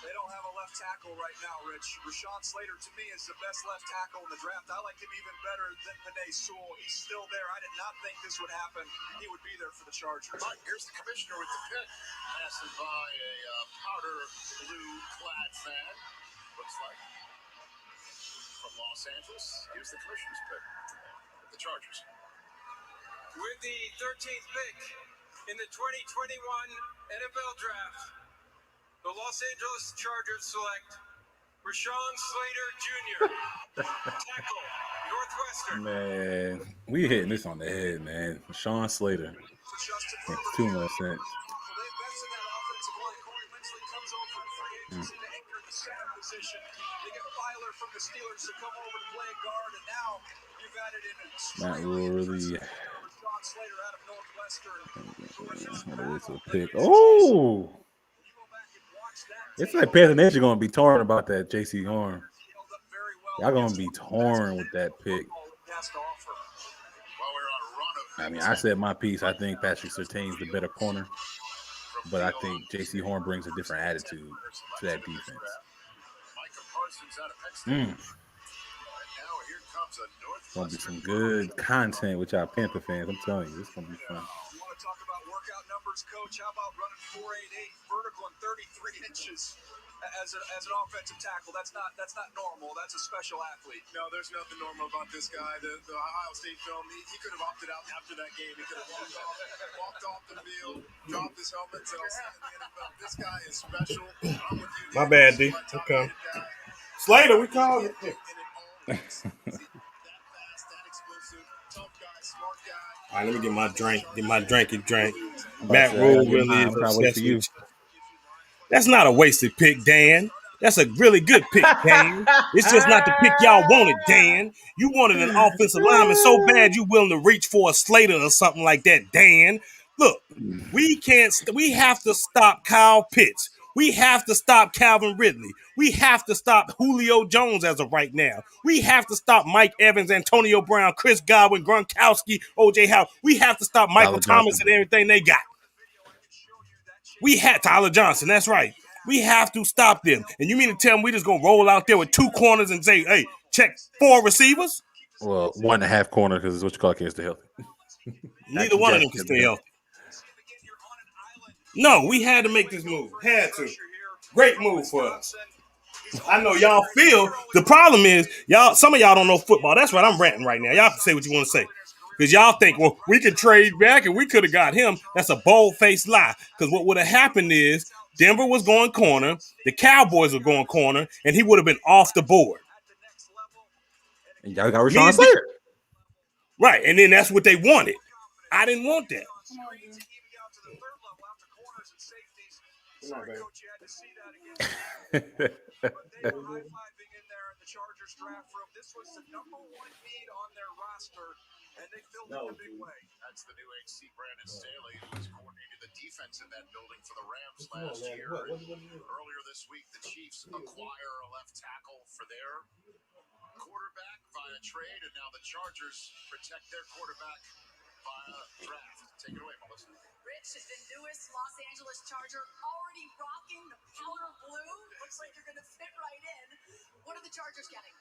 They don't have a left tackle right now, Rich. Rashawn Slater, to me, is the best left tackle in the draft. I like him even better than Penei Sewell. He's still there. I did not think this would happen. He would be there for the Chargers. All right, here's the commissioner with the pick. Passing by a powder blue-clad fan. Looks like from Los Angeles. Here's the commissioner's pick. The Chargers. With the 13th pick in the 2021 NFL Draft, the Los Angeles Chargers select Rashawn Slater Jr., tackle, Northwestern. Man, we hitting this on the head, man. Rashawn Slater makes too much sense. Matt Rule really pick. Oh, it's like Panther Nation gonna be torn about that JC Horn. Y'all gonna be torn with that pick. I mean, I said my piece. I think Patrick Surtain's the better corner, but I think JC Horn brings a different attitude to that defense. Gonna be some good content with y'all Panther fans. I'm telling you, it's gonna be fun. You want to talk about workout numbers, Coach? How about running 4.88 vertical and 33 inches as an offensive tackle? That's not normal. That's a special athlete. No, there's nothing normal about this guy. The Ohio State film, he could have opted out after that game. He could have walked off the field, dropped his helmet, said, I'll see you in the NFL. This guy is special. I'm with you. My bad, D. Okay. Slater, we called it. All right, let me get my drink. Get my drinky drink. Matt Rule really is obsessed with you. That's not a wasted pick, Dan. That's a really good pick, Dan. It's just not the pick y'all wanted, Dan. You wanted an offensive lineman so bad you willing to reach for a Slater or something like that, Dan. Look, we have to stop Kyle Pitts. We have to stop Calvin Ridley. We have to stop Julio Jones as of right now. We have to stop Mike Evans, Antonio Brown, Chris Godwin, Gronkowski, O.J. Howard. We have to stop Michael Thomas and everything they got. We had Tyler Johnson. That's right. We have to stop them. And you mean to tell me we just going to roll out there with two corners and say, hey, check 4 receivers? Well, 1.5 corner because it's what you call can't stay healthy. Neither one of them can stay healthy. No, we had to make this move. Had to. Great move for us. I know y'all feel the problem is some of y'all don't know football. That's right. I'm ranting right now. Y'all can say what you want to say. Because y'all think, well, we can trade back and we could have got him. That's a bold-faced lie. Because what would have happened is Denver was going corner, the Cowboys were going corner, and he would have been off the board. And y'all got Rashawn Slater. Right, and then that's what they wanted. I didn't want that. This was the number 1 need on their roster, and they filled it the big way. That's the new HC Brandon Staley, who was coordinating the defense in that building for the Rams last year. Earlier this week, the Chiefs acquire a left tackle for their quarterback via trade, and now the Chargers protect their quarterback via draft. Take it away, Melissa. Rich is the newest Los Angeles Charger, already rocking the powder blue. Looks like you're going to fit right in. What are the Chargers getting?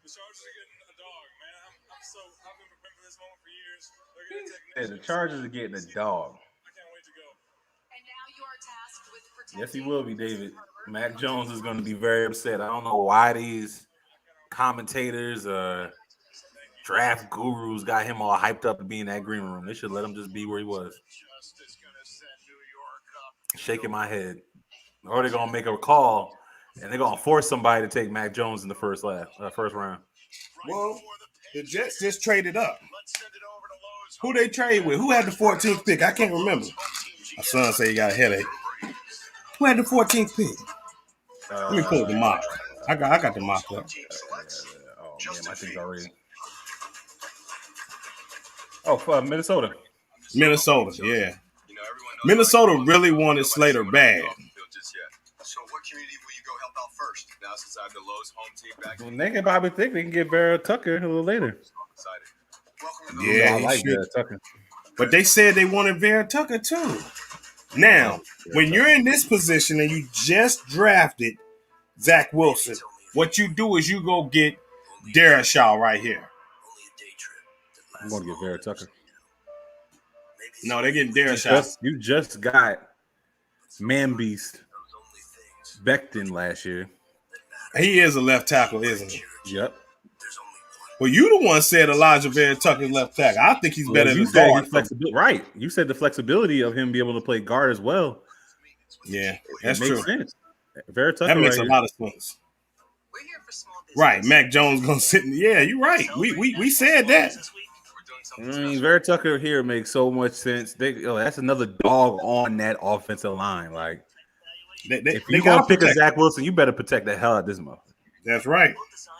The Chargers are getting a dog, man. I've been preparing for this moment for years. They're going to take Yeah, the Chargers are getting a dog. I can't wait to go. And now you are tasked with protecting. Yes, he will be, David. Mac Jones is going to be very upset. I don't know why these commentators, draft gurus got him all hyped up to be in that green room. They should let him just be where he was. Shaking my head. Or they're going to make a call, and they're going to force somebody to take Mac Jones in the first round. Well, the Jets just traded up. Who they trade with? Who had the 14th pick? I can't remember. My son said he got a headache. Who had the 14th pick? Let me pull the mock. I got the mock up. Oh, man, my thing's already. Oh, Minnesota. Minnesota, yeah. Minnesota really wanted Slater bad. So what community will you go help out first? Now since I have the Lowe's home team back. Well, they can probably think they can get Vera Tucker a little later. Yeah, I like Vera Tucker. But they said they wanted Vera Tucker too. Now, when you're in this position and you just drafted Zach Wilson, what you do is you go get Darashaw right here. I'm going to get Vera Tucker. No, they're getting Darashaw. You just got Man Beast Becton last year. He is a left tackle, isn't he? Yep. Well, you the one said Elijah Vera Tucker's left tackle. I think he's better than guard. Right. You said the flexibility of him being able to play guard as well. Yeah, that's makes true. Sense. Vera Tucker that makes a lot of sense. Right, Mac Jones gonna sit. Yeah, you're right. We said that. I mean, Vera Tucker here makes so much sense. That's another dog on that offensive line. Like, if you're gonna pick a Zach Wilson, you better protect the hell out of this motherfucker. That's right.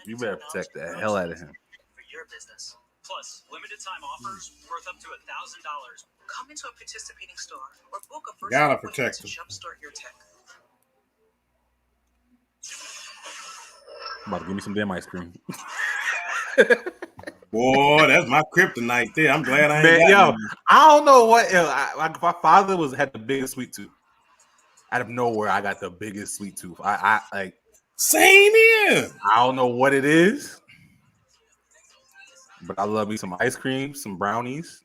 You better protect the hell out of him. For your business. Plus, limited time offers worth up to $1,000. Come into a participating store or book a virtual Gotta appointment protect to him. jumpstart your tech. I'm about to give me some damn ice cream. Boy, that's my kryptonite there. I'm glad I ain't Man, got yo, none. I don't know what. My father had the biggest sweet tooth. Out of nowhere, I got the biggest sweet tooth. I like. Same here. I don't know what it is, but I love me some ice cream, some brownies.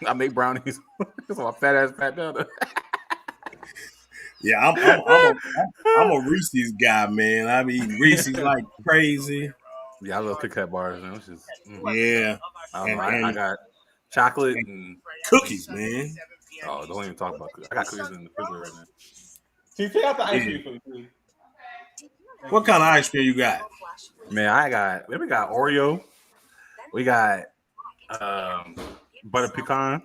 I make brownies. That's my fat ass Pat Delta. Yeah, I'm a Reese's guy, man. I eat Reese's like crazy. Yeah, I love Kit Kat bars, man. It's just, Yeah, I got chocolate and cookies, man. Oh, don't even talk about cookies. I got cookies in the refrigerator right now. See, take out the ice cream for me, please. What kind of ice cream you got? Man, we got Oreo. We got butter pecan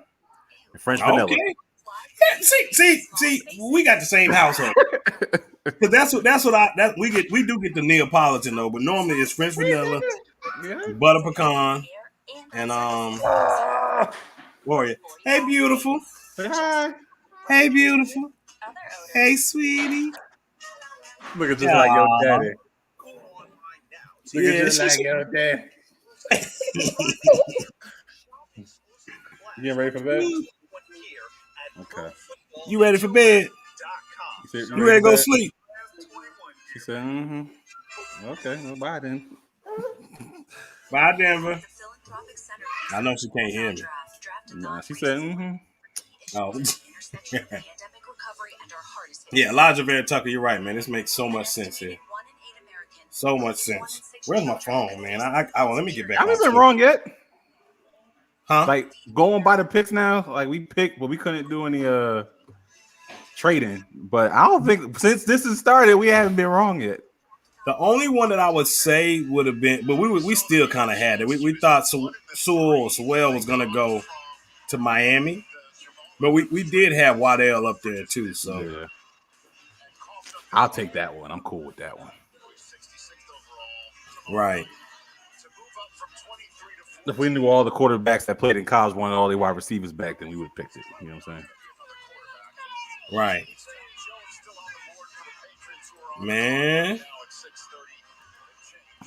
and French vanilla. Yeah, see, we got the same household. Because we do get the Neapolitan though, but normally it's French vanilla, butter pecan, and Oreo. Hey, beautiful. Say hi. Hey, beautiful. Hey, sweetie. Look at just like your daddy. Look Yeah, at just like your daddy. You getting ready for bed? Okay. You ready for bed? You ready to go sleep? She said, mm-hmm. Okay, well, bye then. Bye, Denver. I know she can't hear me. Nah, she said, mm-hmm. Oh. Yeah, Elijah Vera Tucker, you're right, man. This makes so much sense here. So much sense. Where's my phone, man? Let me get back. I haven't been wrong yet. Huh? Like, going by the picks now, like, we picked, but we couldn't do any trading. But I don't think, since this has started, we haven't been wrong yet. The only one that I would say would have been, but we still kind of had it. We thought Sewell was going to go to Miami. But we did have Waddell up there, too. So yeah. I'll take that one. I'm cool with that one. Right. If we knew all the quarterbacks that played in college wanted all their wide receivers back, then we would have picked it. You know what I'm saying? Right. Man.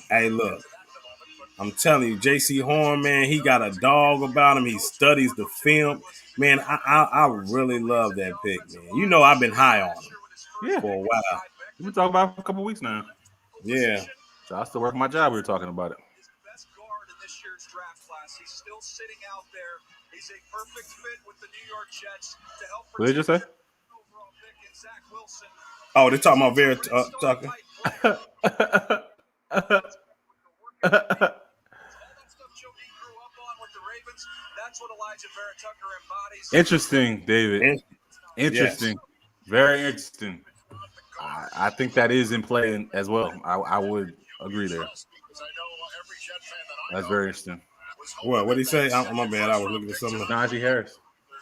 Hey, look, I'm telling you, J.C. Horn, man, he got a dog about him. He studies the film. Man, I really love that pick, man. You know I've been high on him Yeah. for a while. We've been talking about it for a couple weeks now. Yeah. So I still work my job. We were talking about it. Best guard in this year's draft class. He's still sitting out there. He's a perfect fit with the New York Jets to help. What did you say? Oh, they're talking about Vera Tucker. Interesting, David. Interesting. Yes. Very interesting. I think that is in play as well. I would agree there. That's very interesting. What did he say? My bad. I was looking at something. Najee Harris.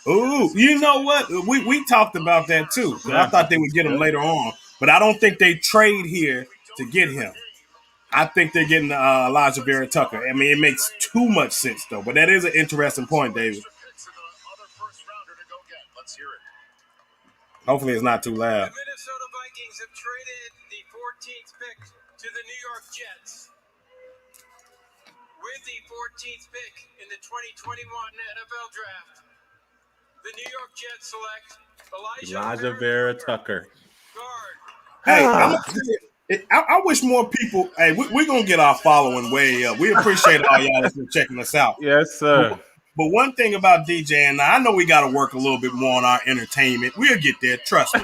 Ooh, you know what? We talked about that too. I thought they would get him later on, but I don't think they trade here to get him. I think they're getting Elijah Vera Tucker. I mean, it makes too much sense though. But that is an interesting point, David. Hopefully, it's not too loud. The Minnesota Vikings have traded the 14th pick to the New York Jets. With the 14th pick in the 2021 NFL Draft, the New York Jets select Elijah Vera Tucker. Hey, I wish more people. Hey, we're gonna get our following way up. We appreciate all y'all that's been checking us out. Yes, sir. But one thing about DJ and I know we got to work a little bit more on our entertainment. We'll get there, trust me.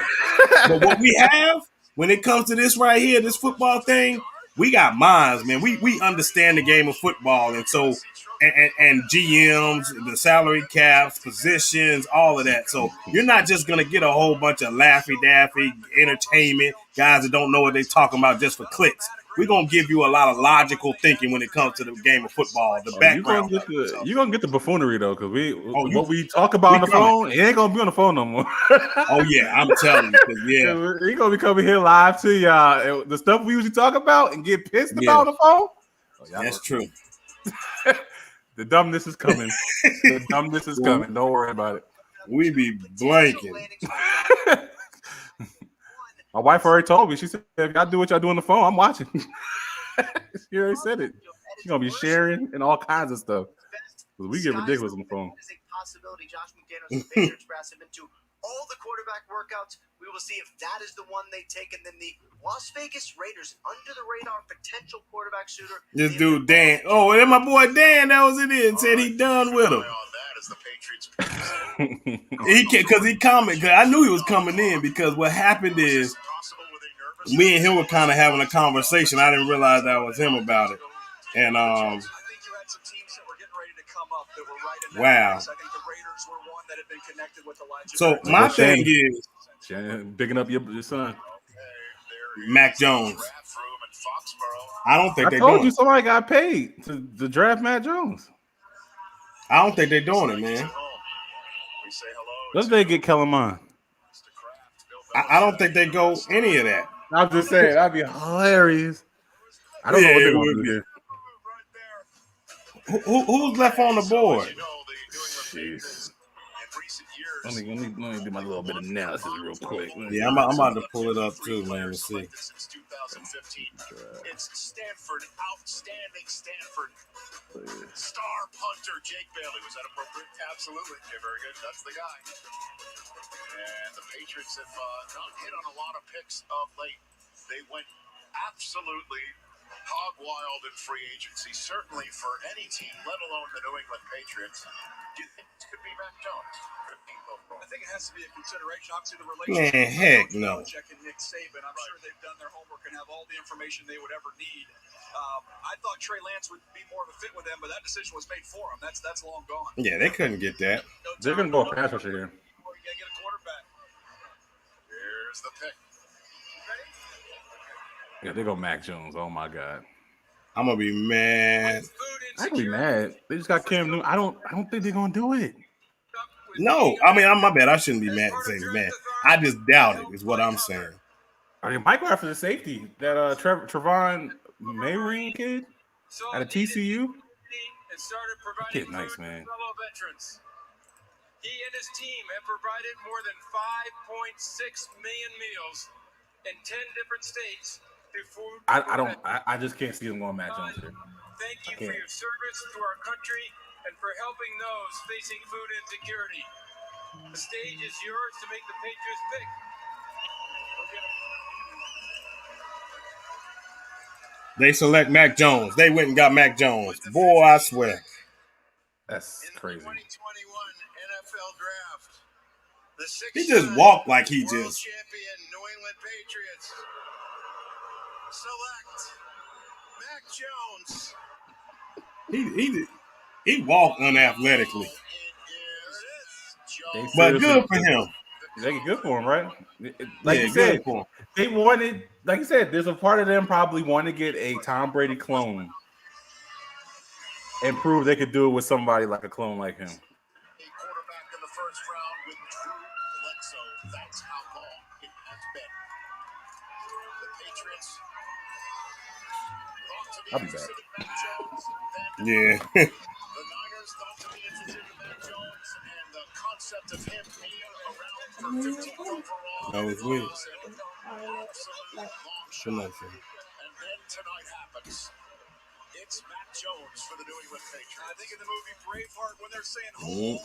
But what we have when it comes to this right here, this football thing, we got minds, man. We understand the game of football, and so and GMs, the salary caps, positions, all of that. So you're not just gonna get a whole bunch of laffy daffy entertainment guys that don't know what they're talking about just for clicks. We're gonna give you a lot of logical thinking when it comes to the game of football, the background. You're gonna get the buffoonery though, because what we talk about on the phone, it ain't gonna be on the phone no more. Oh yeah, I'm telling you, yeah. He gonna be coming here live to y'all. The stuff we usually talk about and get pissed about on the phone. That's true. The dumbness is coming. The dumbness is coming. Don't worry about it. We be blanking. My wife already told me. She said, if y'all do what y'all do on the phone, I'm watching. She already said it. She's going to be sharing and all kinds of stuff. Because we get ridiculous on the phone. It is a possibility Josh McDaniels and Patriots brass him into all the quarterback workouts. We will see if that is the one they take. And then the Las Vegas Raiders, under the radar potential quarterback shooter. This dude, Dan. Oh, and my boy Dan, that was it in. Said he done with him. He can, because he commented. I knew he was coming in because what happened is me and him were kind of having a conversation. I didn't realize that was him about it. And wow. So my thing is picking up your son, Mac Jones. I don't think I told you somebody got paid to draft Mac Jones. I don't think they're doing it, man. Let's they get Kellen Mond. I don't think they go any of that. I'm just saying that'd be hilarious. I don't know what they're gonna do here. Who's left on the board? Jeez. Let me do my little bit of analysis real quick. Yeah, I'm about to pull it up too, man. Let's see. Since 2015, it's Stanford, outstanding Stanford star punter Jake Bailey. Was that appropriate? Absolutely. Okay, very good. That's the guy. And the Patriots have not hit on a lot of picks of late. They went absolutely hog wild in free agency, certainly for any team, let alone the New England Patriots. Do you think this could be Mac Jones? I think it has to be a consideration. Obviously, the relationship. Man, heck no. Belichick and Nick Saban. I'm sure they've done their homework and have all the information they would ever need. I thought Trey Lance would be more of a fit with them, but that decision was made for him. That's long gone. Yeah, they couldn't get that. They're gonna go pass rusher here. You gotta get a quarterback. Here's the pick. Yeah, they go Mac Jones. Oh my God. I'm gonna be mad. I can be mad. They just got Cam Newton. I don't think they're gonna do it. No, I mean, I'm my bad. I shouldn't be mad saying mad. I just doubt it. Is what I'm saying. I mean, Mike after the safety that Trevon Mayring kid out of TCU. Kid, nice man. He and his team have provided more than 5.6 million meals in 10 different states through food. I just can't see him going Mac Jones here. Thank you for your service to our country and for helping those facing food insecurity. The stage is yours to make the Patriots pick. They select Mac Jones. They went and got Mac Jones. Boy, I swear. That's crazy. 2021 NFL Draft. The He just walked like he World just. champion New England Patriots select Mac Jones. He walked unathletically. But Seriously, good for him. They good for him, right? Yeah, you said, good for him. they wanted, like you said, there's a part of them probably want to get a Tom Brady clone and prove they could do it with somebody like a clone like him. A quarterback in the first round with Drew Bledsoe. That's how long it has been. The Patriots thought to be I'll be interested back. in Mac Jones. Yeah. The Niners thought to be interested in Mac Jones, and the concept of him being around for 15th overall That was weird. was an absolute long shot. And then tonight happens. It's Mac Jones for the New England Patriots. I think in the movie Braveheart, when they're saying hold,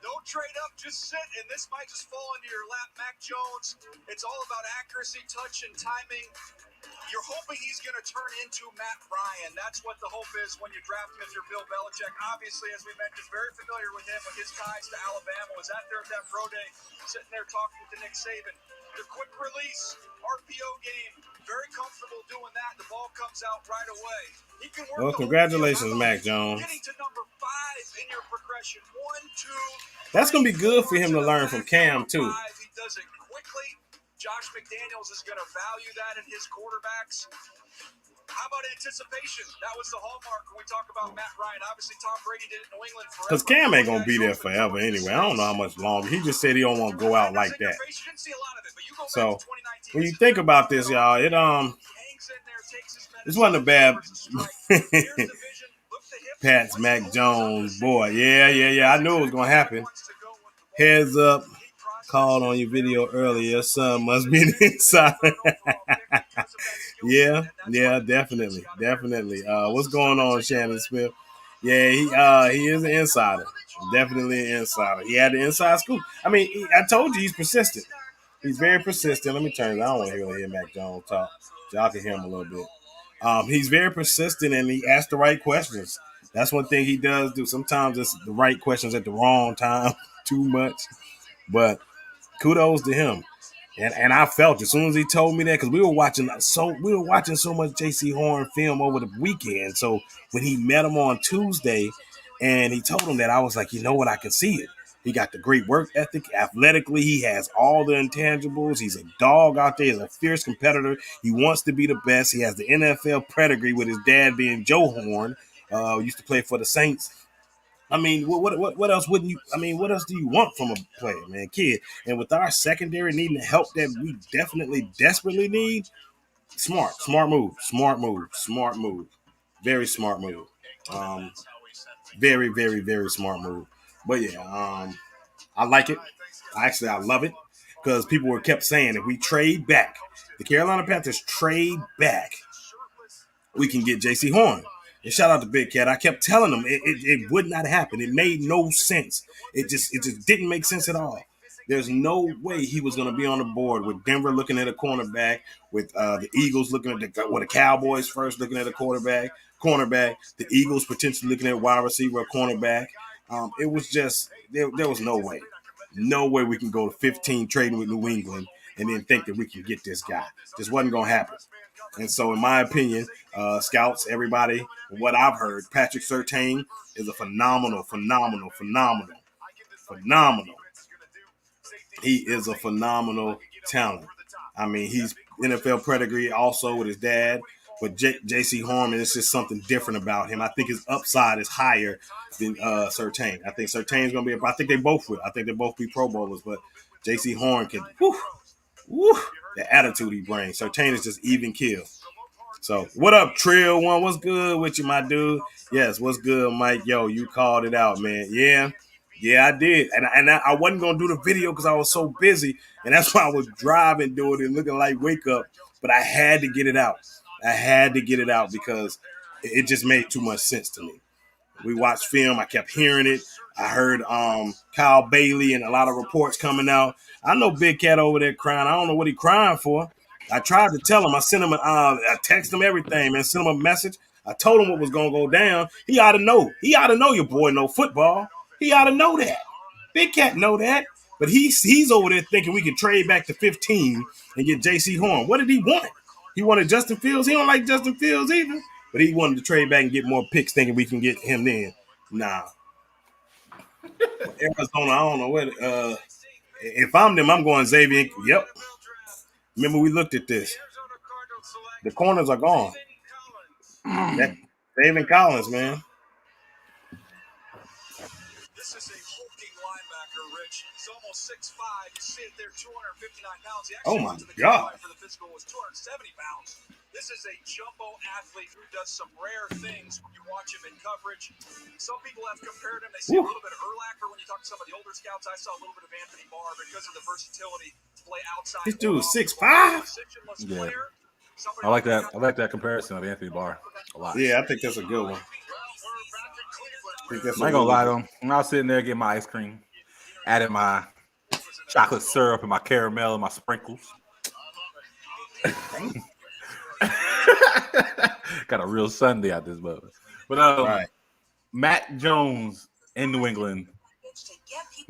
don't trade up, just sit, and this might just fall into your lap. Mac Jones, it's all about accuracy, touch, and timing. You're hoping he's going to turn into Matt Ryan. That's what the hope is when you draft him if you're Bill Belichick. Obviously, as we mentioned, very familiar with him with his ties to Alabama. Was out there at that pro day, sitting there talking to Nick Saban. The quick release, RPO game, very comfortable doing that. The ball comes out right away. He can work. Well, congratulations, Mac Jones. Getting to number 5 in your progression. 1, 2. That's going to be good for him to learn from Cam, too. He does it quickly. Josh McDaniels is going to value that in his quarterbacks. How about anticipation? That was the hallmark when we talk about Matt Ryan. Obviously, Tom Brady did it in New England forever. Because Cam ain't going to be there forever anyway. I don't know how much longer. He just said he don't want to go out like that. So, when you think about this, y'all, this wasn't a bad Pat's Mac Jones, boy. Yeah. I knew it was going to happen. Heads up. Called on your video earlier. Son must be an insider. yeah, definitely. What's going on, Shannon Smith? Yeah, he is an insider. Definitely an insider. He had the inside scoop. I mean, I told you he's persistent. He's very persistent. Let me turn it. I don't want to hear Mac Jones talk. Y'all can hear him a little bit. He's very persistent and he asks the right questions. That's one thing he does do. Sometimes it's the right questions at the wrong time, too much. But kudos to him. And I felt as soon as he told me that, because we were watching so much J.C. Horn film over the weekend. So when he met him on Tuesday and he told him that, I was like, you know what, I can see it. He got the great work ethic. Athletically, he has all the intangibles. He's a dog out there. He's a fierce competitor. He wants to be the best. He has the NFL pedigree with his dad being Joe Horn. Used to play for the Saints. I mean, what else wouldn't you? I mean, what else do you want from a player, man, kid? And with our secondary needing the help that we desperately need, smart move, very smart move, very, very, very smart move. But yeah, I like it. I love it because people kept saying if we trade back, the Carolina Panthers trade back, we can get J.C. Horn. And shout out to Big Cat. I kept telling him it would not happen. It made no sense. It just didn't make sense at all. There's no way he was going to be on the board with Denver looking at a cornerback, with the Eagles looking at the Cowboys first looking at a cornerback, the Eagles potentially looking at wide receiver, cornerback. It was just there was no way we can go to 15 trading with New England and then think that we can get this guy. Just wasn't going to happen. And so, in my opinion, scouts, everybody, what I've heard, Patrick Surtain is a phenomenal. He is a phenomenal talent. I mean, he's NFL pedigree also with his dad. But J.C. Horn, it's just something different about him. I think his upside is higher than Surtain. I think Surtain's going to be – I think they both will. I think they both be Pro Bowlers. But J.C. Horn can the attitude he brings. Surtain is just even kill. So, what up, Trill One? What's good with you, my dude? Yes, what's good, Mike? Yo, you called it out, man. Yeah, I did. And I wasn't going to do the video because I was so busy. And that's why I was driving, doing it, looking like Wake Up. but I had to get it out. I had to get it out because it just made too much sense to me. We watched film. I kept hearing it. I heard Kyle Bailey and a lot of reports coming out. I know Big Cat over there crying. I don't know what he crying for. I tried to tell him. I sent him. I text him everything, man. Sent him a message. I told him what was gonna go down. He ought to know. He ought to know your boy know football. He ought to know that. Big Cat know that. But he's over there thinking we can trade back to 15 and get J.C. Horn. What did he want? He wanted Justin Fields. He don't like Justin Fields either. But he wanted to trade back and get more picks, thinking we can get him then. Nah. Arizona, I don't know what. If I'm them, I'm going Xavier. Yep. Remember, we looked at this. The corners are gone. That David Collins, man. This is a hulking linebacker, Rich. He's almost 6'5". You see it there, 259 pounds. He actually went to the combine for the physical, was 270 pounds. This is a jumbo athlete who does some rare things when you watch him in coverage. Some people have compared him. They see a little bit of Urlacher when you talk to some of the older scouts. I saw a little bit of Anthony Barr because of the versatility to play outside. This dude is 6'5". Yeah. I like that. I like that comparison of Anthony Barr a lot. Yeah, I think that's a good one. I ain't gonna lie though. When I was sitting there getting my ice cream, adding my chocolate syrup and my caramel and my sprinkles. Got a real Sunday out this moment. But right. Matt Jones in New England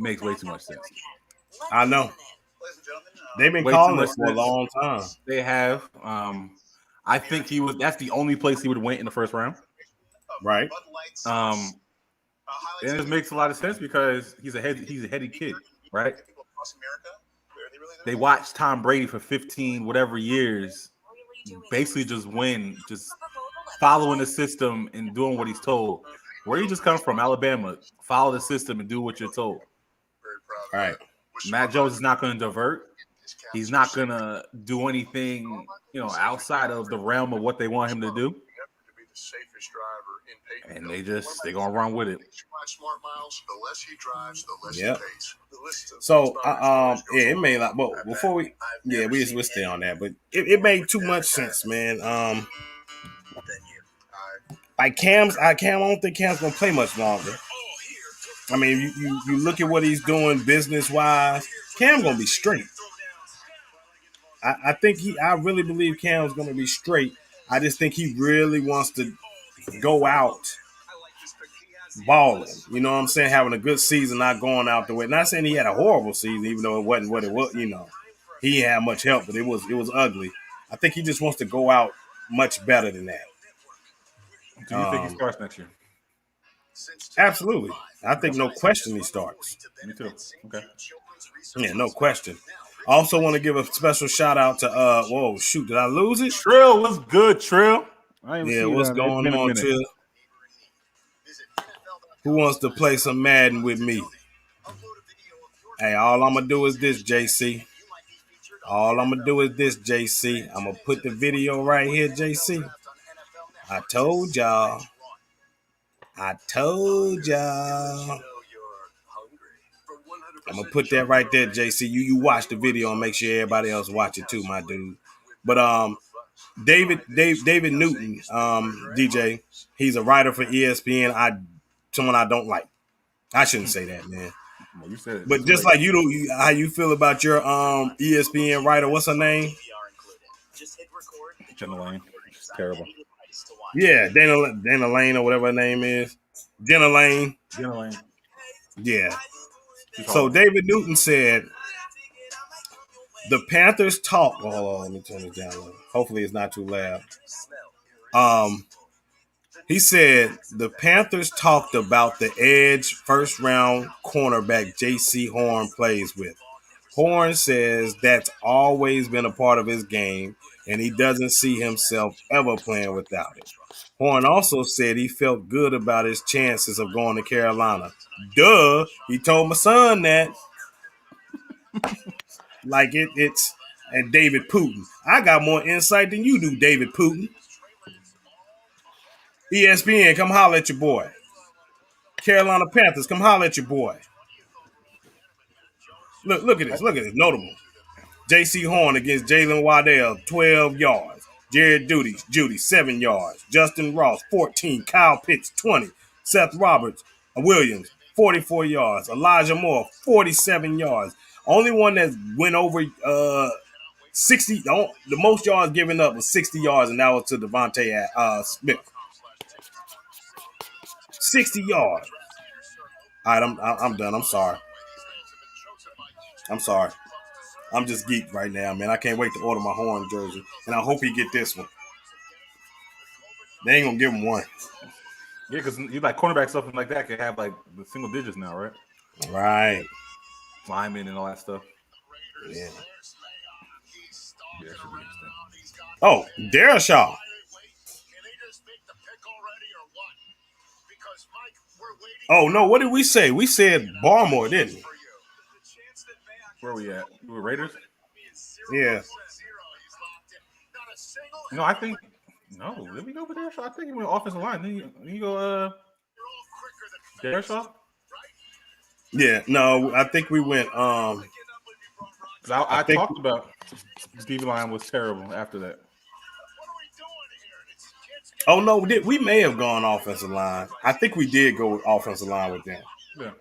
makes way too much sense. I know. They've been calling this for a long time. They have. I think that's the only place he would went in the first round. Right. And it makes a lot of sense because he's a heady kid, right? They watched Tom Brady for 15 whatever years, basically just win, just following the system and doing what he's told. Where you just come from, Alabama, follow the system and do what you're told. All right. Matt Jones is not going to divert. He's not going to do anything, outside of the realm of what they want him to do. And they're going to run with it. Yeah. So, it made like, well, before we'll stay on that, but it made too much sense, man. Like Cam, I don't think Cam's going to play much longer. I mean, you look at what he's doing business-wise, Cam's going to be straight. I really believe Cam's going to be straight. I just think he really wants to go out balling. You know what I'm saying? Having a good season, not going out the way. Not saying he had a horrible season, even though it wasn't what it was. He didn't have much help, but it was ugly. I think he just wants to go out much better than that. Do you think he starts next year? Absolutely. I think no question he starts. Me too. Okay. Yeah, no question. I also want to give a special shout out to whoa, shoot, did I lose it? Trill, what's good, Trill? Yeah, what's going on, Trill? Who wants to play some Madden with me? Hey, all I'm gonna do is this, JC. I'm gonna put the video right here, JC. I told y'all. I'm gonna put that right there, JC. You watch the video and make sure everybody else watch it too, my dude. But David Newton, DJ, he's a writer for ESPN. Someone I don't like. I shouldn't say that, man. Well, you said it. But just like how you feel about your ESPN writer, what's her name? Jenna Lane. It's terrible. Yeah, Dana Lane or whatever her name is. Jenna Lane. Yeah. So David Newton said the Panthers talk. Oh, let me turn this down. Hopefully it's not too loud. He said the Panthers talked about the edge first round cornerback J.C. Horn plays with. Horn says that's always been a part of his game, and he doesn't see himself ever playing without it. Horn also said he felt good about his chances of going to Carolina. Duh, he told my son that. Like it's and David Putin. I got more insight than you do, David Putin. ESPN, come holler at your boy. Carolina Panthers, come holler at your boy. Look at this. Look at this. Notable. J.C. Horn against Jalen Waddell, 12 yards. Jared Judy, 7 yards. Justin Ross, 14. Kyle Pitts, 20. Seth Williams, 44 yards. Elijah Moore, 47 yards. Only one that went over 60. The most yards given up was 60 yards, and that was to Devontae Smith. 60 yards. All right, I'm done. I'm sorry. I'm just geeked right now, man. I can't wait to order my Horn jersey, and I hope he get this one. They ain't gonna give him one. Yeah, because you like cornerback stuff and like that can have like the single digits now, right? Right. Linemen and all that stuff. Yeah. Yeah, that should be interesting. Oh, Darashaw. Oh no, what did we say? We said Barmore, didn't we? Where are we at? We were Raiders? Yeah. No, I think no. Did we go for Darashaw? I think he went offensive line. Then you go Darashaw? Yeah, no, I think we went I talked about Stevie Line was terrible after that. Oh no, we may have gone offensive line. I think we did go with offensive line with them. Yeah.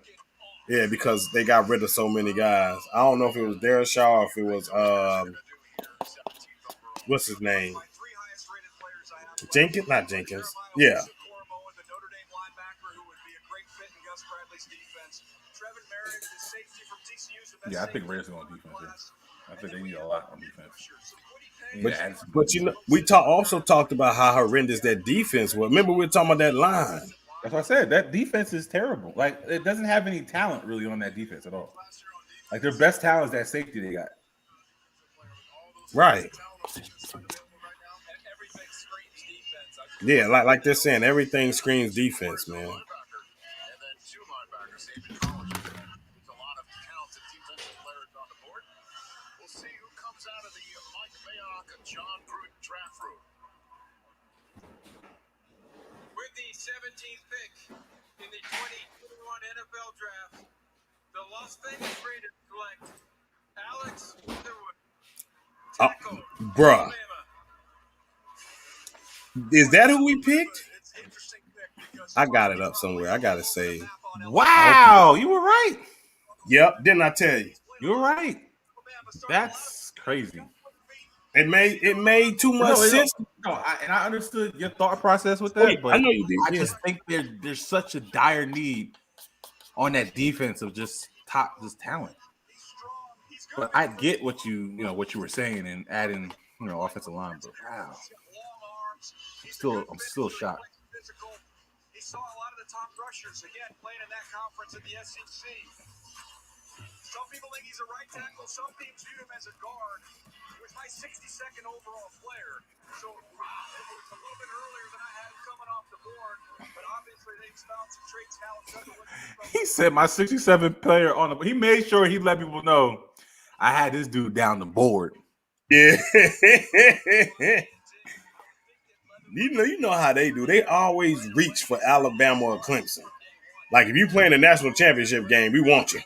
Yeah, because they got rid of so many guys. I don't know if it was Darashaw or if it was what's his name? Jenkins? Not Jenkins. Yeah. Yeah, I think Raiders are on defense. Yeah. I think they need a lot on defense. But you know, we also talked about how horrendous that defense was. Remember, we were talking about that line. That's what I said. That defense is terrible. Like, it doesn't have any talent really on that defense at all. Like, their best talent is that safety they got. Right. Yeah, like they're saying, everything screams defense, man. With the 17th pick in the 2021 NFL Draft, the Las Vegas Raiders select Alex Leatherwood. Bruh. Is that who we picked? I got it up somewhere. I got to say. Wow, you were right. Yep, didn't I tell you? You were right. That's crazy. It made too much sense. I understood your thought process with that, but I know you did. I just think there's such a dire need on that defense of just talent. But I get what you were saying and adding offensive line, but wow, I'm still shocked. He saw a lot of the top rushers again playing in that conference in the SEC. Some people think he's a right tackle. Some teams view him as a guard. He was my 62nd overall player. So it was a little bit earlier than I had him coming off the board. But obviously they've found some traits Alex. He said my 67th player on the. He made sure he let people know I had this dude down the board. Yeah. You know how they do. They always reach for Alabama or Clemson. Like if you play in a national championship game, we want you.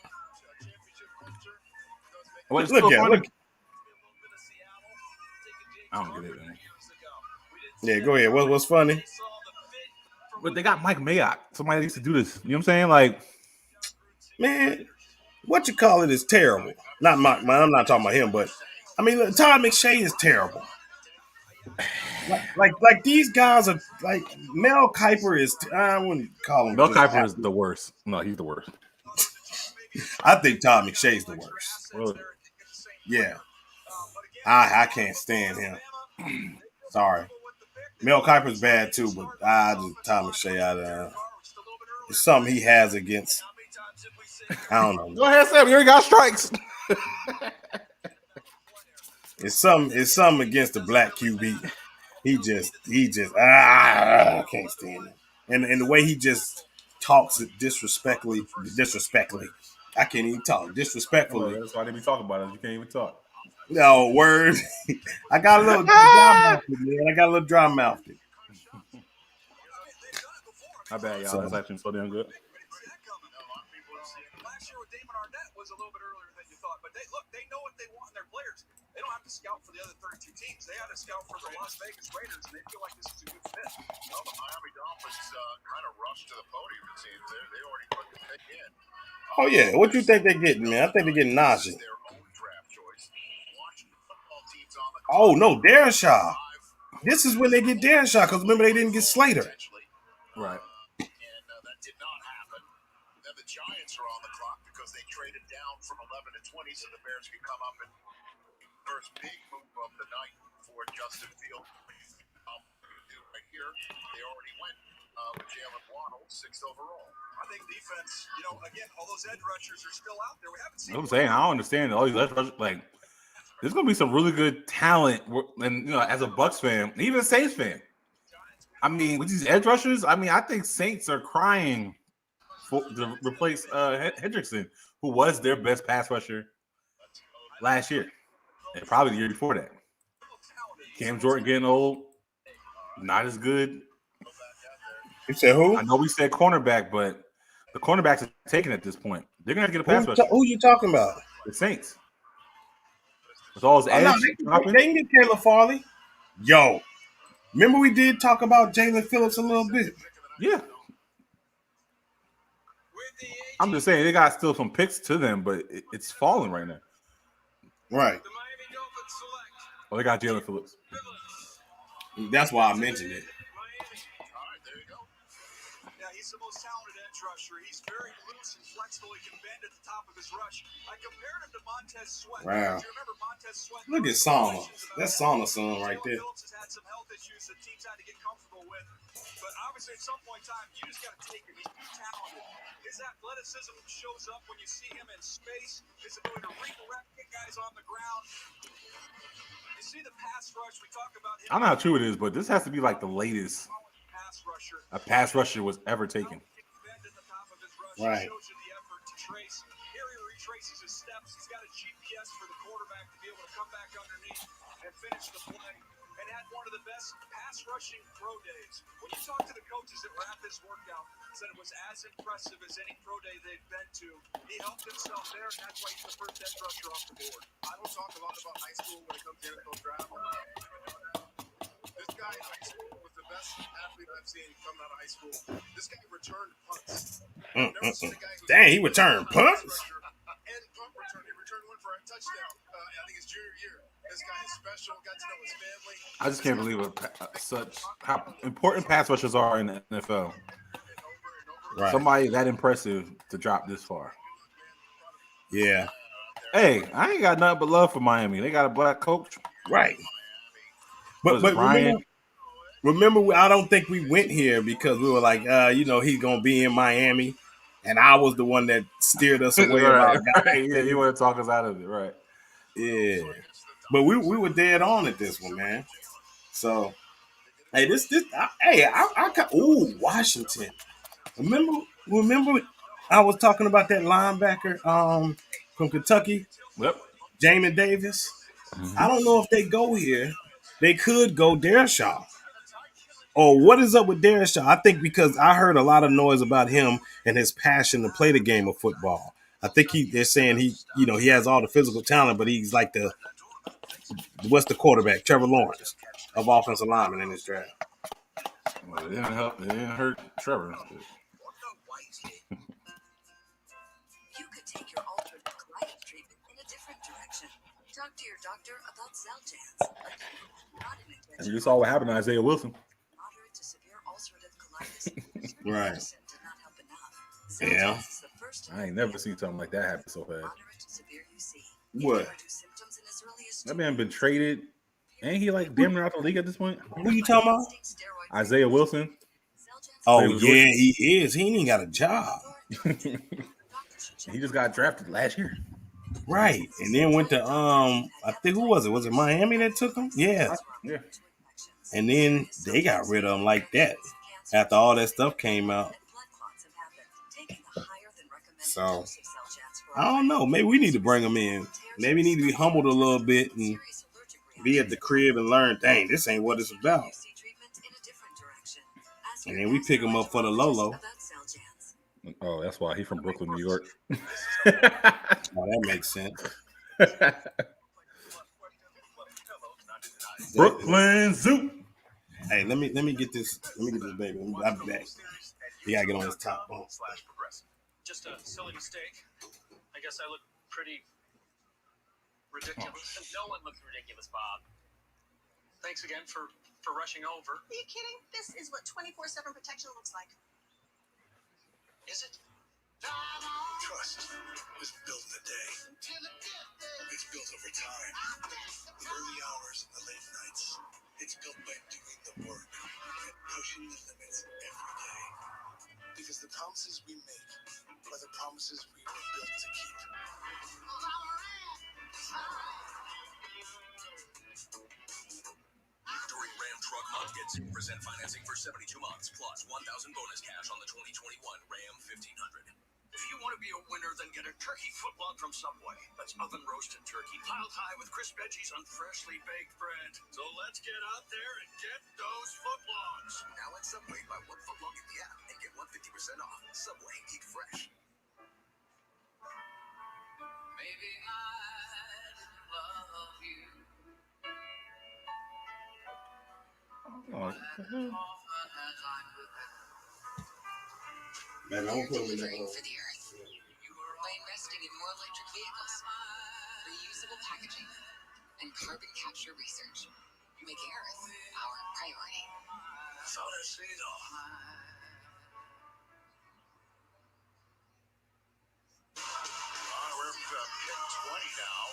Look at. I don't get it, man. Yeah, go ahead. What's funny? But they got Mike Mayock. Somebody needs to do this. You know what I'm saying? Like, man, what you call it is terrible. Not Mike. I'm not talking about him, but I mean, Todd McShay is terrible. Like these guys are like Mel Kiper is. I wouldn't call him. Mel Kiper is the worst. No, he's the worst. I think Todd McShay's the worst. Really? Yeah. I can't stand him. Sorry. Mel Kiper's bad too, but I just Todd McShay. It's something he has against. I don't know. Go ahead, Sam. You already got strikes. It's something against the black QB. He just I can't stand him. And the way he just talks disrespectfully. I can't even talk. Disrespectfully. That's why they be talking about it. You can't even talk. No, word. I got a little dry mouthed, man. I got a little dry mouthed. How bad, y'all? That's actually so damn good. was a little bit earlier than you thought. But they know what they want in their players. They don't have to scout for the other 32 teams. They had to scout for the Las Vegas Raiders, and they feel like this is a good fit. Well, the Miami Dolphins kind of rushed to the podium, it seems. They already put the pick in. Oh yeah, what you think they're getting, man? I think they're getting Najee. Their own draft choice. Washington football teams on the Oh no, Darren Shaw. This is when they get Darren Shaw because remember they didn't get Slater. Right. And that did not happen. Then the Giants are on the clock because they traded down from 11 to 20 so the Bears could come up and first big move of the night for Justin Fields. Right here, they already went with Jalen Waddle, 6th overall. I think defense, again, all those edge rushers are still out there. We haven't seen. I'm saying I don't understand all these edge rushers. Like, there's gonna be some really good talent, and as a Bucs fan, even a Saints fan. I mean, with these edge rushers, I think Saints are crying to replace Hendrickson, who was their best pass rusher last year, and probably the year before that. Cam Jordan getting old, not as good. You said who? I know we said cornerback, but the cornerbacks are taken at this point. They're gonna have to get a pass rusher. Who you talking about? The Saints. With all his edge, they can get Caleb Farley. Yo, remember we did talk about Jalen Phillips a little bit. Yeah. I'm just saying they got still some picks to them, but it's falling right now. Right. Well, they got Jalen Phillips. That's why I mentioned it. He's the most talented edge rusher. He's very loose and flexible. He can bend at the top of his rush. I compared him to Montez Sweat. Wow. Do you remember Montez Sweat? Look at Sauna. That's Sauna's son right there. Phillips has had some health issues that teams had to get comfortable with. But obviously, at some point in time, you just got to take him. He's too talented. His athleticism shows up when you see him in space. His ability to redirect, get guys on the ground. You see the pass rush. We talk about him. I don't know how true it is, but this has to be like the latest a pass rusher was ever taken. Right. Here he retraces his steps. He's got a GPS for the quarterback to be able to come back underneath and finish the play. And had one of the best pass rushing pro days. When you talk to the coaches that were at this workout, said it was as impressive as any pro day they've been to. He helped himself there, and that's why he's the first edge rusher off the board. I don't talk a lot about high school when it comes to NFL draft. This guy in high school was the best athlete I've seen coming out of high school. This guy returned punts. Dang, he returned punts? And punt return. He returned one for a touchdown. I think his junior year. This guy is special. Got to know his family. I just can't believe how important pass rushers are in the NFL. Right. Somebody that impressive to drop this far. Yeah. Hey, I ain't got nothing but love for Miami. They got a black coach. Right. But remember, I don't think we went here because we were like, he's gonna be in Miami, and I was the one that steered us away. Right. Yeah, you want to talk us out of it, right? Yeah, but we were dead on at this one, man. So, hey, Washington. Remember, I was talking about that linebacker from Kentucky. Yep. Jamin Davis. Mm-hmm. I don't know if they go here. They could go Darren Shaw. Or what is up with Darren Shaw? I think because I heard a lot of noise about him and his passion to play the game of football. I think they're saying he has all the physical talent, but he's like what's the quarterback? Trevor Lawrence of offensive lineman in this draft. Well, it didn't hurt Trevor. You could take your alternate colitis treatment in a different direction. Talk to your doctor about Xeljanz. And you saw what happened to Isaiah Wilson. Moderate to severe ulcerative colitis. Right. Did not help enough. Yeah. I ain't never seen something like that happen so fast. Moderate to severe UC. What? Symptoms in as early as That man been traded. Ain't he like damn near out the league at this point? Who you talking about? Isaiah Wilson. Oh yeah, he is. He ain't even got a job. He just got drafted last year. Right. And then went to I think who was it? Was it Miami that took him? Yeah. Yeah. And then they got rid of him like that after all that stuff came out. So I don't know. Maybe we need to bring him in. Maybe we need to be humbled a little bit and be at the crib and learn, dang, this ain't what it's about. And then we pick him up for the Lolo. Oh, that's why he's from Brooklyn, New York. Oh, that makes sense. Brooklyn Zoo. Hey, let me get this. Let me get this baby. I'll be back. He gotta get on his top bunk. Just a silly mistake. I guess I look pretty ridiculous. No one looks ridiculous, Bob. Thanks again for rushing over. Are you kidding? This is what 24/7 protection looks like. Is it? Trust is built in a day. It's built over time. The early hours and the late nights. It's built by doing the work and pushing the limits every day. Because the promises we make are the promises we were built to keep. During Ram Truck Month, get 0% financing for 72 months, plus 1,000 bonus cash on the 2021 Ram 1500. If you want to be a winner, then get a turkey footlong from Subway. That's oven-roasted turkey, piled high with crisp veggies on freshly baked bread. So let's get out there and get those footlongs. Now at Subway, buy one footlong in the app and get 150% off. Subway, eat fresh. Maybe I didn't love you. Man, I don't put him in that. For the earth. By investing in more electric vehicles, reusable packaging, and carbon capture research, making Earth our priority. Solicito. We're up to pick 20 now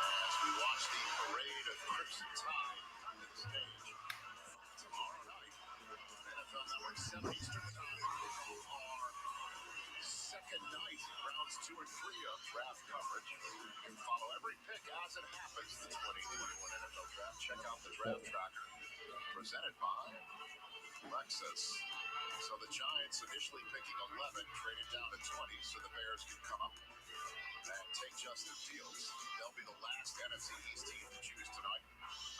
as we watch the parade of Crimson Tide on the stage. Tomorrow night, NFL Network 7 Eastern Time, our second night, rounds 2 and 3 of draft coverage. You can follow every pick as it happens. The 2021 NFL Draft. Check out the draft tracker presented by Lexus. So the Giants initially picking 11, traded down to 20 so the Bears can come up and take Justin Fields. They'll be the last NFC East team to choose tonight.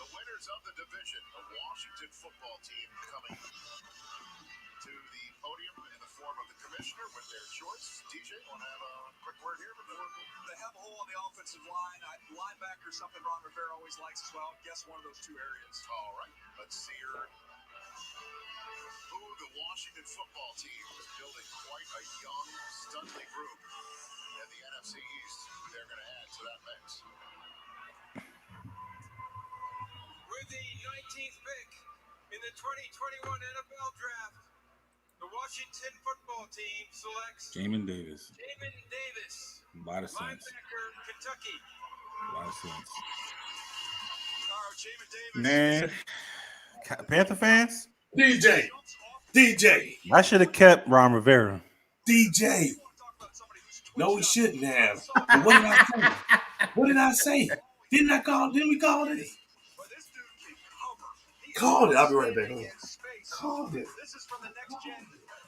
The winners of the division, the Washington football team, coming to the podium in the form of the commissioner with their choice. DJ, want to have a quick word here before They have a hole on the offensive line. Linebacker, something Ron Rivera always likes as well. Guess one of those two areas. All right, let's see her. Who the Washington football team is building quite a young, studly group in the NFC East. They're going to add to that mix. With the 19th pick in the 2021 NFL Draft, the Washington football team selects Jamin Davis. Jamin Davis, A lot of sense. linebacker, Kentucky. A lot of sense. Jamin Davis. Man, Panther fans? DJ. I should have kept Ron Rivera. DJ. No, we shouldn't have. But what did I say? What did I say? Didn't we call it? Called it. I'll be right back. Called it.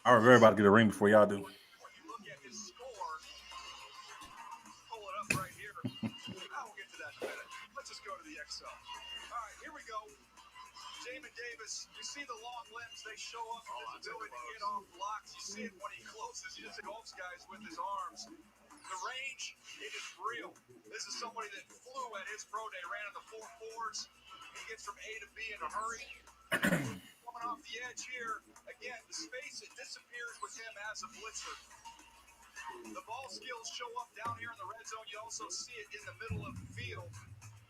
Ron Rivera about to get a ring before y'all do. Pull it up right here. I will get to that in a minute. Let's just go to the Excel. All right, here we go. Jamin Davis, you see the long limbs, they show up in his ability to get off blocks. You see it when he closes, he just engulfs guys with his arms. The range, it is real. This is somebody that flew at his pro day, ran in the 4.4s. He gets from A to B in a hurry. Coming off the edge here, again, the space, it disappears with him as a blitzer. The ball skills show up down here in the red zone. You also see it in the middle of the field.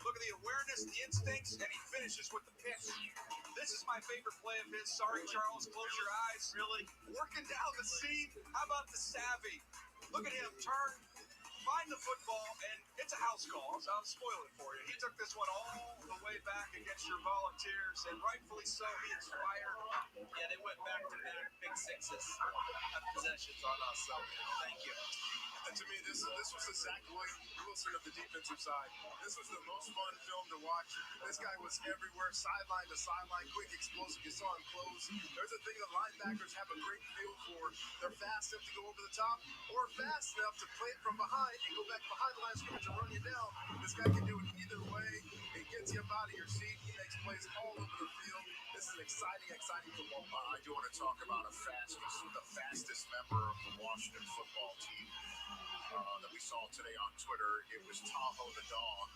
Look at the awareness, the instincts, and he finishes with the pick. This is my favorite play of his. Sorry, Charles, close your eyes. Really? Working down the seam. How about the savvy? Look at him turn, find the football, and it's a house call. I'll spoil it for you. He took this one all the way back against your Volunteers, and rightfully so, he inspired. Yeah, they went back-to-back big sixes. Possessions on us, so thank you. And to me, this was the Zach Wilson of the defensive side. This was the most fun film to watch. This guy was everywhere, sideline to sideline, quick, explosive. You saw him close. There's a thing that linebackers have a great feel for. They're fast enough to go over the top, or fast enough to play it from behind and go back behind the line of scrimmage and run you down. This guy can do it either way. He gets you up out of your seat. He makes plays all over the field. This This is exciting football. I do want to talk about the fastest member of the Washington football team that we saw today on Twitter. It was Tahoe the dog,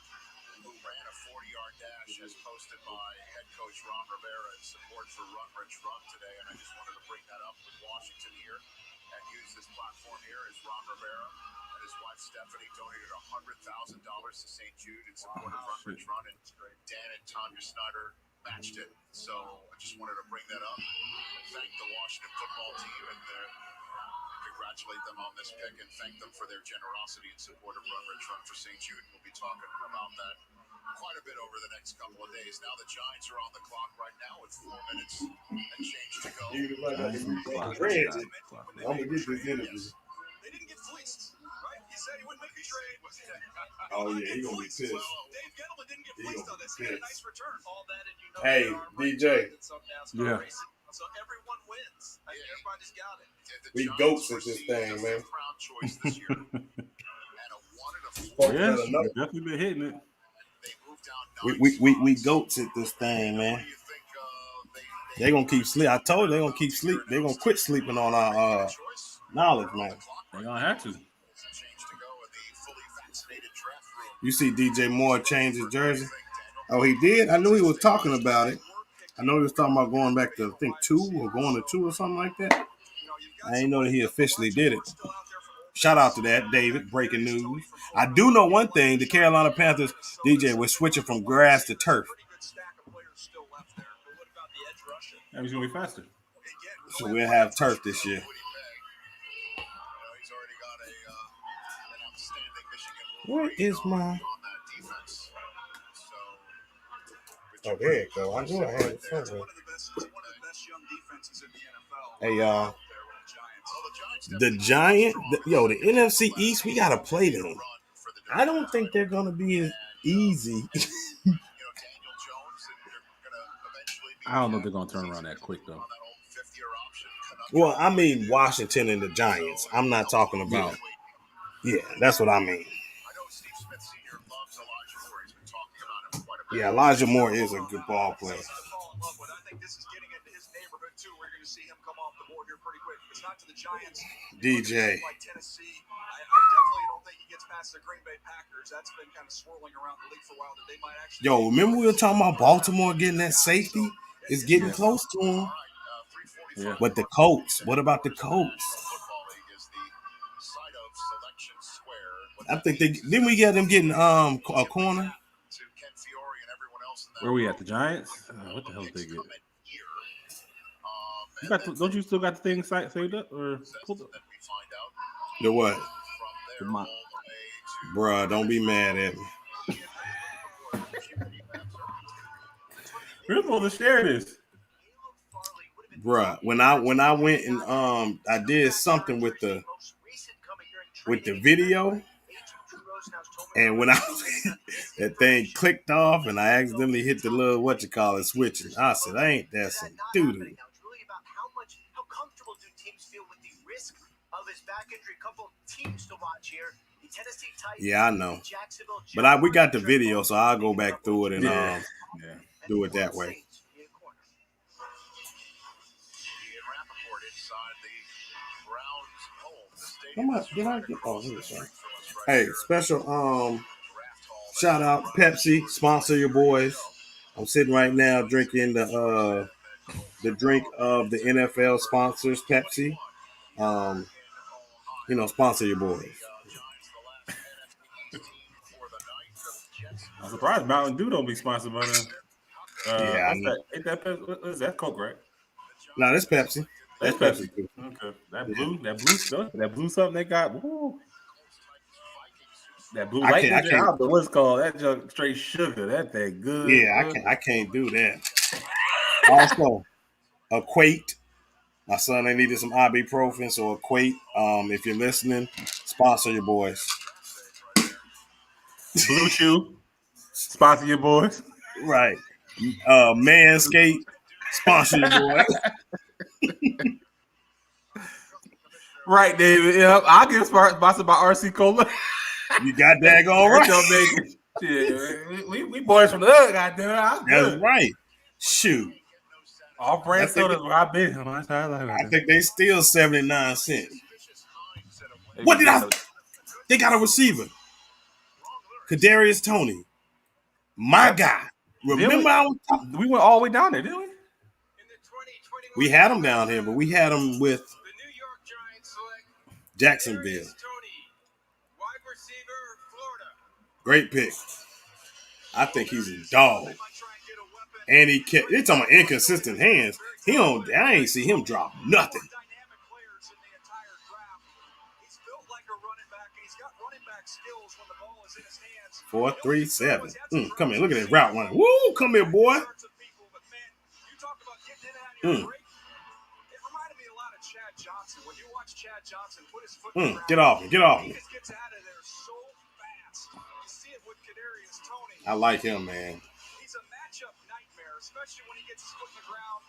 who ran a 40-yard dash as posted by head coach Ron Rivera in support for Run Rich Run today. And I just wanted to bring that up with Washington here and use this platform here as Ron Rivera and his wife Stephanie donated $100,000 to St. Jude in support of Run Rich Run, and Dan and Tanya Snyder matched it. So I just wanted to bring that up and thank the Washington football team and congratulate them on this pick and thank them for their generosity in support of Run Rich Run for St. Jude. We'll be talking about that quite a bit over the next couple of days. Now the Giants are on the clock right now with 4 minutes and change to go. I'm gonna get this interview. They didn't get fleeced, right? He said he wouldn't make a trade. Oh yeah, he gonna be pissed. Dave Gettleman didn't get fleeced on this. He had a nice return. All that, and you know, Hey, DJ. Yeah. So everyone wins. I mean, everybody's got it. We goats at this thing, man. Yeah, definitely been hitting it. We goats at this thing, man. They gonna keep sleep. I told you they gonna keep sleep. They gonna quit sleeping on our knowledge, man. They gonna have to. You see DJ Moore change his jersey? Oh, he did? I knew he was talking about it. I know he was talking about going back to, I think, 2 or going to 2 or something like that. I didn't know that he officially did it. Shout out to that, David. Breaking news. I do know one thing. The Carolina Panthers, DJ, we're switching from grass to turf. That was going to be faster. So we'll have turf this year. Where is my... Oh, there you go. I knew I had it somewhere. Hey, y'all. The Giant, the NFC East, we got to play them. I don't think they're going to be as easy. I don't know if they're going to turn around that quick, though. Well, I mean Washington and the Giants. I'm not talking about... Yeah, that's what I mean. Yeah, Elijah Moore is a good ball player. I think this is getting into his neighborhood too. We're going to see him come off the board here pretty quick. If it's not to the Giants, DJ. like Tennessee, I definitely don't think he gets past the Green Bay Packers. That's been kind of swirling around the league for a while. That they might actually. Yo, remember we were talking about Baltimore getting that safety? It's getting close to him. Yeah. But the Colts, what about the Colts? I think didn't we get them getting a corner? Where we at? The Giants? What the hell did they get? Don't you still got the thing saved up or pulled up? The what? Bruh, don't be mad at me. We're supposed to share this. Bruh, when I went and I did something with the video, and when that thing clicked off and I accidentally hit the little switching, I said, ain't that some doo-doo. How comfortable do teams feel with the risk of his back injury? A couple teams to watch here. The Tennessee Titans. Yeah, I know. But we got the video, so I'll go back through it and do it that way. How much did I get? Oh, here it's right. Hey, special shout out Pepsi, sponsor your boys. I'm sitting right now drinking the drink of the NFL sponsors, Pepsi. Sponsor your boys. I'm surprised Mountain Dew don't be sponsored by them. Yeah, ain't that Pepsi? What is that? Coke, right? No, that's Pepsi. That's Pepsi. Okay. That blue stuff, that blue something they got. Woo. That blue light. I don't know what it's called. That junk straight sugar. That thing good. Yeah, I can't do that. Also, Equate. My son, they needed some ibuprofen, so Equate. If you're listening, sponsor your boys. Blue Chew, sponsor your boys. Right. Manscaped, sponsor your boys. Right, David. Yeah, I'll get sponsored by RC Cola. You got that going right. Shit, we boys from the hood, goddamn. That's right. Shoot. All brand sodas where I've been. I think they still 79 cents. They What be did I? getting They got a receiver. Kadarius Toney. My guy. Remember I was talking? we went all the way down there, didn't we? We had him down here, but we had him with Jacksonville. Great pick. I think he's a dog. And he kept, it's on my inconsistent hands. He don't, I ain't see him drop nothing. 4-3-7. Come here, look at that route running. Woo, come here, boy. Get off me, get off me. I like him, man. He's a matchup nightmare, especially when he gets his foot in the ground.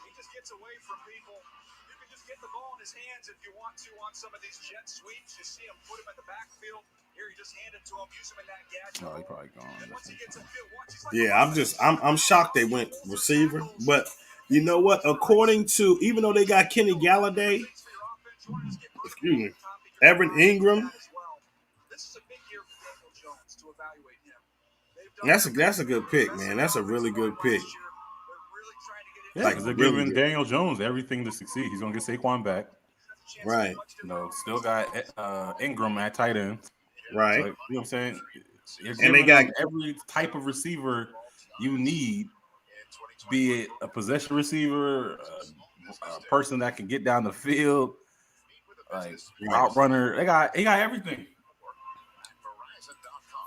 He just gets away from people. You can just get the ball in his hands if you want to on some of these jet sweeps. You see him put him at the backfield. Here, you just hand it to him, use him in that gadget. Oh, he probably gone. And once he gets upfield, watch. Yeah, I'm shocked they went receiver. But you know what? According to, even though they got Kenny Galladay, excuse me, Evan Ingram, that's a good pick, man. That's a really good pick. Yeah, because they're giving Daniel Jones everything to succeed. He's gonna get Saquon back. Right. You know, still got Ingram at tight end. Right. So, you know what I'm saying? And they got every type of receiver you need, be it a possession receiver, a person that can get down the field, like route runner. They got everything.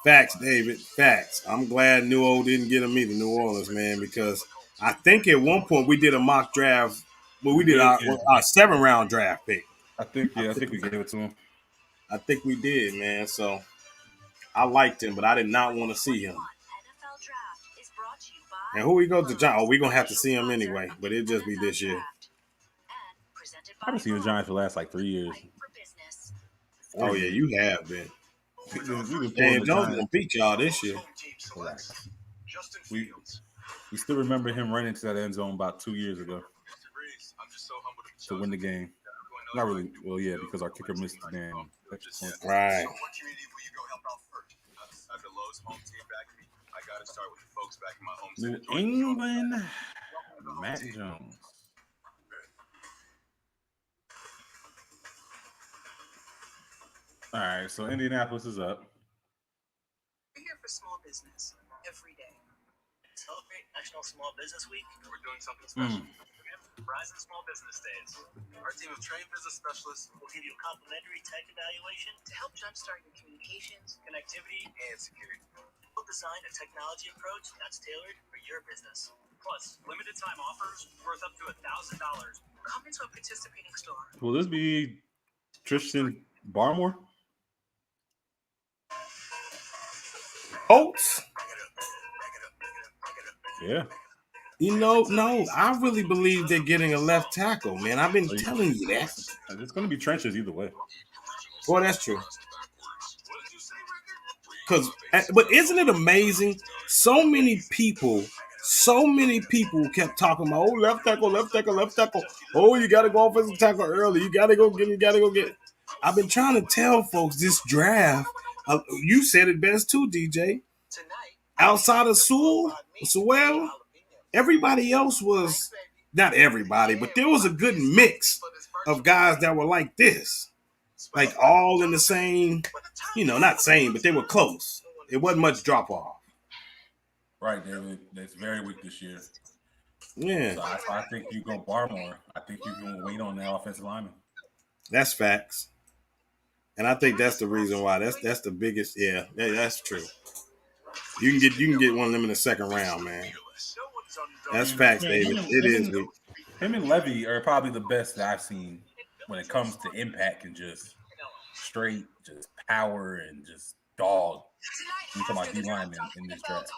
Facts, David. Facts. I'm glad New Orleans didn't get him either, New Orleans, man, because I think at one point we did a mock draft. Well, we did our 7-round draft pick. I think we gave it to him. I think we did, man. So I liked him, but I did not want to see him. And who we go to John? Oh, we're gonna have to see him anyway, but it'll just be this year. I've been seeing the Giants for the last like 3 years. Oh yeah, you have been. And Jones gonna beat y'all this year. We still remember him running into that end zone about 2 years ago to win the game. Not really. Well, yeah, because our kicker missed the damn extra point. Right. New England, Matt Jones. All right, so Indianapolis is up. We're here for small business every day. Celebrate National Small Business Week. We're doing something special. Verizon Small Business Days. Our team of trained business specialists will give you a complimentary tech evaluation to help jumpstart your communications, connectivity, and security. We'll design a technology approach that's tailored for your business. Plus, limited time offers worth up to $1,000. Come into a participating store. Will this be Tristan Barmore? Colts? Yeah. You know, no, I really believe they're getting a left tackle, man. I've been telling you that. It's going to be trenches either way. Boy, that's true. But isn't it amazing? So many people kept talking about, oh, left tackle, left tackle, left tackle. Oh, you got to go offensive tackle early. You got to go get it. I've been trying to tell folks this draft, you said it best too, DJ. Outside of Sewell, everybody else was, not everybody, but there was a good mix of guys that were like this. Like all in the same, not same, but they were close. It wasn't much drop off. Right, David. That's very weak this year. Yeah. So I think you go Barmore. I think you can wait on that offensive lineman. That's facts. And I think that's the reason why. That's the biggest. Yeah, that's true. You can get one of them in the second round, man. That's facts, David. It is. Him and Levy are probably the best that I've seen when it comes to impact and just straight, just power and just dog. I'm talking about D-lineman in this draft.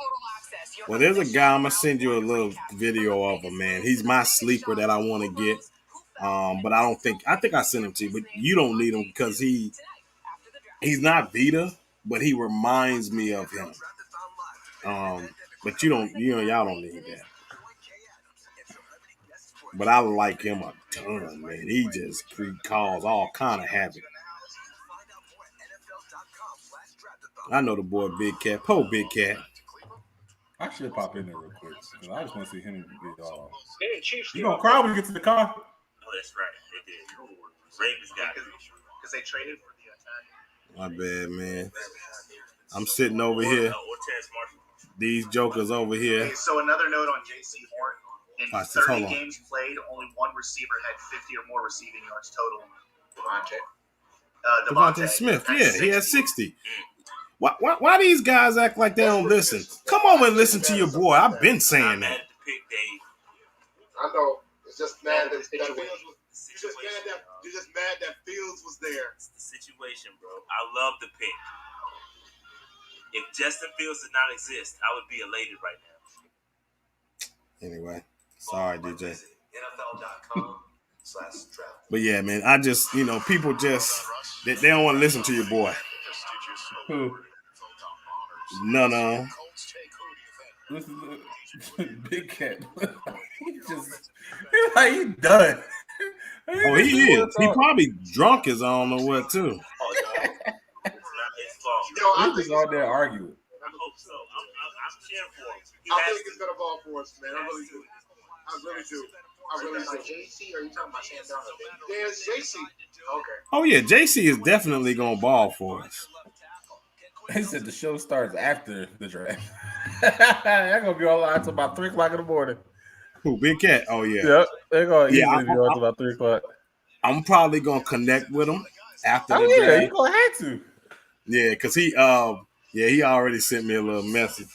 Well, there's a guy, I'm going to send you a little video of him, man. He's my sleeper that I want to get. But I think I sent him to you, but you don't need him because he's not Vita, but he reminds me of him. But y'all don't need that. But I like him a ton, man. He just calls all kind of havoc. I know the boy Big Cat. Po Big Cat. I should pop in there real quick because I just want to see him get all. Chiefs You gonna cry when you get to the car? Oh, that's right. They did. Ravens got it because they traded for the attack. My bad, man. I'm sitting over here. These jokers over here. Okay, so another note on J.C. Horn. In Watch this, 30 hold on. games played, only one receiver had 50 or more receiving yards total. Devontae Smith. Yeah, he had 60. Why these guys act like they don't listen? Come over and listen to your boy. I've been saying that. I know. It's just mad that Fields was. You're just mad that Fields was there. It's the situation, bro. I love the pick. If Justin Fields did not exist, I would be elated right now. Anyway, sorry, DJ. NFL.com/draft. But yeah, man, I just, people just, they don't want to listen to your boy. Who? No. Listen to Big Cat. He done. Oh, he is. He probably drunk as I don't know what, too. We're just all there arguing. I hope so. I'm cheering for him. I think he's gonna ball for us, man. I really do. Are you talking about JC or are you talking about Sam Darnold? There's JC. Okay. Oh, yeah, JC is definitely going to ball for us. He said the show starts after the draft. They're going to be online until about 3 o'clock in the morning. Who, Big Cat? Oh, yeah. Yep. They're going to be on until about 3 o'clock. I'm probably going to connect with him after the draft. draft. You're going to have to. Yeah, because he already sent me a little message.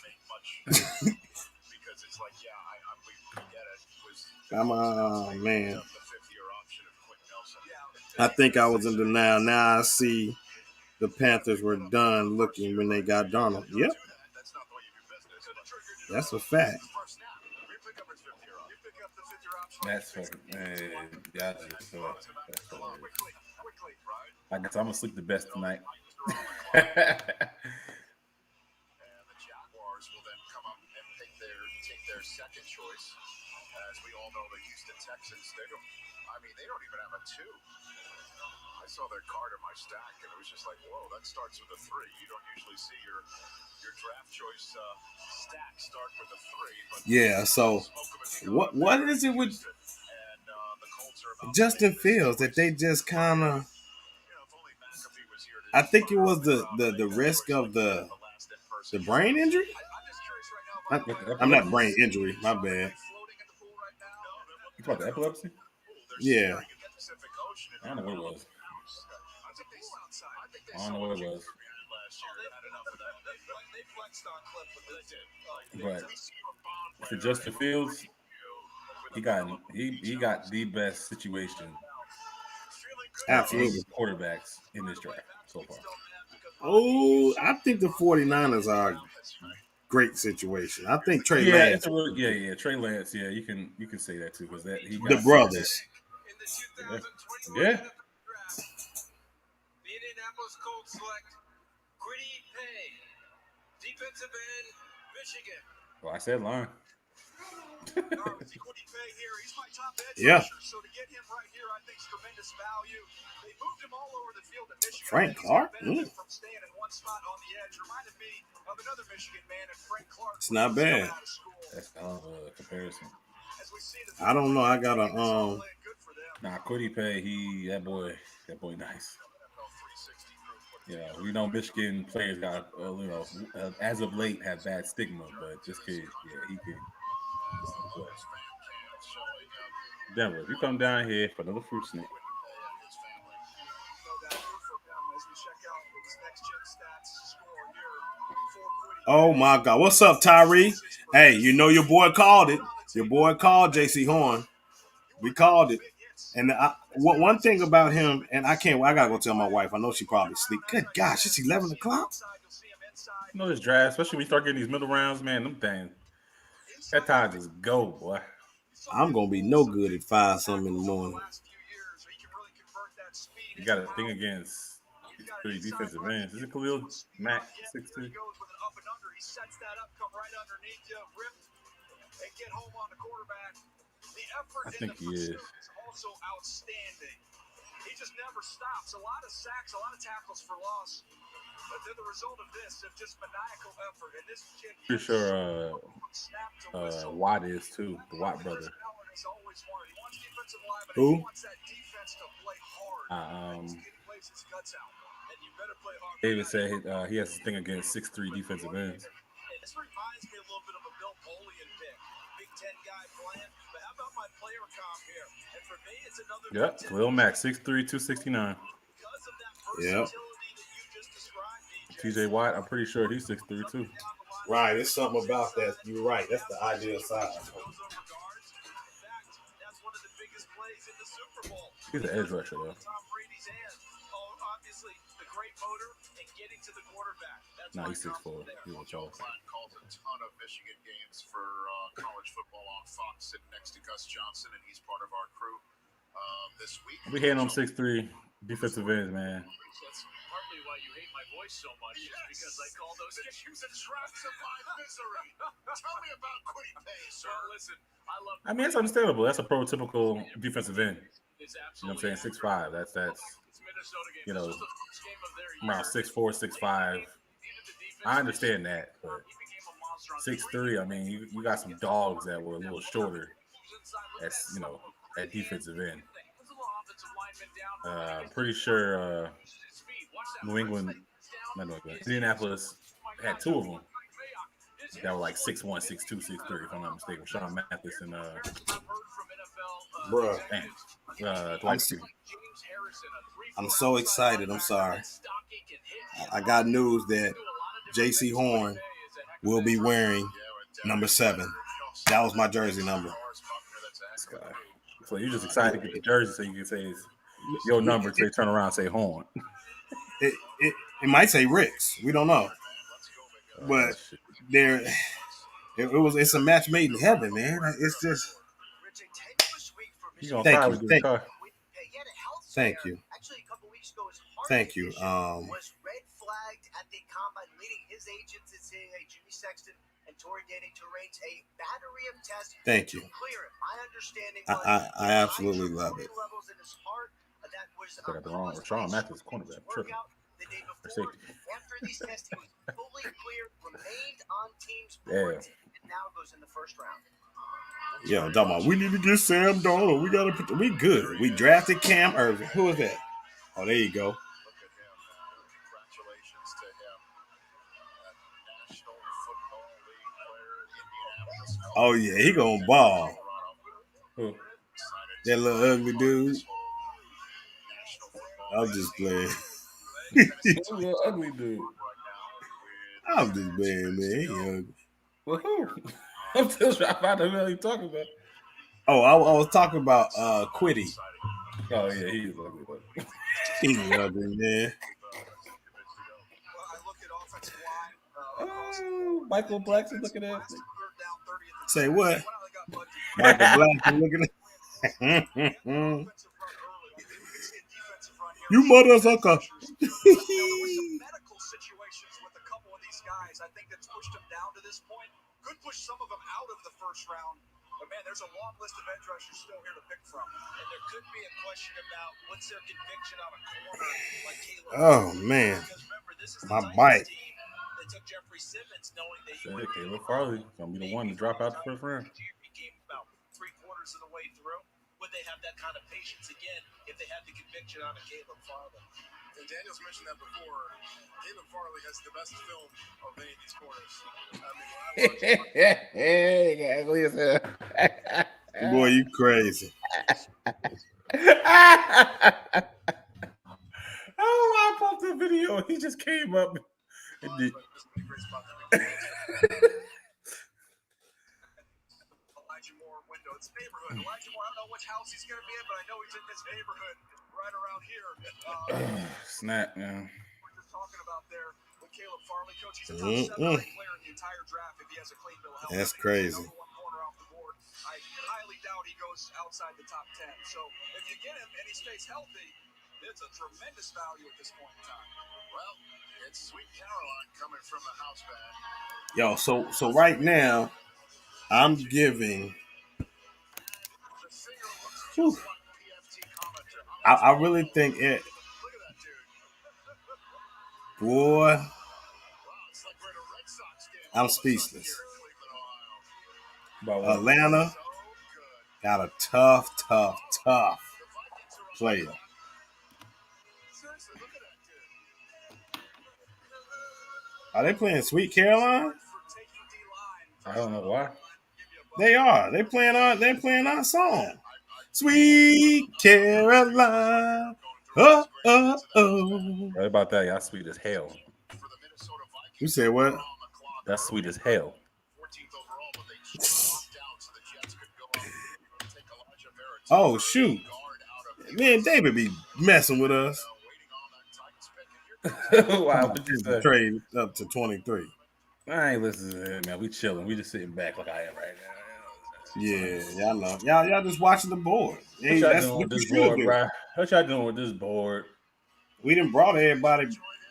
Come on, man. I think I was in denial. Now I see the Panthers were done looking when they got Darnold. Yep. That's a fact. That's fucking, man. That's I guess I'm going to sleep the best tonight. And the Jaguars will then come up and take their second choice. As we all know, the Houston Texans, they don't even have a 2. I saw their card in my stack, and it was just like, whoa, that starts with a 3. You don't usually see your draft choice stack start with a 3. But yeah, so what is it with Justin Fields that they just kind of, I think it was the risk of the brain injury? I'm not brain injury, my bad. You talking about the epilepsy? Yeah. I don't know what it was. But for Justin Fields, he got the best situation. Absolutely. Quarterbacks in this draft so far. Oh, I think the 49ers are a great situation. I think Trey Lance. Trey Lance. Yeah, you can say that too because he got the brothers. Yeah. The Indianapolis Colts select Kwity Paye, defensive end, Michigan. Well, I said line. Yeah. So to get him right here, I think is tremendous value. They moved him all over the field at Michigan. Frank Clark? From staying in one spot on the edge. Reminded me of another Michigan man and Frank Clark. It's not bad. That's a comparison. I don't know. I got a Nah, Kwity Paye, that boy nice. Yeah, we know Michigan players got as of late have bad stigma, but this kid, he can. Denver, if you come down here for another fruit snake. Oh my God. What's up, Tyree? Hey, your boy called it. Your boy called JC Horn. We called it. And one thing about him, and I gotta go tell my wife. I know she probably sleep. Good gosh, it's 11 o'clock. You know this draft, especially when you start getting these middle rounds, man, them things. That time just go, boy. I'm gonna be no good at 5-something in the morning. You got to think against 3 defensive ends. Is it Khalil Mack 6'2"? The effort I in think the he is. pursuit is also outstanding. He just never stops. A lot of sacks, a lot of tackles for loss. But they're the result of this, of just maniacal effort. And this kid, Pretty sure Watt is too. The Watt brother. Allen has always wanted. He wants defensive linemen. Who? He wants that defense to play hard. This kid plays his guts out. And you better play hard. David said he has this thing against 6'3" defensive ends. And this reminds me a little bit of a Bill Polian pick. Big Ten guy playing. But how about my player comp here? And for me, it's another Yep, Khalil Mack, 6'3", 269. Yep. TJ Watt, I'm pretty sure he's 6'3" too. Right, it's something about that. You're right. That's the ideal size. He's an edge rusher though. No, he's 6'4". He's a tall. Calls a ton of Michigan games for college football on Fox, sitting next to Gus Johnson, and he's part of our crew this week. We hating on 6'3" defensive ends, man. That's partly why you hate my voice so much, is because I call those issues the traps of my misery. Tell me about Quiddy Pay, sir. Well, listen, I love. I mean, that's understandable. That's a prototypical defensive end. You know what I'm saying? 6'5". That's you know, around 6'4", 6'5". I understand that, but 6'3", I mean, you got some dogs that were a little shorter as, you know, at defensive end. I'm pretty sure Indianapolis had two of them that were like 6'1", 6'2", 6'3", if I'm not mistaken. Sean Mathis and Bruh. I'm so excited. I'm sorry. I got news that J.C. Horn will be wearing number 7. That was my jersey number. This guy. So you're just excited to get the jersey so you can say it's your number until they turn around and say Horn. It might say Rick's. We don't know. But it's a match made in heaven, man. It's just thank you. Thank you. Was red flagged at the combine, leading his agents to say, hey, Jimmy Sexton and Tory Danny to arrange a battery of tests. Thank you. Clear it. My understanding I absolutely love it. Levels in his heart, that was I got the wrong Sean Mathis cornerback. The day before, after these tests, he was fully clear, remained on team's board, and now goes in the first round. Yo, talking about we need to get Sam Darnold. We good. We drafted Cam Irvin. Who is that? Oh, there you go. Congratulations to him. National Football League player, Indianapolis. Oh yeah, he gonna ball. That little ugly dude. I'm just playing. Little ugly dude. I'm just playing, man. He ugly. Well, who? I'm still trying to find out who you're talking about. Oh, I was talking about Quiddy. Oh yeah, he's ugly. He's ugly, man. Oh, Michael Blackson looking at me. Say what? Michael Blackson looking at you mother sucker. Medical situations with a couple of these guys, I think that's pushed them down to this point. Could push some of them out of the first round. But man, there's a long list of edge rushers still here to pick from. And there could be a question about what's their conviction on a corner like Caleb. Oh man, my bite. They took Jeffrey Simmons knowing that he would. Caleb Farley gonna be the one to drop out the first round. He came about 3/4 of the way through. Would they have that kind of patience again if they had the conviction on a Caleb Farley? And Daniel's mentioned that before. Caleb Farley has the best film of any of these corners. I mean, boy, you crazy. Oh, I popped the video. He just came up. It's neighborhood. Elijah Moore, I don't know which house he's going to be in, but I know he's in this neighborhood right around here. Snap, man. We're just talking about there with Caleb Farley. Coach, he's a top 7 player in the entire draft if he has a clean bill of health. That's crazy. Number 1 corner off the board. I highly doubt he goes outside the top 10. So if you get him and he stays healthy, it's a tremendous value at this point in time. Well, it's Sweet Caroline coming from the house band. Yo, so right now, I'm giving Whew. I really think it. Boy, I'm speechless. Atlanta got a tough player. Are they playing Sweet Caroline? I don't know why. They are. They're playing our song. Sweet Caroline. Oh, oh, oh. Right about that, y'all sweet as hell. You said what? That's sweet as hell. Oh, shoot. Man, David be messing with us. Why would you say? Trade up to 23. I ain't listening to him, man. We chilling. We just sitting back like I am right now. Yeah, y'all know. Y'all just watching the board. What y'all doing with this board, bro? What y'all doing with this board? We done brought everybody,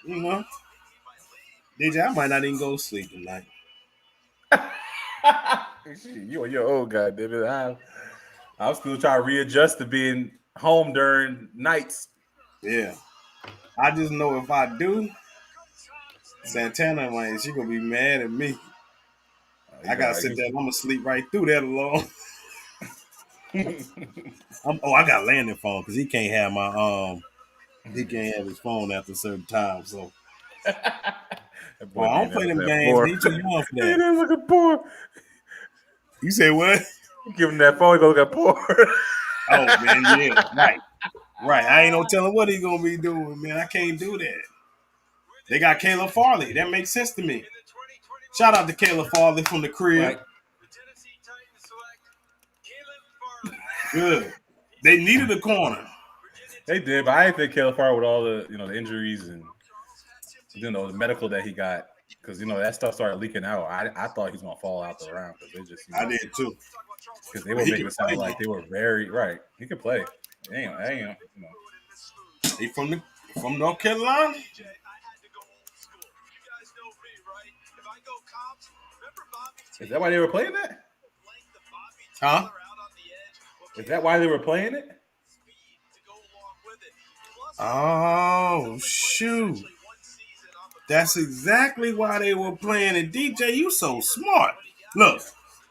you know. DJ, I might not even go to sleep tonight. You're old guy, David. I'm still trying to readjust to being home during nights. Yeah. I just know if I do, Santana, man, she gonna be mad at me. I gotta sit there. I'm gonna sleep right through that alone. I got landing phone because he can't have my he can't have his phone after a certain time. So I don't play them games. He too young for that. He didn't look at porn. You say what? Give him that phone. He go look at porn. Oh man, yeah, right. I ain't no telling what he gonna be doing, man. I can't do that. They got Caleb Farley. That makes sense to me. Shout out to Caleb Farley from the crib. Right. Good. They needed a corner. They did, but I didn't think Caleb Farley with all the the injuries and the medical that he got, because that stuff started leaking out. I thought he was gonna fall out the round because they just. I did too. Because they were making it sound like they were very right. He could play. He from North Carolina. Is that why they were playing that? Huh? Is that why they were playing it? Oh, shoot. That's exactly why they were playing it. DJ, you so smart. Look,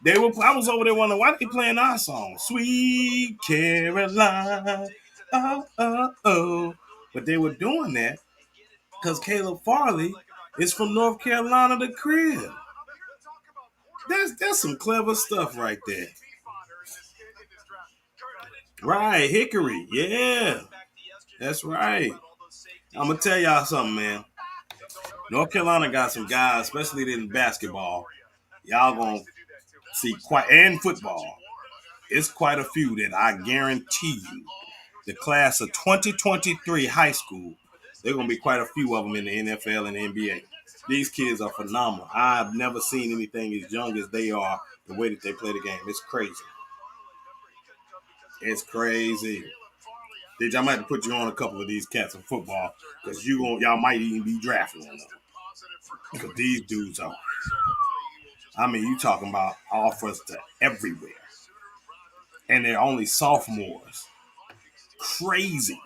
I was over there wondering why they playing our song. Sweet Caroline. Oh, oh, oh. But they were doing that because Caleb Farley is from North Carolina, the crib. That's some clever stuff right there. Right, Hickory. Yeah. That's right. I'm going to tell y'all something, man. North Carolina got some guys, especially in basketball. Y'all going to see and football. It's quite a few that I guarantee you, the class of 2023 high school, there are going to be quite a few of them in the NFL and the NBA. These kids are phenomenal. I've never seen anything as young as they are, the way that they play the game. It's crazy. It's crazy. DJ, I might have to put you on a couple of these cats in football because y'all might even be drafting them. Because these dudes are, you talking about offers to everywhere. And they're only sophomores. Crazy.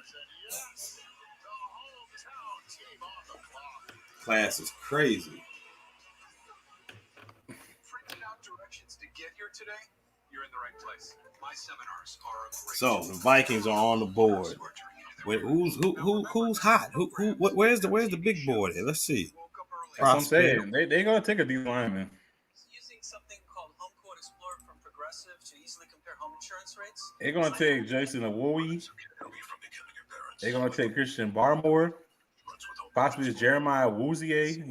Class is crazy. So the Vikings are on the board. Who's hot? Where's the big board here? Let's see. That's what I'm saying. They're gonna take a D lineman. Using something called Home Quote Explorer from Progressive to easily compare home insurance rates. They're gonna take Jason Awoyi. They're gonna take Christian Barmore. Possibly Jeremiah Wuzie.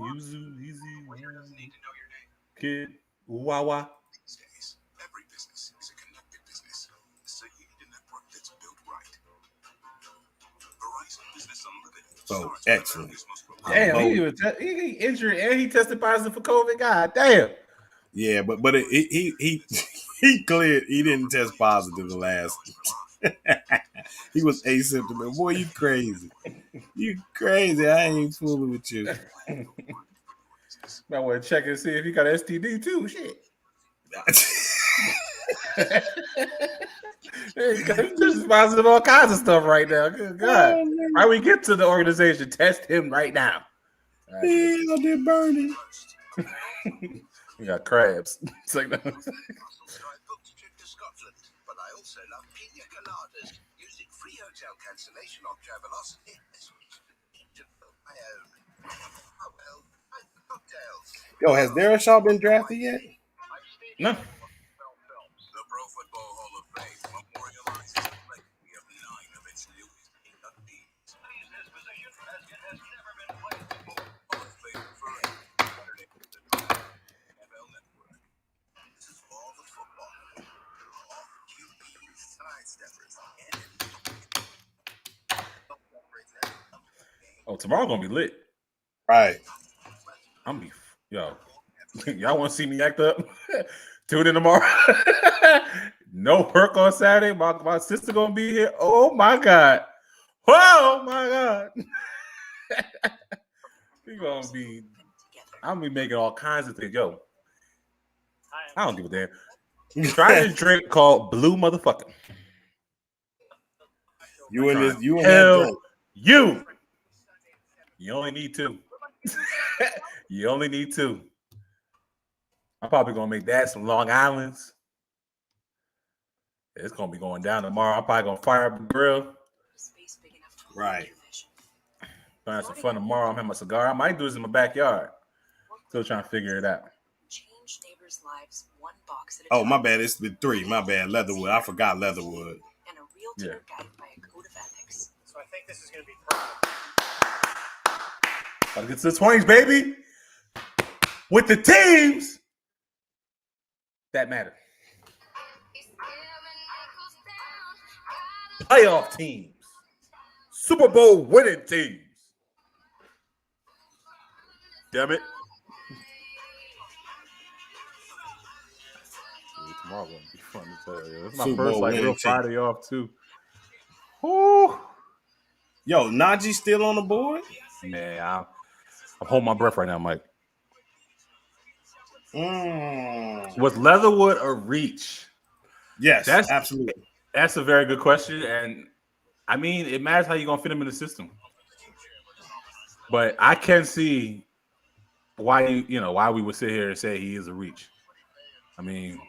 Kid. Wawa. Every business is a connected business. So you need a network that's built right. Verizon Business Unlimited. So excellent. Damn, he injured and he tested positive for COVID. God damn. Yeah, but he cleared. He didn't test positive the last. He was asymptomatic. Boy, you crazy. You crazy. I ain't fooling with you. I want to check and see if he got STD too. Shit. He's responsible for all kinds of stuff right now. Good God. Why we get to the organization? Test him right now. Yeah, they're burning. We got crabs. It's like To Scotland, but I also love pina coladas. Using free hotel cancellation on Travelocity. My own. Oh well, cocktails. Yo, has Darren Shaw been drafted yet? No. The Pro Football Hall of Fame memorializes the legacy of 9 of its newest inductees. This position as it has never been played before. Hall of Fame first Saturday the NFL Network. This is all the football. All QBs, sidesteppers, and Oh, tomorrow gonna be lit. Right. I'm be yo. Y'all want to see me act up? Tune in tomorrow. No perk on Saturday. My sister gonna be here. Oh my God. Oh my God. We gonna be. I'm gonna be making all kinds of things. Yo, I don't give a damn. Try this drink called Blue Motherfucker. You and that drink. You only need 2. You only need 2. I'm probably gonna make that some Long Islands. It's gonna be going down tomorrow. I'm probably gonna fire up the grill. Right. Gonna have some fun tomorrow. I'm having my cigar. I might do this in my backyard. Still trying to figure it out. Change neighbors' lives one box at a Oh, time. my bad. It's been 3. My bad. Leatherwood. I forgot Leatherwood. And a realtor guided by a code of ethics. So I think this is going to be perfect. Gotta get to the 20s, baby. With the teams that matter. Playoff teams. Super Bowl winning teams. Damn it. Tomorrow gonna be fun to tell you. It's my Super first Bowl like real winning Friday off too. Woo. Yo, Najee still on the board? Man, I'm holding my breath right now, Mike. Was Leatherwood a reach? Yes, absolutely. That's a very good question, and I mean, it matters how you're gonna fit him in the system. But I can see why why we would sit here and say he is a reach. I mean,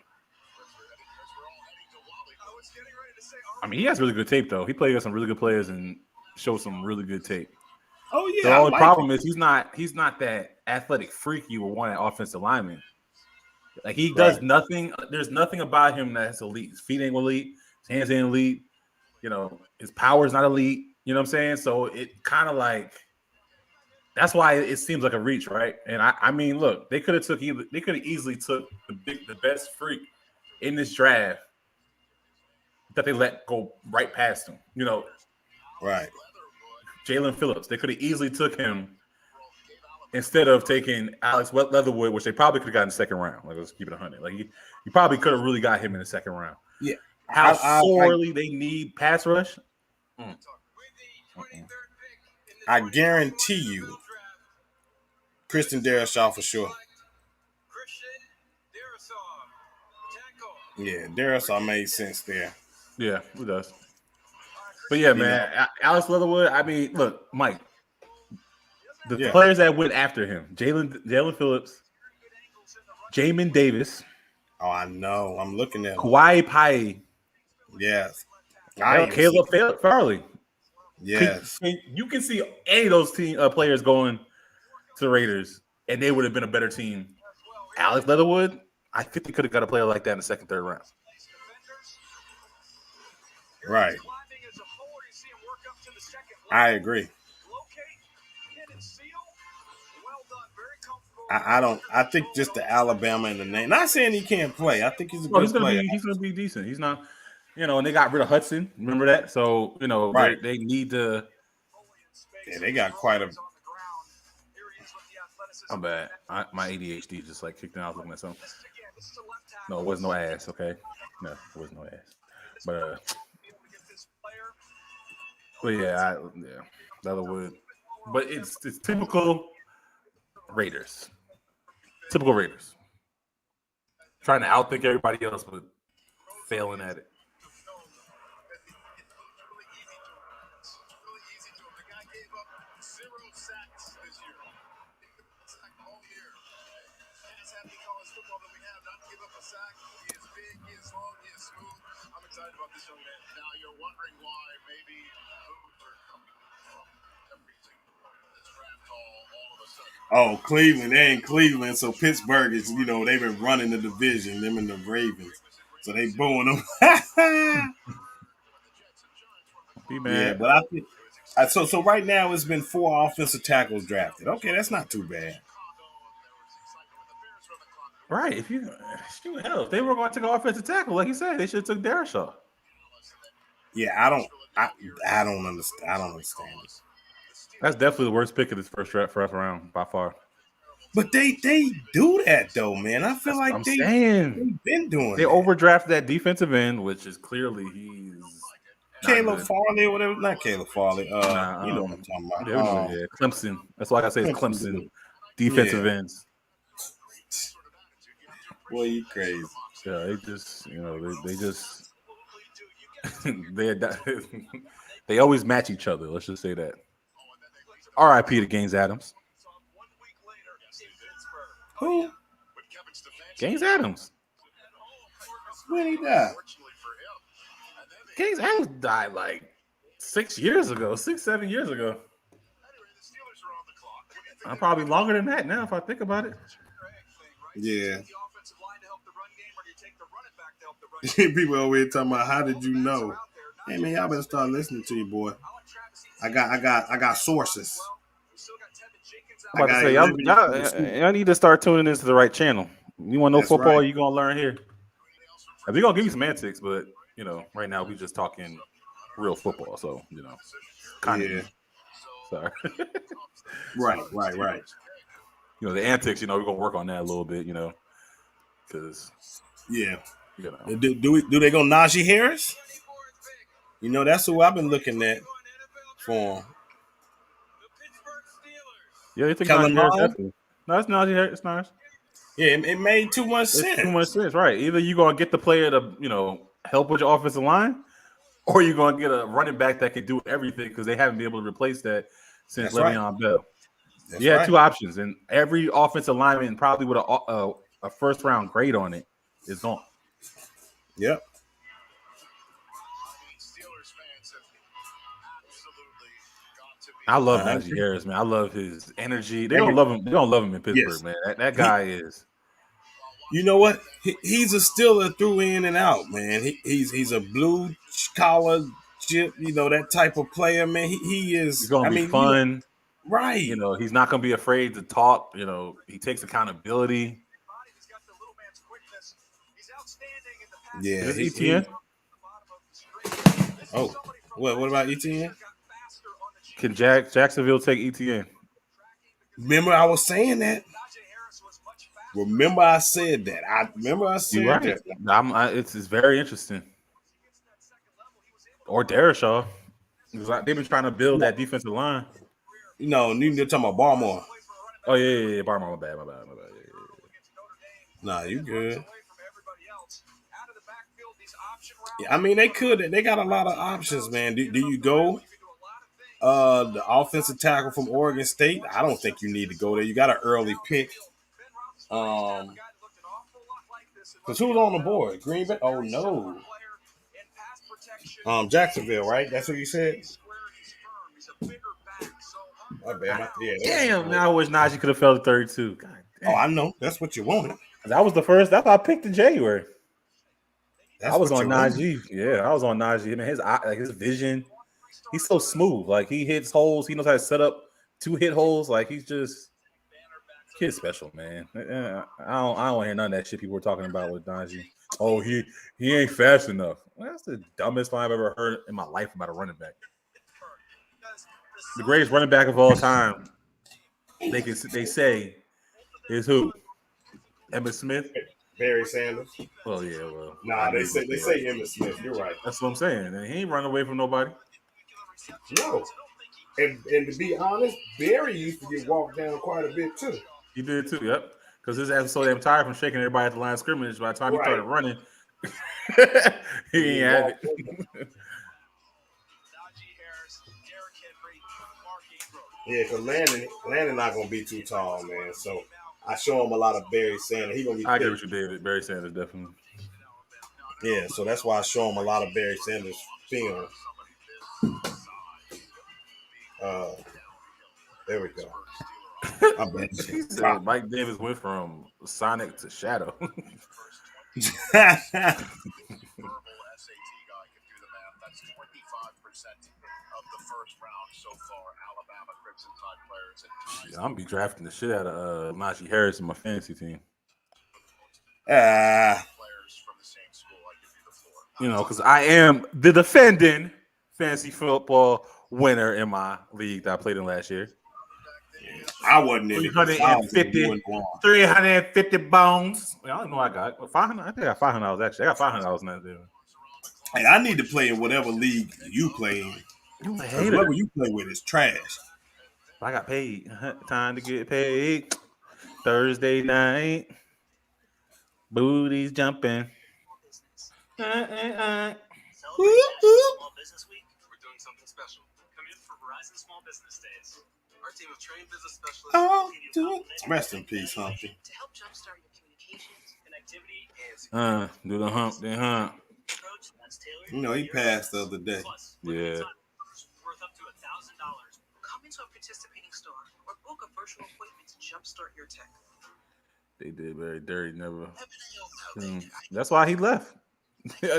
he has really good tape though. He played against some really good players and showed some really good tape. Oh yeah. The only problem is he's not that athletic freak you would want an offensive lineman. Like he does nothing. There's nothing about him that's elite. His feet ain't elite. His hands ain't elite. His power is not elite. You know what I'm saying? So it kind of like that's why it seems like a reach, right? And I mean, look, they could have easily took the best freak in this draft that they let go right past him. Right. Jalen Phillips. They could have easily took him instead of taking Alex Leatherwood, which they probably could have gotten in the second round. Like, let's keep it 100. Like, you probably could have really got him in the second round. Yeah. How sorely they need pass rush. I guarantee you, Christian Darrisaw for sure. Yeah, Darrisaw made sense there. Yeah, it does. But yeah, man, Alex Leatherwood. I mean, look, Mike. The players that went after him: Jalen Phillips, Jamin Davis. Oh, I know. I'm looking at Kawhi Pai. Yes. Caleb Farley. Yes. You can see any of those players going to the Raiders, and they would have been a better team. Alex Leatherwood, I think they could have got a player like that in the second, third round. Right. I agree. I think just the Alabama in the name. Not saying he can't play. I think he's a good player. He's gonna be decent. He's not, and they got rid of Hudson. Remember that? So, right. They need to. Yeah, they got quite a. I'm bad. My ADHD just like kicked in. I was looking at something. No, it was no ass. Okay, no, it was no ass. But yeah, Leatherwood. But it's typical Raiders. Typical Raiders. Trying to outthink everybody else, but failing at it. Really easy to him. The guy gave up 0 sacks this year. Sack all year. Has had the college football that we have. Not give up a sack. He is big. He is long. He is smooth. I'm excited about this young man. Now you're wondering why maybe moves are coming from every single point of this draft all of a sudden. Oh, Cleveland. They in Cleveland, so Pittsburgh is, they've been running the division, them and the Ravens. So they booing them. Be Yeah, mad. but I think so right now it's been 4 offensive tackles drafted. Okay, that's not too bad. Right. If they were going to take an offensive tackle, like you said, they should have took Darashaw. Yeah, I don't understand. I don't understand it. That's definitely the worst pick of this first round by far. But they do that though, man. I feel like they've been doing They overdrafted that defensive end, which is clearly he's Caleb Farley or whatever. Not Caleb Farley. You know what I'm talking about. Yeah, Clemson. That's all I gotta say is Clemson defensive ends. Boy, you crazy. Yeah, they just they always match each other. Let's just say that. R.I.P. to Gaines Adams. Who? Gaines Adams. When he died? Gaines Adams died like 6 years ago, 7 years ago. Probably longer than that now if I think about it. Yeah. People over here talking about how did you know? Hey man, y'all better start listening to you, boy. I got sources. I'm about to say y'all need to start tuning into the right channel. You want to know football? You're gonna learn here. We're gonna give you some antics, but right now we just talking real football. So kind of. Sorry. Right. The antics. We're gonna work on that a little bit. Because do they go Najee Harris? That's who I've been looking at for. Yeah, you think Najee Harris? Definitely. No, it's Najee Harris. It's nice. Yeah, it made too much sense. Too much sense, right? Either you're gonna get the player to help with your offensive line, or you're gonna get a running back that can do everything because they haven't been able to replace that since Le'Veon Bell. You had 2 options, and every offensive lineman probably with a first round grade on it is gone. Yep. I love Najee Harris, man. I love his energy. They don't love him. They don't love him in Pittsburgh, man. That guy is. You know what? He's a Steeler through in and out, man. He's a blue collar chip, that type of player, man. He is. He's gonna be fun, right? He's not gonna be afraid to talk. He takes accountability. Yeah, ETN. Oh, what about ETN? Can Jacksonville take ETN? Remember, I was saying that. Remember, I said that. You're right. That. It's very interesting. Or Darashaw. They've been trying to build that defensive line. No, you're talking about Barmore. Oh yeah. Barmore, my bad. Yeah. Nah, you good. Yeah, I mean, they could. They got a lot of options, man. Do you go? The offensive tackle from Oregon State. I don't think you need to go there. You got an early pick. Because who's on the board? Green Bay? Oh no. Jacksonville, right? That's what you said. Damn! Now I wish Najee could have fell to 32. God damn. Oh, I know. That's what you wanted. That was the first. That's what I picked in January. I was on Najee. Yeah, I was on Najee. Man, his vision. He's so smooth. Like he hits holes. He knows how to set up 2 hit holes. Like he's just kid special, man. I don't want to hear none of that shit people were talking about with Najee. Oh, he ain't fast enough. Well, that's the dumbest line I've ever heard in my life about a running back. The greatest running back of all time. They say is who? Emmitt Smith. Barry Sanders. Oh yeah, well. Nah, they say Emmitt Smith. You're right. That's what I'm saying. And he ain't running away from nobody. No. And to be honest, Barry used to get walked down quite a bit too. He did too, yep. Because his ass was so damn tired from shaking everybody at the line of scrimmage. By the time he started running, He ain't had it. Yeah, because Landon not gonna be too tall, man. So I show him a lot of Barry Sanders. He gonna be. I get thick. what you did. Barry Sanders definitely. Yeah, so that's why I show him a lot of Barry Sanders film. There we go. He said Mike Davis went from Sonic to Shadow. That's 25% of the first round so far. Alabama Crimson Tide players. I'm gonna be drafting the shit out of Najee Harris in my fantasy team. Players from the same school. I give you the floor. You know, because I am the defending fantasy football winner in my league that I played in last year. I wasn't in it. 350 bones. I don't know. I got 500. I think I got $500 actually. I got $500 now. Hey, I need to play in whatever league you play in. Whoever you play with is trash. I got paid. Time to get paid. Thursday night. Booties jumping. Small Business Week. We're doing something special. Come in for Verizon Small Business Days. Our team of trained business specialists will give you Rest in peace, Humpty. to help jumpstart your communications, connectivity, and Do the hump, then hump. approach that's tailored. You know, he passed the other day. Yeah. Worth up to $1,000. Come into a participating store or book a virtual appointment to jumpstart your tech. They did very dirty. Never. That's why he left.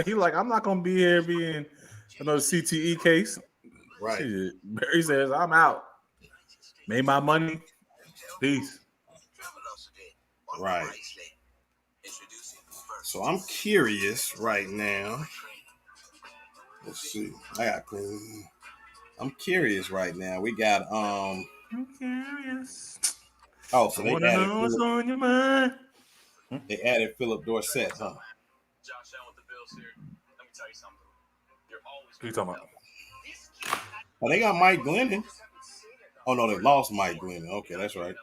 He like, I'm not gonna be here being another CTE case. Right. Shit. Barry says, I'm out. Made my money. Peace. Right. So I'm curious right now. Let's see. I got clean. I'm curious right now. We got I'm curious. Oh, so they added what's on your mind. They added Philip Dorsett, huh? Josh Allen with the Bills here. Let me tell you something. You're always. Who you talking about? Oh, they got Mike Glennon. Oh no, they lost Mike Glennon. Okay, that's right.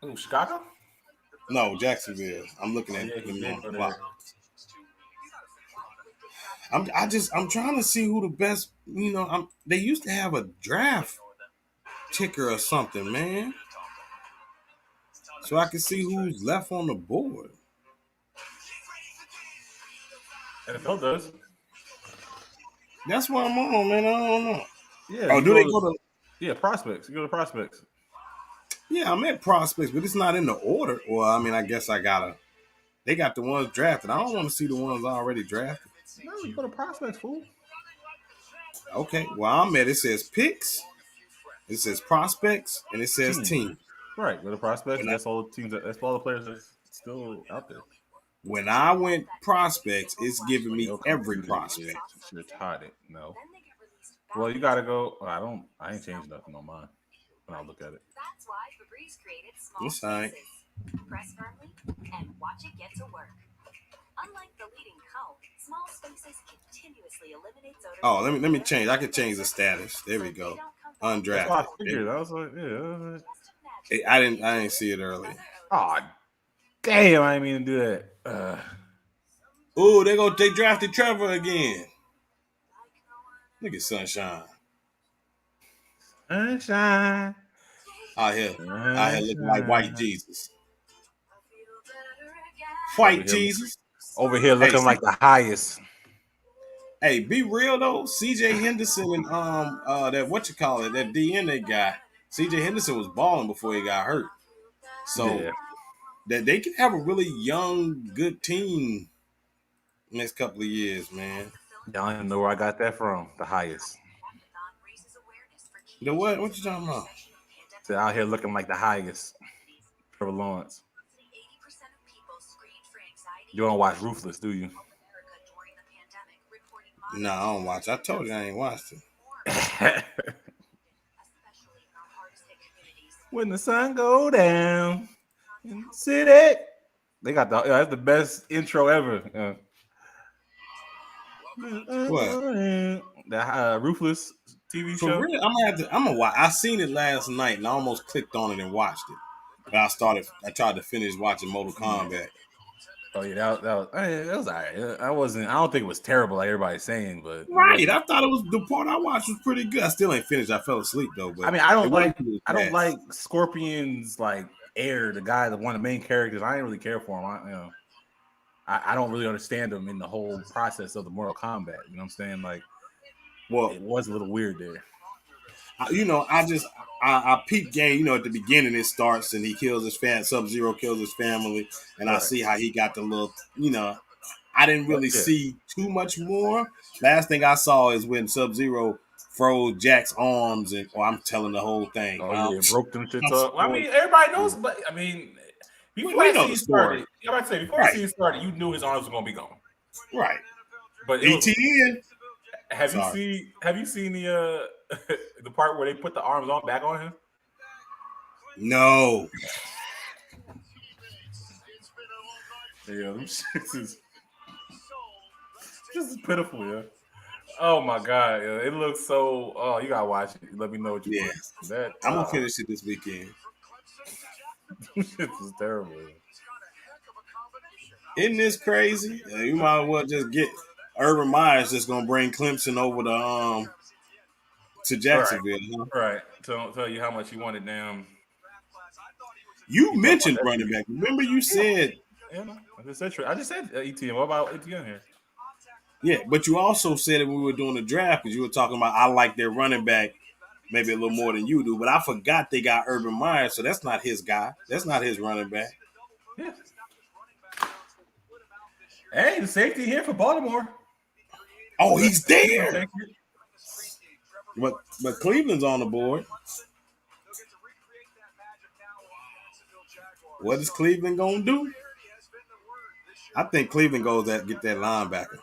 Ooh, Chicago? No, Jacksonville. I'm looking at them on the clock. I'm trying to see who the best. You know, they used to have a draft ticker or something, man, so I can see who's left on the board. NFL does. That's what I'm on, man. I don't know. Yeah. Oh, do they go to? Yeah, prospects. You go to prospects. Yeah, I'm at prospects, but it's not in the order. Well, I mean, I guess I gotta. They got the ones drafted. I don't want to see the ones already drafted. No, you go to prospects, fool. Okay, well, I'm at. It says picks. It says prospects, and it says team. Right, go to prospects. That's all the teams. That's all the players that's still out there. When I went prospects, it's giving me every prospect. You're retarded. No. Well, you gotta go. I ain't changed nothing on mine. When I look at it. That's why Febreze created small It's all right. spaces. Press firmly and watch it get to work. Unlike the leading cone, small spaces continuously eliminates odor. Oh, let me change. I can change the status. There we go. Undrafted. That's what I figured. I was like, yeah. I didn't see it earlier. Oh, damn! I didn't mean to do that. Oh, they drafted Trevor again. Look at Sunshine. Sunshine. Out here looking like white Jesus. White Jesus. Over here looking like the highest. Hey, be real though. CJ Henderson and that that DNA guy. CJ Henderson was balling before he got hurt. So that they can have a really young, good team next couple of years, man. Y'all don't even know where I got that from. The highest. The what? What you talking about? They're out here looking like the highest. Trevor Lawrence. You don't watch Ruthless, do you? No, I don't watch. I told you I ain't watched it. When the sun go down in the city. They got that's the best intro ever. What? The Ruthless TV show. For real, I'm gonna watch. I seen it last night and I almost clicked on it and watched it. But I tried to finish watching Mortal Kombat. Oh yeah, that was all right. I don't think it was terrible like everybody's saying, but Right. I thought it was the part I watched was pretty good. I still ain't finished. I fell asleep though. But I mean, I it wasn't too bad. like Scorpion's like Air, the guy, one of the main characters. I didn't really care for him. I don't really understand him in the whole process of the Mortal Kombat. You know what I'm saying? Like, well, it was a little weird there. I peep game. At the beginning it starts and he kills his Sub-Zero kills his family, and I see how he got the little. I didn't really see too much more. Last thing I saw is when Sub-Zero froze Jack's arms, and I'm telling the whole thing. Oh yeah, broke them shits up. I mean, everybody knows, but I mean, before we the know the season story. started, before the season started, you knew his arms were gonna be gone. Right. But ETN. Have you seen the the part where they put the arms back on him? No. Yeah, them shits is this is pitiful, yeah. Oh my god, yeah. It looks so. Oh, you gotta watch it. Let me know what you think. I'm gonna finish it this weekend. This is terrible. Isn't this crazy? You might as well just get Urban Meyer's just gonna bring Clemson over to Jacksonville. Right. Huh? Right. Tell you how much he wanted down. You mentioned running back. Remember you said. Yeah, no, I just said ETN. What about ETN here? Yeah, but you also said it when we were doing the draft because you were talking about I like their running back maybe a little more than you do, but I forgot they got Urban Meyer, so that's not his guy. That's not his running back. Yeah. Hey, the safety here for Baltimore. Oh, he's there. But Cleveland's on the board. What is Cleveland gonna do? I think Cleveland goes get that linebacker.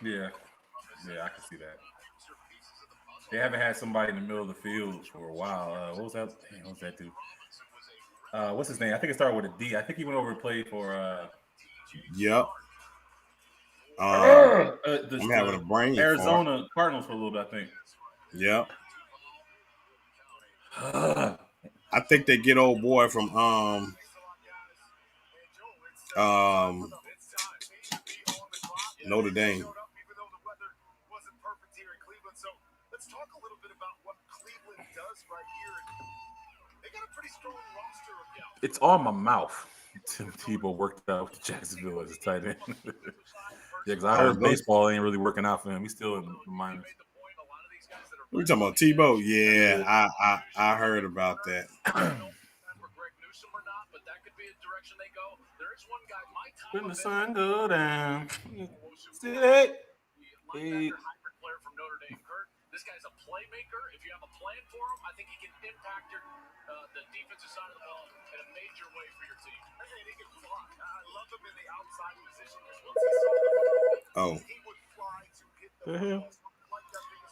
Yeah, I can see that. They haven't had somebody in the middle of the field for a while. What was that? What was that dude? What's his name? I think it started with a D. I think he went over and played for. Yep. I'm having a brain. Arizona Cardinals for a little bit, I think. Yep. I think they get old boy from Notre Dame. Let's talk a little bit about what Cleveland does right here. They got a pretty strong roster of guys. It's on my mouth. Tim Tebow worked out with Jacksonville as a tight end. Yeah, because I heard baseball ain't really working out for him. He's still in the minors. What you talking about, Tebow? Yeah, I heard about that. When the sun go down, sit. Hey. This guy's a playmaker. If you have a plan for him, I think he can impact the defensive side of the ball in a major way for your team. He can fly. I love him in the outside position. Oh. He would fly to hit the hell?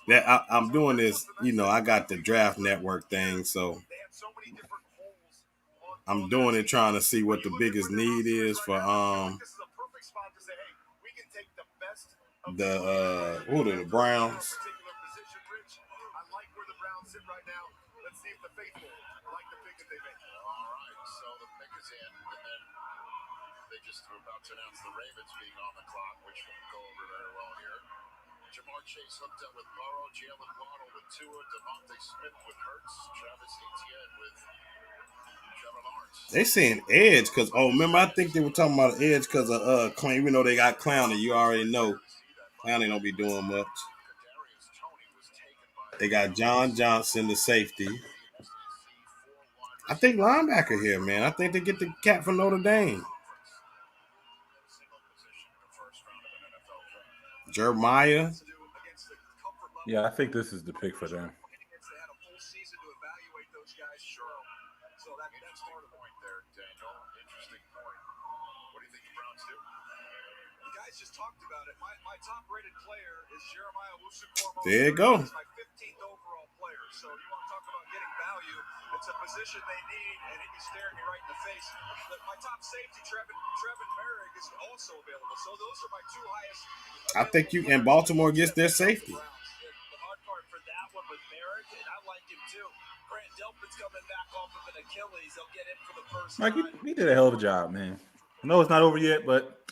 Yeah, I'm doing this. I got the Draft Network thing, so I'm doing it trying to see what the biggest need is for the Browns. They just were about to announce the Ravens being on the clock, which won't go over very well here. Jamar Chase hooked up with Burrow, Jalen Waddle with Tua, Devontae Smith with Hurts, Travis Etienne with Trevor Lawrence. They saying edge because remember I think they were talking about edge because of Clown. Even though they got Clowney, you already know Clowney don't be doing much. They got John Johnson, the safety. I think linebacker here, man. I think they get the cat from Notre Dame. Jeremiah. Yeah, I think this is the pick for them. Just talked about it. My top-rated player is Jeremiah Wusu-Koroma. There you go. He's my 15th overall player. So you want to talk about getting value? It's a position they need, and he'd be staring me right in the face. But my top safety, Trevin Merrick, is also available. So those are my two highest. I think Baltimore gets their safety. The hard part for that one with Merrick, and I like him too. Grant Delpit's coming back off of an Achilles. They'll get him for the first Mike, time. he did a hell of a job, man. I know it's not over yet, but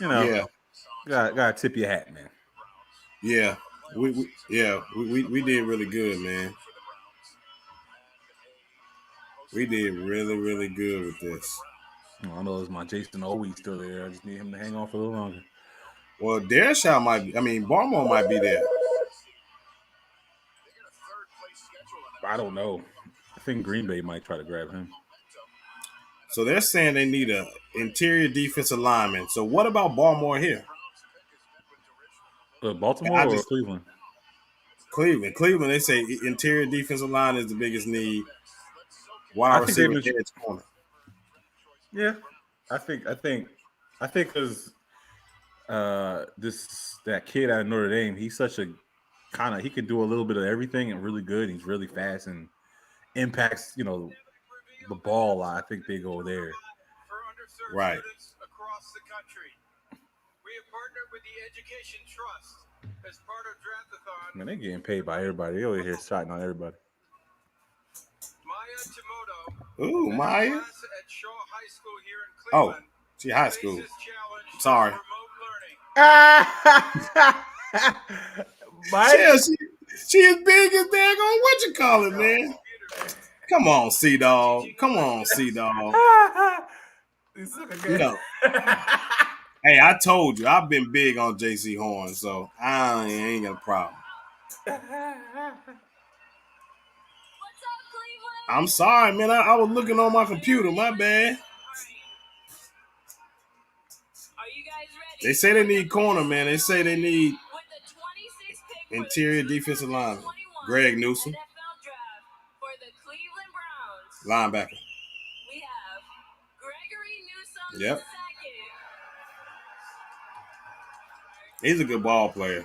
you know, Yeah. gotta tip your hat, man. Yeah. We did really good, man. We did really, really good with this. I know it's my Jason Owe still there. I just need him to hang on for a little longer. Well, Dershaw might be. I mean, Barmore might be there. I don't know. I think Green Bay might try to grab him. So they're saying they need an interior defensive lineman. So what about Barmore here? Baltimore or Cleveland? Cleveland. They say interior defensive line is the biggest need. Wide receiver, edge corner. Yeah, I think because that kid out of Notre Dame, he's such a he can do a little bit of everything and really good. He's really fast and impacts, the ball a lot. I think they go there. Right. Across the country. We have partnered with the Education Trust as part of Draftathon. Man, they're getting paid by everybody. They over here shouting on everybody. Maya Tomoto. Ooh, Maya. At Shaw High School here in Cleveland. Oh, she high school. Sorry. Maya. She is big as daggone what you call it, man. Come on, C-Dog. Come on, C-Dog. Hey, I told you, I've been big on J.C. Horn, so I ain't got a problem. I'm sorry, man. I was looking on my computer. My bad. They say they need corner, man. They say they need interior defensive lineman. Greg Newsom. Linebacker. Yep. He's a good ball player.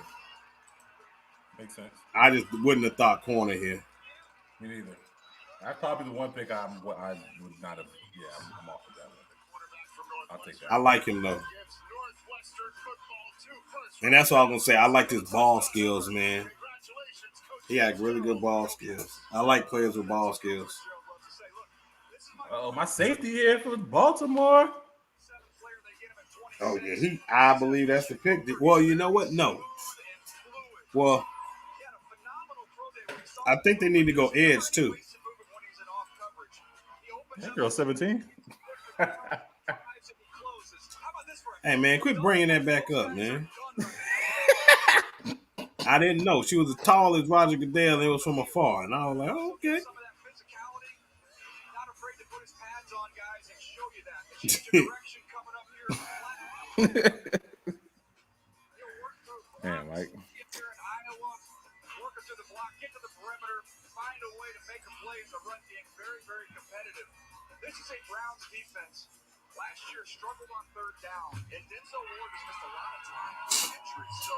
Makes sense. I just wouldn't have thought corner here. Me neither. That's probably the one pick I would not have. Yeah, I'm off of that one. I'll take that. I like him though. And that's what I was gonna say. I like his ball skills, man. He had really good ball skills. I like players with ball skills. Oh, my safety here for Baltimore. Oh yeah, I believe that's the pick. Well, you know what? No. Well, I think they need to go edge too. That girl 17. Hey man, quit bringing that back up, man. I didn't know she was as tall as Roger Goodell and it was from afar, and I was like, oh, okay. Man, Mike. This is a Browns defense. Last year struggled on third down, and Denzel Ward has missed a lot of time with injuries. So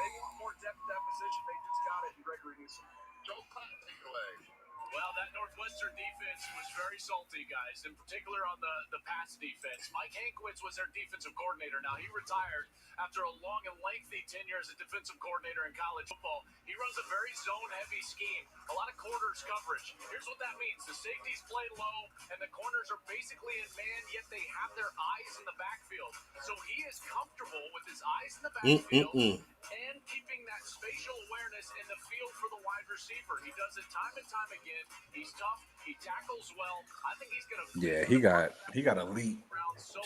they want more depth at that position. They just got it in Gregory Newsom. Joe Cotton, take it away. Well, that Northwestern defense was very salty, guys, in particular on the pass defense. Mike Hankwitz was their defensive coordinator. Now, he retired after a long and lengthy tenure as a defensive coordinator in college football. He runs a very zone-heavy scheme, a lot of quarters coverage. Here's what that means. The safeties play low, and the corners are basically in man, yet they have their eyes in the backfield. So he is comfortable with his eyes in the backfield and keeping that spatial awareness in the field for the wide receiver. He does it time and time again. He's tough. He tackles well. I think he's going to. Yeah, he got elite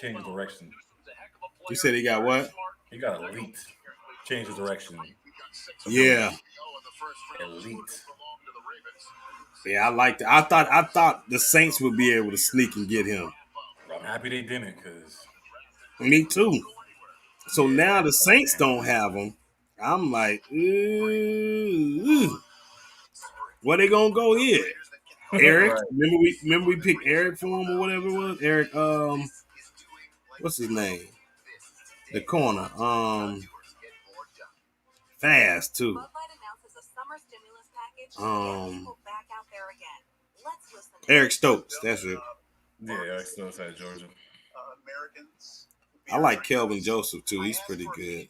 change of direction. You said he got what? He got elite change of direction. Yeah. Elite. Yeah, I liked it. I thought the Saints would be able to sneak and get him. I'm happy they didn't, because. Me too. So now the Saints don't have him. I'm like, where they gonna go here? Eric, Right. remember we picked Eric for him or whatever it was. Eric, what's his name? The corner, fast too. Eric Stokes, that's it. Yeah, Eric Stokes out of Georgia. I like Kelvin Joseph too. He's pretty good.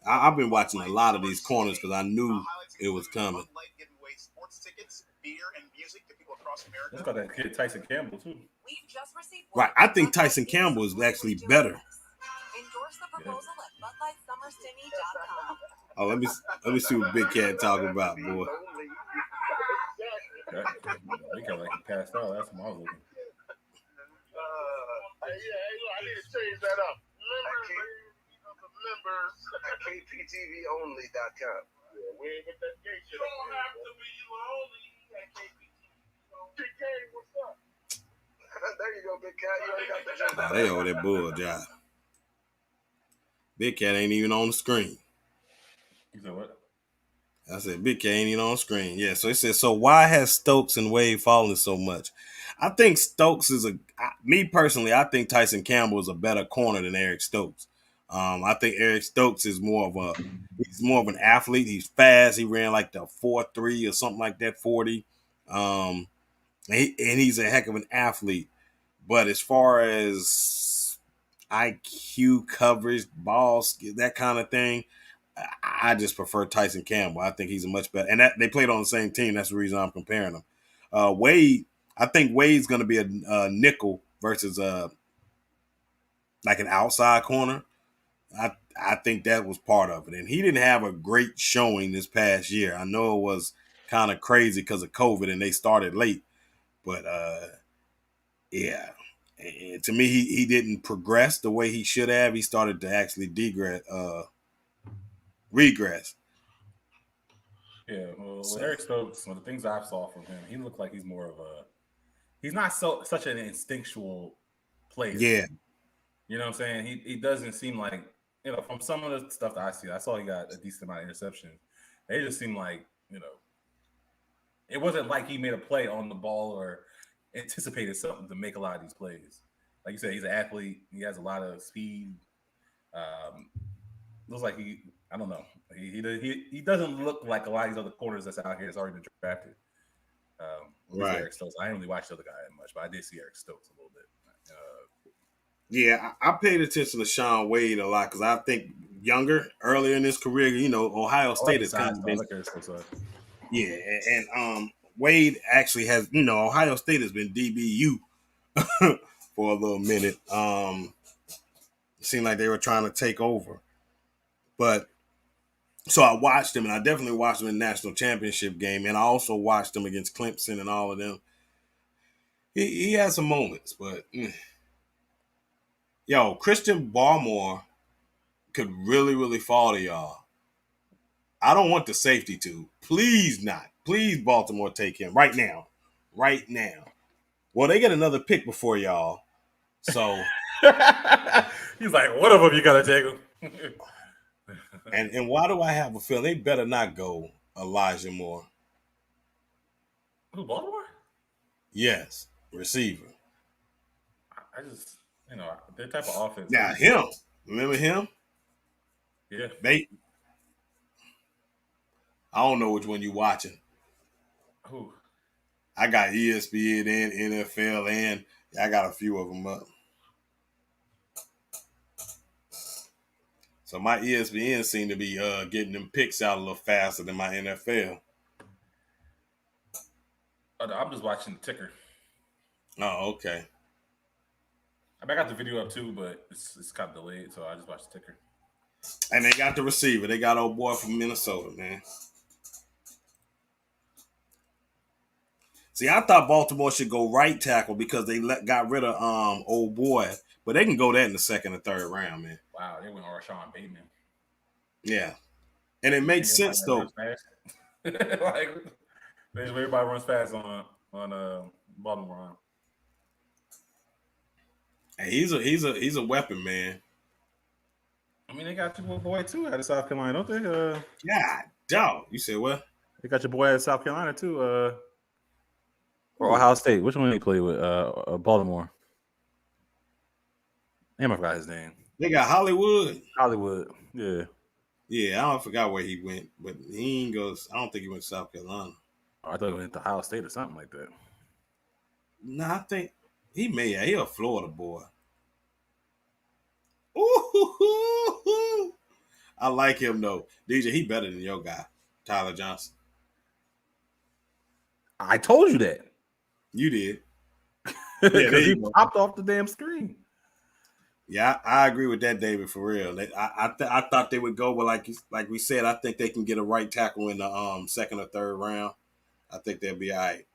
I've been watching a lot of these corners because I knew It was coming. Bud Light giving away sports tickets, beer, and music to people across America. Let's got that kid Tyson Campbell too. We've just received Right. I think Tyson Campbell is actually better. Endorse the proposal at BudLightSummerStimmy.com. Oh, let me see what Big Cat talking about, boy. They kind of like he passed out. That's what I was looking. I need to change that up. Members at KPTVonly.com. Yeah, we ain't get that gay shit. You don't have to be lonely at KPTV. Big K, what's up? There you go, Big Cat. You already got the joke. Nah, they over that bull job. Big Cat ain't even on the screen. You said what? I said Big Cat ain't even on the screen. Yeah, so he said, so why has Stokes and Wade fallen so much? I think Stokes is me personally, I think Tyson Campbell is a better corner than Eric Stokes. I think Eric Stokes is more of an athlete. He's fast. He ran like the 4.3 or something like that, 40. And he's a heck of an athlete. But as far as IQ coverage, balls, that kind of thing, I just prefer Tyson Campbell. I think he's a much better. And they played on the same team. That's the reason I'm comparing them. Wade, I think Wade's going to be a nickel versus like an outside corner. I think that was part of it. And he didn't have a great showing this past year. I know it was kind of crazy because of COVID and they started late. But, yeah. And to me, he didn't progress the way he should have. He started to actually regress. Yeah, well, with Eric Stokes, one of the things I saw from him, he looked like he's more of he's not such an instinctual player. Yeah. You know what I'm saying? He doesn't seem like, from some of the stuff that I saw he got a decent amount of interceptions. They just seem like, it wasn't like he made a play on the ball or anticipated something to make a lot of these plays. Like you said, he's an athlete. He has a lot of speed. Looks like I don't know. He doesn't look like a lot of these other corners that's out here that's already been drafted. Right. Eric Stokes. I didn't really watch the other guy that much, but I did see Eric Stokes a little bit. Yeah, I paid attention to Sean Wade a lot because I think earlier in his career, Ohio State has kind of been. Yeah, and Wade actually has, Ohio State has been DBU for a little minute. It seemed like they were trying to take over. But so I watched him, and I definitely watched him in the national championship game, and I also watched him against Clemson and all of them. He had some moments, but Christian Barmore could really, really fall to y'all. I don't want the safety to. Please not. Please, Baltimore, take him right now. Right now. Well, they get another pick before y'all. So he's like, one of them you gotta take him. and why do I have a feeling they better not go Elijah Moore? Who, Baltimore? Yes, receiver. I just, their type of offense. Now him, remember him? Yeah. I don't know which one you watching. Who? I got ESPN and NFL, and I got a few of them up. So my ESPN seem to be getting them picks out a little faster than my NFL. I'm just watching the ticker. Oh, okay. I got the video up too, but it's kind of delayed, so I just watched the ticker. And they got the receiver. They got old boy from Minnesota, man. See, I thought Baltimore should go right tackle because they got rid of old boy, but they can go that in the second or third round, man. Wow, they went on Rashawn Bateman. Yeah, and it makes sense though. Like everybody runs fast on Baltimore. And he's a weapon, man. I mean, they got your boy too out of South Carolina, don't they? God, dog. You said what? They got your boy out of South Carolina too. Or Ohio State. Which one did he play with? Baltimore. Damn, I forgot his name. They got Hollywood. Yeah. Yeah, I forgot where he went, but he ain't goes. I don't think he went to South Carolina. I thought he went to Ohio State or something like that. Nah, I think he may. He a Florida boy. Ooh, I like him though, DJ. He better than your guy. Tyler Johnson. I told you that. You did. Because he popped off the damn screen. Yeah, I agree with that, David. For real, I thought they would go, but like we said, I think they can get a right tackle in the second or third round. I think they'll be all right.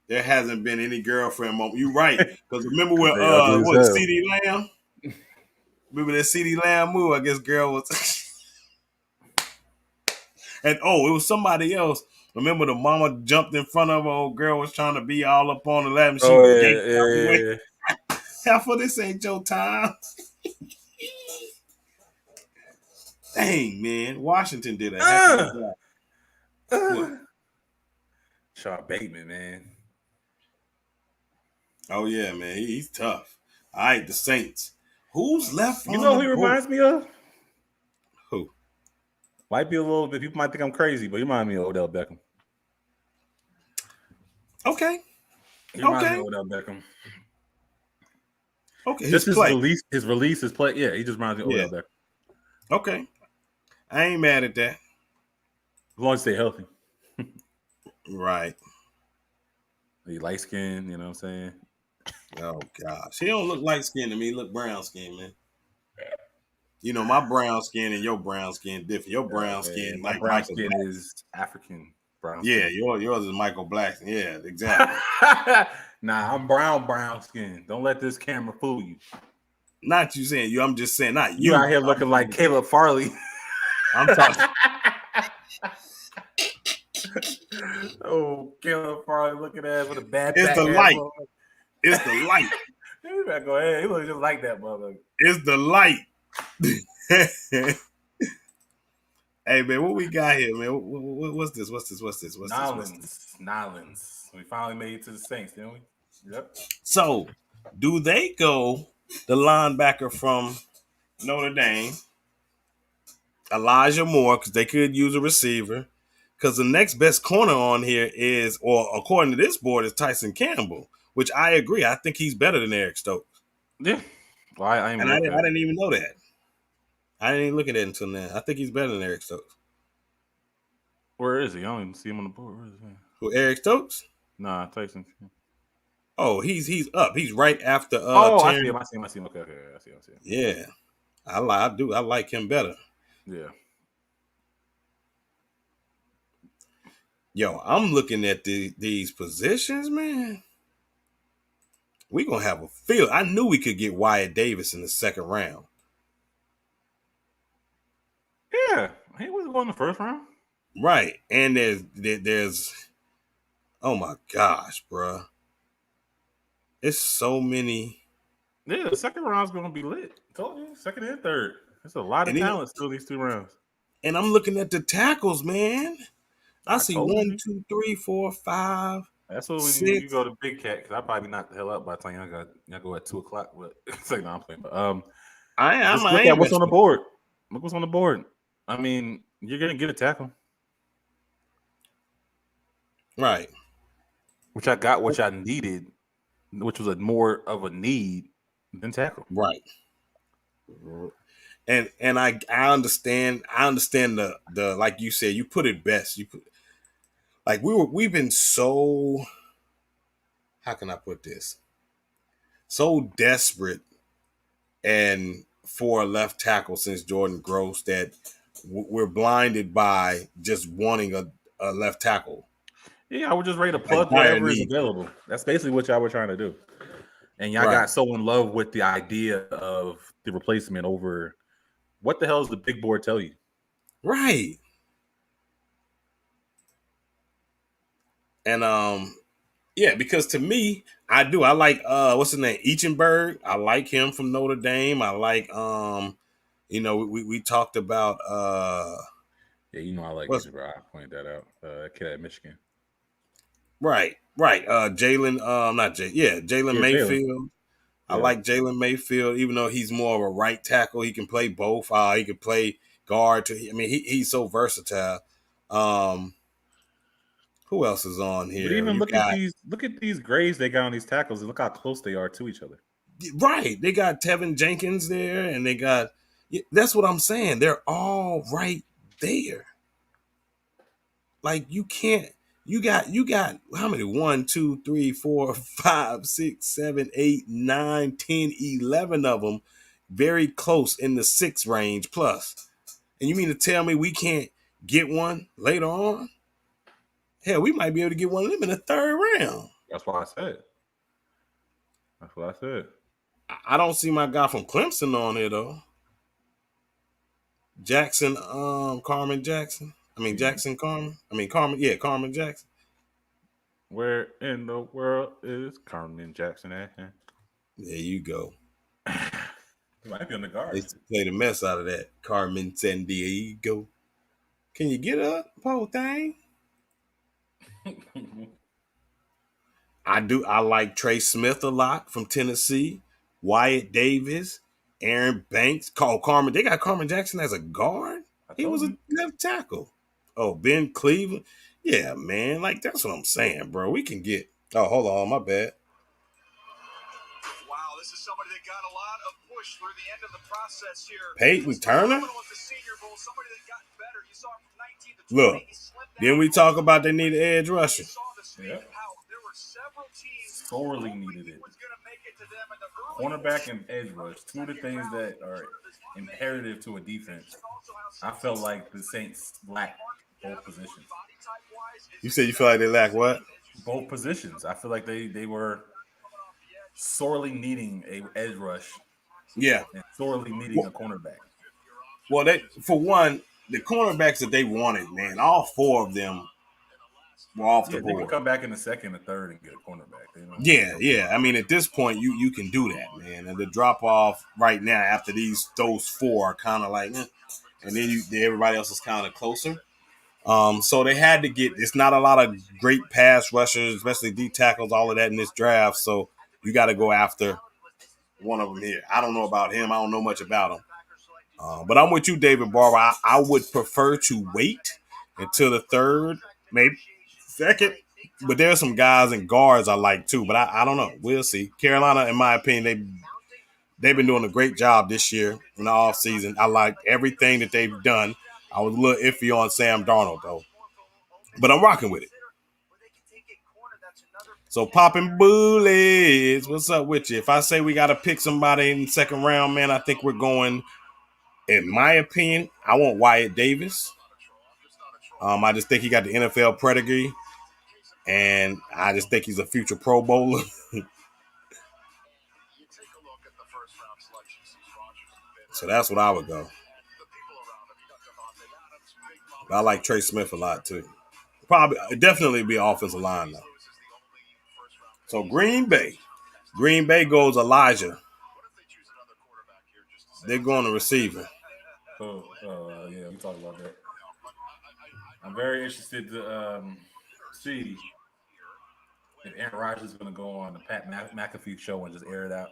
There hasn't been any girlfriend moment. You're right, because remember when what CD Lamb? Remember that CD Lamb move? I guess girl was, and it was somebody else. Remember the mama jumped in front of her old girl was trying to be all up on the lap and she yanked out the way. Half of this ain't your time. Dang, man. Washington did a heck of a job. What? Shaw Bateman, man. Oh, yeah, man. He's tough. All right, the Saints. Who's left on the You know who he board? reminds me of? Who? Might be a little bit. People might think I'm crazy, but he reminds me of Odell Beckham. Okay. He reminds me of Odell Beckham. Okay. Just his release, his play. Yeah, he just reminds me of Odell Beckham. Okay. I ain't mad at that. As long as he stay healthy. Right. He light skinned, you know what I'm saying? Oh, gosh. He don't look light skinned to me. He look brown skinned, man. You know, my brown skin and your brown skin different. Your brown skin, my like brown Michael skin Black. is African brown Yeah, skin. yours is Michael Black. Yeah, exactly. Nah, I'm brown skin. Don't let this camera fool you. Not you saying you. I'm just saying not you. You out here looking like Caleb Farley. I'm talking. Oh, Caleb Farley looking at with a bad. It's the light. It's the light. You better go ahead. He looks just like that motherfucker. It's the light. Hey man, what we got here, man? What's this? Nolans. We finally made it to the Saints, didn't we? Yep. So, do they go the linebacker from Notre Dame, Elijah Moore, because they could use a receiver? Because the next best corner on here is, or according to this board, is Tyson Campbell, which I agree. I think he's better than Eric Stokes. Yeah. Well, I didn't even know that. I didn't even look at it until now. I think he's better than Eric Stokes. Where is he? I don't even see him on the board. Where is he? Who, Eric Stokes? Nah, Tyson. Oh, he's up. He's right after. I see him. Okay, I see him. Yeah, I like him better. Yeah. Yo, I'm looking at these positions, man. We gonna have a field. I knew we could get Wyatt Davis in the second round. Yeah, he was going in the first round. Right, and there's oh my gosh, bro. It's so many. Yeah, the second round's gonna be lit. Told you, second and third. There's a lot of talent still these 2 rounds. And I'm looking at the tackles, man. I see 1, 2, 3, 4, 5. That's what six. when you go to Big Cat, because I probably knocked the hell out by the time y'all go at 2:00. But it's like, no, I'm playing. But look at what's on the board. Look what's on the board. I mean, you're gonna get a tackle, right? Which I needed, which was more of a need than tackle, right? And I understand the like you said, you put it best. We've been so, how can I put this? So desperate and for a left tackle since Jordan Gross that we're blinded by just wanting a left tackle. Yeah, I would just ready to plug whatever is available. That's basically what y'all were trying to do. And y'all got so in love with the idea of the replacement over what the hell does the big board tell you? Right. And yeah, because to me, I like what's his name? Eichenberg. I like him from Notre Dame. I like we talked about yeah, I like Eichenberg. I pointed that out. Kid at Michigan. Right. Jalen, Jalen Mayfield. I like Jalen Mayfield, even though he's more of a right tackle. He can play both. He can play guard. He's so versatile. Who else is on here? But even look at these grades they got on these tackles and look how close they are to each other. Right. They got Tevin Jenkins there, and they got that's what I'm saying. They're all right there. Like you can't. You got how many? 1, 2, 3, 4, 5, 6, 7, 8, 9, 10, 11 of them very close in the 6 range plus. And you mean to tell me we can't get one later on? Hell, we might be able to get one of them in the 3rd round. That's what I said. I don't see my guy from Clemson on here though. Jackson, Carmen Jackson. I mean Jackson Carmen. I mean Carmen. Yeah, Carmen Jackson. Where in the world is Carmen Jackson at? There you go. He might be on the guard. They used to play the mess out of that. Carmen San Diego. Can you get up, poor thing? I like Trey Smith a lot from Tennessee. Wyatt Davis, Aaron Banks, Carmen. They got Carmen Jackson as a guard. He was a left tackle. Oh, Ben Cleveland. Yeah, man. Like, that's what I'm saying, bro. We can get. Oh, hold on. My bad. Wow, this is somebody that got a lot of push through the end of the process here. Peyton Turner? Look, then we talk about they need an edge rusher. Yeah. Sorely needed it. Cornerback and edge rush, 2 of the things that are imperative to a defense. I felt like the Saints lacked both positions. You said you feel like they lack what? Both positions. I feel like they were sorely needing a edge rush. Yeah. And sorely needing a cornerback. Well, for one, the cornerbacks that they wanted, man, all 4 of them were off the board. They can come back in the 2nd or 3rd and get a cornerback. Yeah. I mean, at this point, you can do that, man. And the drop off right now after those 4 are kind of like, and then everybody else is kind of closer. So they had to get. It's not a lot of great pass rushers, especially D tackles, all of that in this draft. So you got to go after one of them here. I don't know about him. I don't know much about him. But I'm with you, David Barber. I would prefer to wait until the 3rd, maybe 2nd. But there's some guys and guards I like too. But I don't know. We'll see. Carolina, in my opinion, they've been doing a great job this year in the offseason. I like everything that they've done. I was a little iffy on Sam Darnold, though. But I'm rocking with it. So popping bullets. What's up with you? If I say we got to pick somebody in the 2nd round, man, I think we're going, in my opinion, I want Wyatt Davis. I just think he got the NFL pedigree. And I just think he's a future Pro Bowler. So that's what I would go. But I like Trey Smith a lot too. Definitely be offensive line though. So Green Bay goes Elijah. They're going to receiver. Yeah, we talked about that. I'm very interested to see if Aaron Rodgers is going to go on the Pat McAfee show and just air it out.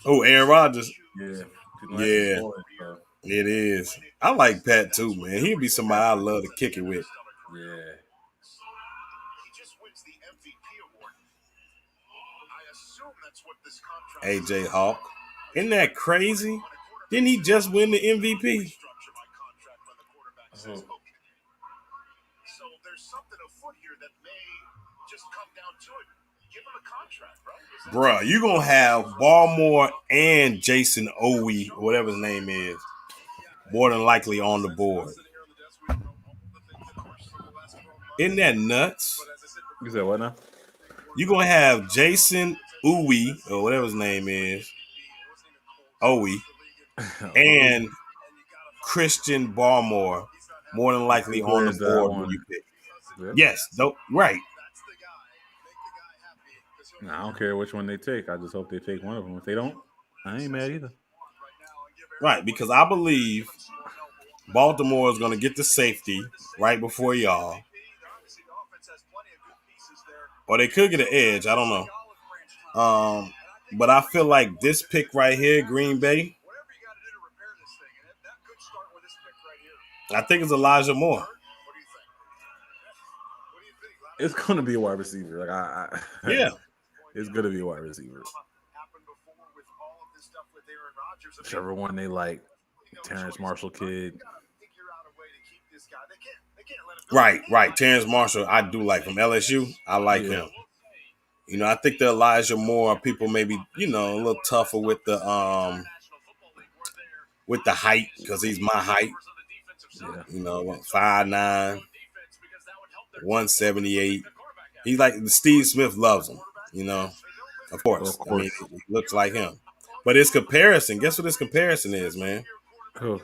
Oh, Aaron Rodgers. Yeah. It is. I like Pat too, man. He'd be somebody I love to kick it with. Yeah. AJ Hawk. Isn't that crazy? Didn't he just win the MVP? So there's something afoot here that may just come down to it. Give him a contract, right? Bruh, you're going to have Baltimore and Jason Owe, whatever his name is, more than likely on the board. Isn't that nuts? You said what now? You're going to have Jason Owe, or whatever his name is, Owe, and Christian Barmore more than likely on the board when you pick. Yep. Yes, right. I don't care which one they take. I just hope they take one of them. If they don't, I ain't mad either. Right, because I believe Baltimore is going to get the safety right before y'all. Or they could get an edge. I don't know. But I feel like this pick right here, Green Bay, I think it's Elijah Moore. It's going to be a wide receiver. Yeah. It's going to be a wide receiver. Whichever one they like. Terrence Marshall kid. Right. Terrence Marshall, I do like him. LSU, I like him. You know, I think the Elijah Moore people maybe, you know, a little tougher with the height because he's my height. Yeah. You know, 5'9", 178. He's like Steve Smith loves him. You know, of course. I mean, he looks like him. But his comparison, guess what his comparison is, man? Who?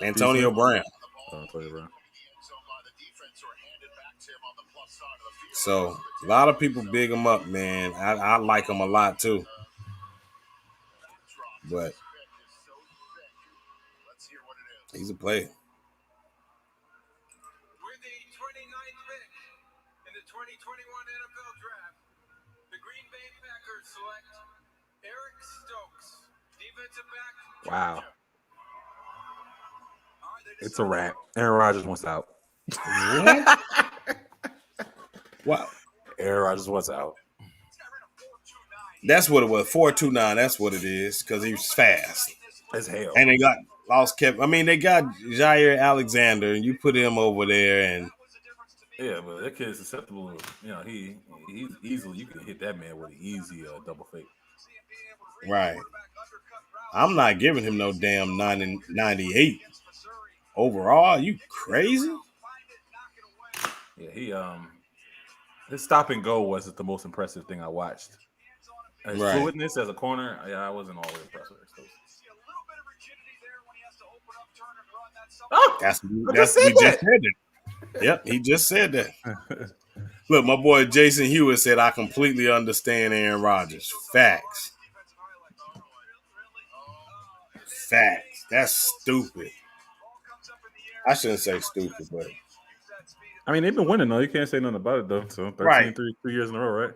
Antonio Brown. Antonio Brown. So a lot of people big him up, man. I like him a lot too. But he's a player. With the 29th pick in the 2021 NFL Draft, the Green Bay Packers select Eric Stokes, defensive back. Wow. It's a wrap. Aaron Rodgers wants out. Wow. Aaron Rodgers wants out. That's what it was. 4.29. That's what it is. Because he was fast. As hell. And they got they got Jair Alexander, and you put him over there, and yeah, but that kid's susceptible. You know, he's easily, you can hit that man with an easy double fake. Right. I'm not giving him no damn 98 overall. You crazy? Yeah, his stop and go wasn't the most impressive thing I watched. His fluidness as a corner, I wasn't always impressed with it. Oh, we just said that. Yep, he just said that. Look, my boy Jason Hewitt said, I completely understand Aaron Rodgers. Facts. That's stupid. I shouldn't say stupid, but I mean, they've been winning though. You can't say nothing about it though. So 13 3 years in a row, right?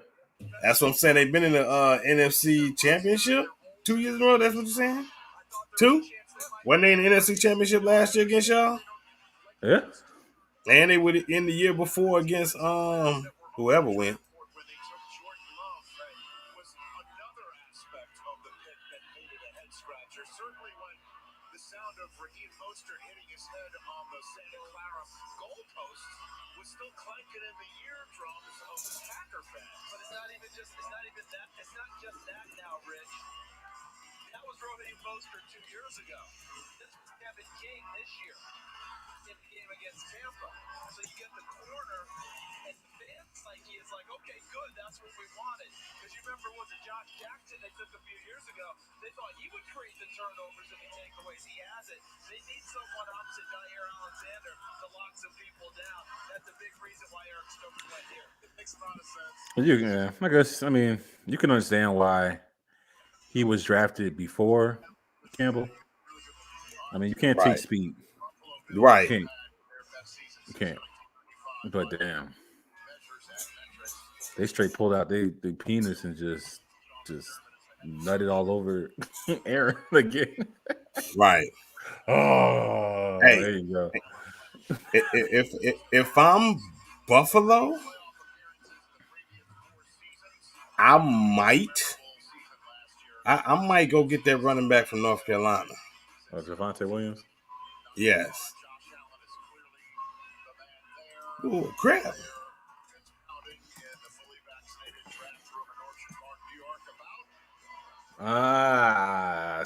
That's what I'm saying. They've been in the NFC Championship 2 years in a row. That's what you're saying? 2? Wasn't they in the NFC Championship last year against y'all? Yeah. And they would in the year before against whoever went. It's not just that now, Rich. That was Raheem Mostert 2 years ago. This was Kevin King this year in the game against Tampa. So you get the corner, and the fan psyche is like, okay, good, that's what we wanted. Because you remember, was it Josh Jackson they took a few years ago? They thought he would create the turnovers and the takeaways. He hasn't. They need someone opposite Jair Alexander to lock some people down. That's a big reason why Eric Stokes went here. It makes a lot of sense. I guess, I mean, you can understand why he was drafted before Campbell. I mean, you can't teach speed. Right. You can't. But damn. They straight pulled out their penis and just nutted all over Aaron again. Right. Oh, hey, there you go. If I'm Buffalo, I might go get that running back from North Carolina. Javonte Williams? Yes. Ooh, crap.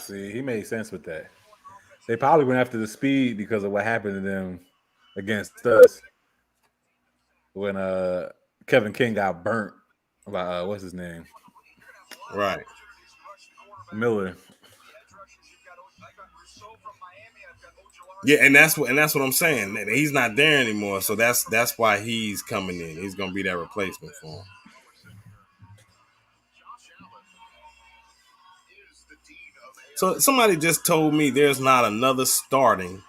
See, he made sense with that. They probably went after the speed because of what happened to them against us when Kevin King got burnt by what's his name? Right. Miller. Yeah, and that's what I'm saying. He's not there anymore, so that's why he's coming in. He's gonna be that replacement for him. So somebody just told me there's not another starting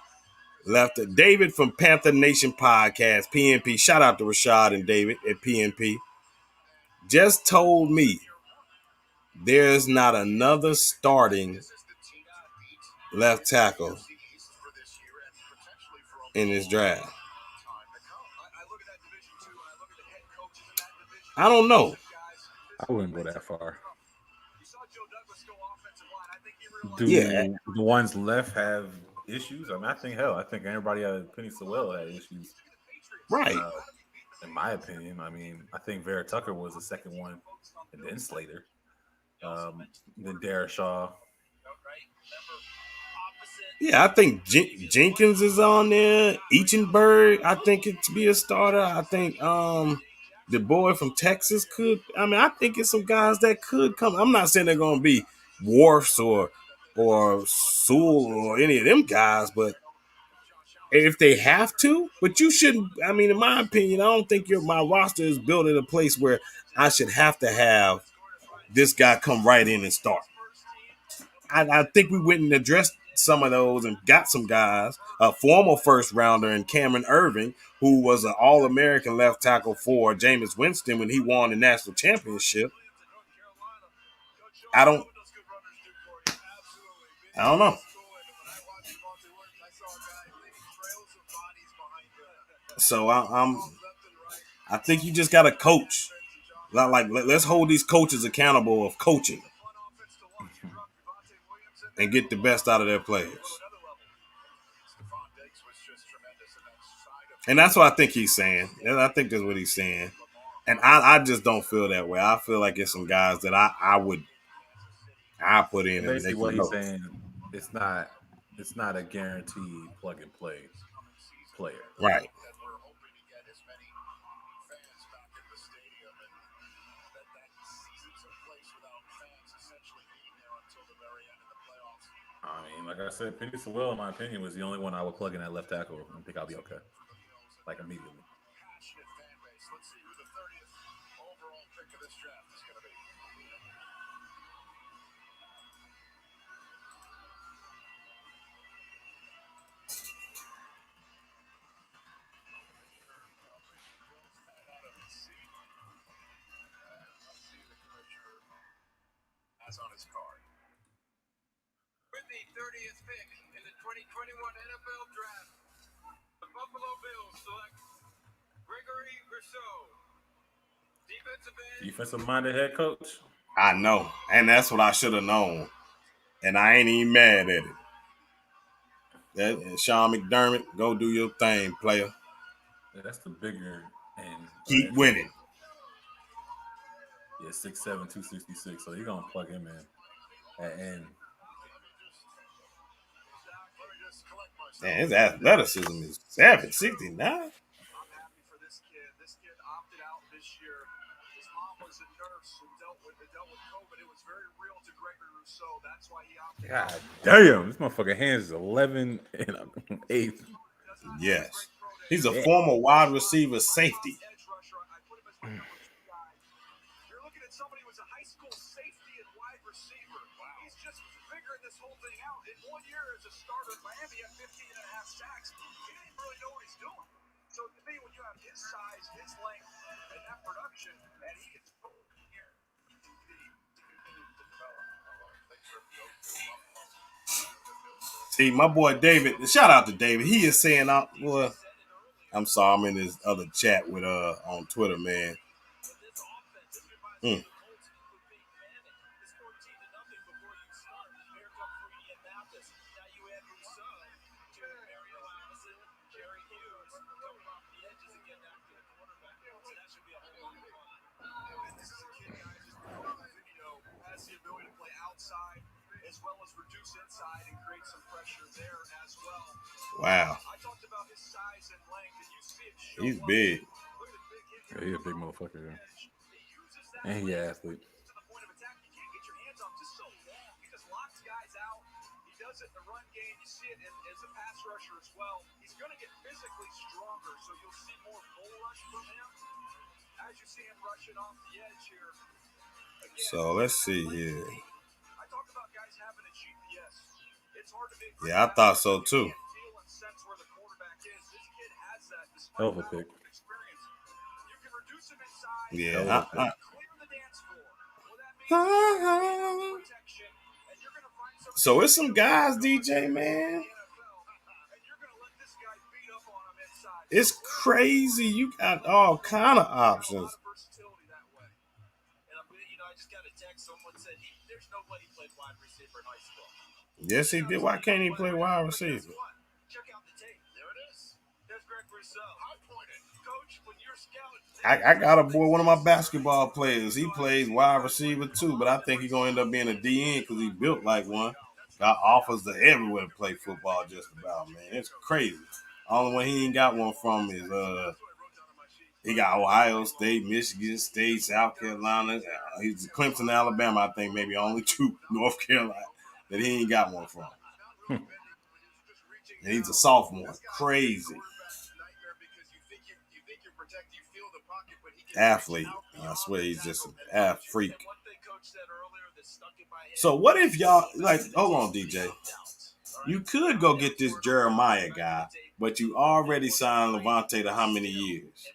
left. David from Panther Nation Podcast, PNP. Shout out to Rashad and David at PNP. Just told me there's not another starting left tackle in this draft. I don't know. I wouldn't go that far. Do the ones left have issues. I mean, I think everybody at Penny Sewell had issues. Right. In my opinion, I mean, I think Vera Tucker was the second one, and then Slater, then Darashaw. Yeah, I think Jenkins is on there. Eichenberg, I think it to be a starter. I think the boy from Texas could. I mean, I think it's some guys that could come. I'm not saying they're gonna be Wharfs or Sewell or any of them guys, but if they have to, but you shouldn't. I mean, in my opinion, I don't think my roster is built in a place where I should have to have this guy come right in and start. I think we went and addressed some of those and got some guys. A former first rounder in Cameron Irving, who was an All-American left tackle for Jameis Winston when he won the national championship. I don't know. So I think you just got to coach. Like let's hold these coaches accountable of coaching and get the best out of their players. And that's what I think he's saying. I think that's what he's saying. And I just don't feel that way. I feel like it's some guys that I put in and Basically, they what can he's go. saying, it's not a guaranteed plug and play player. Right. I mean, like I said, Penny Sewell, in my opinion, was the only one I would plug in at left tackle and think I'll be okay. Like immediately. Let's see who the 30th overall pick of this draft is going to be. As on his card. With the 30th pick in the 2021 NFL Draft, the Buffalo Bills select Gregory Rousseau, defensive-minded head coach. I know, and that's what I should have known, and I ain't even mad at it. That Sean McDermott, go do your thing, player. Yeah, that's the bigger end. Keep winning. Yeah, 6'7", 266. So you're gonna plug him in at end. Man, his athleticism is 769. I'm happy for this kid. This kid opted out this year. His mom was a nurse who dealt with COVID. It was very real to Gregory Rousseau. That's why he opted out. God damn, this motherfucker hands is 11 and an 8. Yes. He's a former wide receiver safety. You're looking at somebody who was a high school safety and wide receiver. Wow. He's just figuring this whole thing out. In 1 year as a starter in Miami, he had 15 and a half sacks. He didn't really know what he's doing. So to me, when you have his size, his length, and that production, and he gets here. See, my boy David, shout out to David. He is saying, well, I'm sorry, I'm in his other chat with on Twitter, man. Has the ability to play outside as well as reduce inside and create some pressure there as well. Wow. I talked about his size and length, and you see it show. He's big. Yeah, he's a big motherfucker. Yeah. And he's an athlete. To the point of attack, you can't get your hands on him just so long. He just locks guys out. He does it in the run game. You see it as a pass rusher as well. He's going to get physically stronger, so you'll see more bull rush from him as you see him rushing off the edge here. So let's see here. I talk about guys having a GPS. It's hard to make. Yeah, I thought so too. Hell of a pick. Yeah. So it's some guys, DJ, man. It's crazy. You got all kind of options. I just got a text. Someone said there's nobody played wide receiver in high school. Yes, he did. Why can't he play wide receiver? Check out the tape. There it is. There's Greg Rousseau. High pointed. Coach, when you're scouting. I got a boy, one of my basketball players. He plays wide receiver too, but I think he's gonna end up being a DN because he built like one. Got offers to everywhere to play football just about, man. It's crazy. Only one he ain't got one from is he got Ohio State, Michigan State, South Carolina. He's Clemson, Alabama. I think maybe only 2 North Carolina that he ain't got one from. And he's a sophomore. Crazy. Athlete. I swear he's just an freak. So what if y'all hold on, DJ. You could go get this Jeremiah guy, but you already signed Levante to how many years?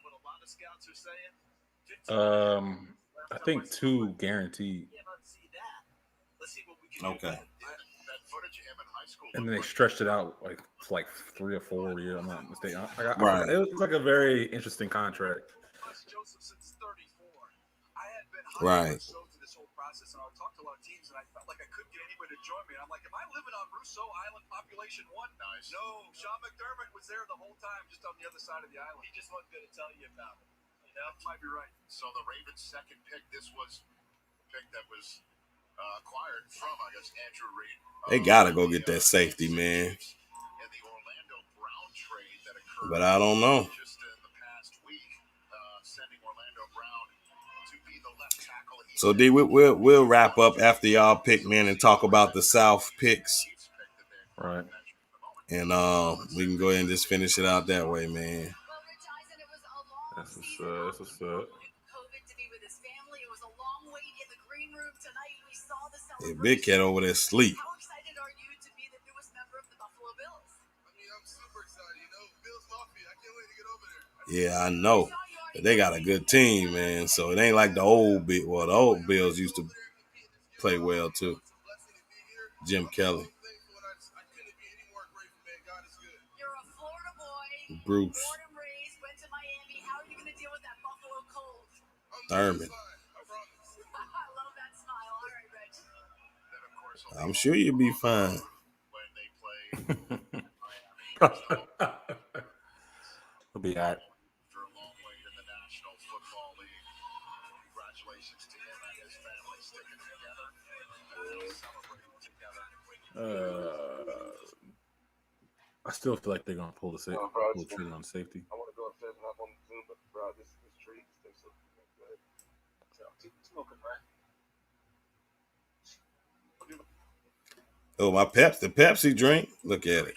I think 2 guaranteed. Okay. And then they stretched it out like 3 or 4 years. I'm not mistaken. Right. It was like a very interesting contract. Right. And I talked to a lot of teams, and I felt like I couldn't get anybody to join me. And I'm like, am I living on Rousseau Island population 1? Nice. No, Sean McDermott was there the whole time, just on the other side of the island. He just wasn't going to tell you about it. You know, might be right. So the Ravens' second pick, this was a pick that was acquired from, I guess, Andrew Reid. They gotta go get that safety, man. And the Orlando Brown trade that occurred. But I don't know. Just in the past week, sending Orlando Brown to be the left tackle. So D, we'll wrap up after y'all pick, man, and talk about the South picks. Right. And we can go ahead and just finish it out that way, man. That's what's up. Yeah, Big Cat over there sleep. How excited are you to be the newest member of the Buffalo Bills? I mean, I'm super excited. You know, Bills Mafia. I can't wait to get over there. Yeah, I know. But they got a good team, man. So it ain't like the old Bills. Well, the old Bills used to play well too. Jim Kelly. You're a Florida boy. Bruce. Born and raised, went to Miami. How are you going to deal with that Buffalo cold? Thurman. I love that smile. All right, Reg. I'm sure you'll be fine. We'll be all right. For a long way in the National Football League. Congratulations to him and his family sticking together and celebrating together. I still feel like they're gonna pull the trigger on safety. I want to go upstairs and hop on the Zoom, but bro, this tree stinks so good. Keep smoking, right? Oh, the Pepsi drink. Look at it.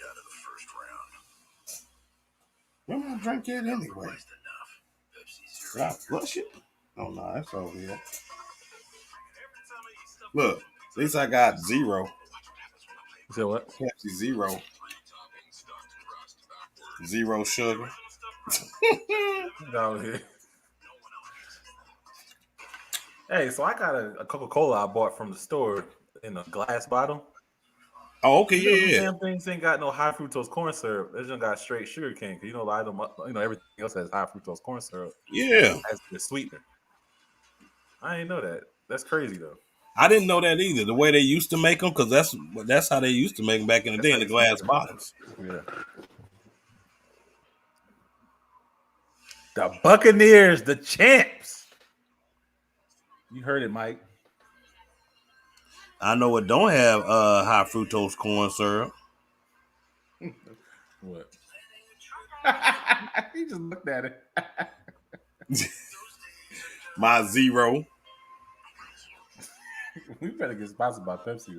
Where my drink at anyway? Did I flush it? Oh no, that's over here. Look, at least I got 0. You said what? Pepsi 0. 0 sugar. Down here. Hey, so I got a Coca-Cola I bought from the store in a glass bottle. Oh, okay, yeah. Damn things ain't got no high fructose corn syrup. They just got straight sugar cane. Cause a lot of them, everything else has high fructose corn syrup. Yeah, as the sweetener. I didn't know that. That's crazy though. I didn't know that either. The way they used to make them, because that's how they used to make them back in the day in the glass bottles. Yeah. The Buccaneers, the champs. You heard it, Mike. I know it don't have high fructose corn syrup. What? He just looked at it. My 0. We better get sponsored by Pepsi.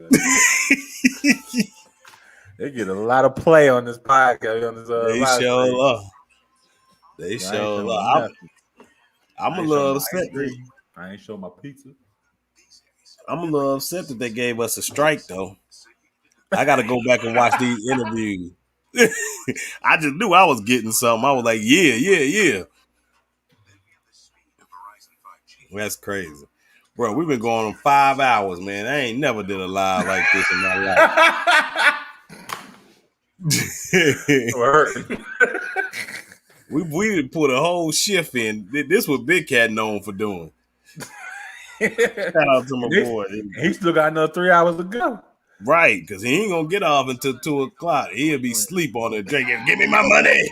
They get a lot of play on this podcast. On this, they show love. They show love. I'm a little upset. I ain't show my pizza. I'm a little upset that they gave us a strike, though. I got to go back and watch these interviews. I just knew I was getting something. I was like, yeah. That's crazy. Bro, we've been going on 5 hours, man. I ain't never did a live like this in my life. We did put a whole shift in. This was Big Cat known for doing. Shout out to my boy. He still got another 3 hours to go. Right, because he ain't gonna get off until 2:00. He'll be asleep on the drink. Give me my money.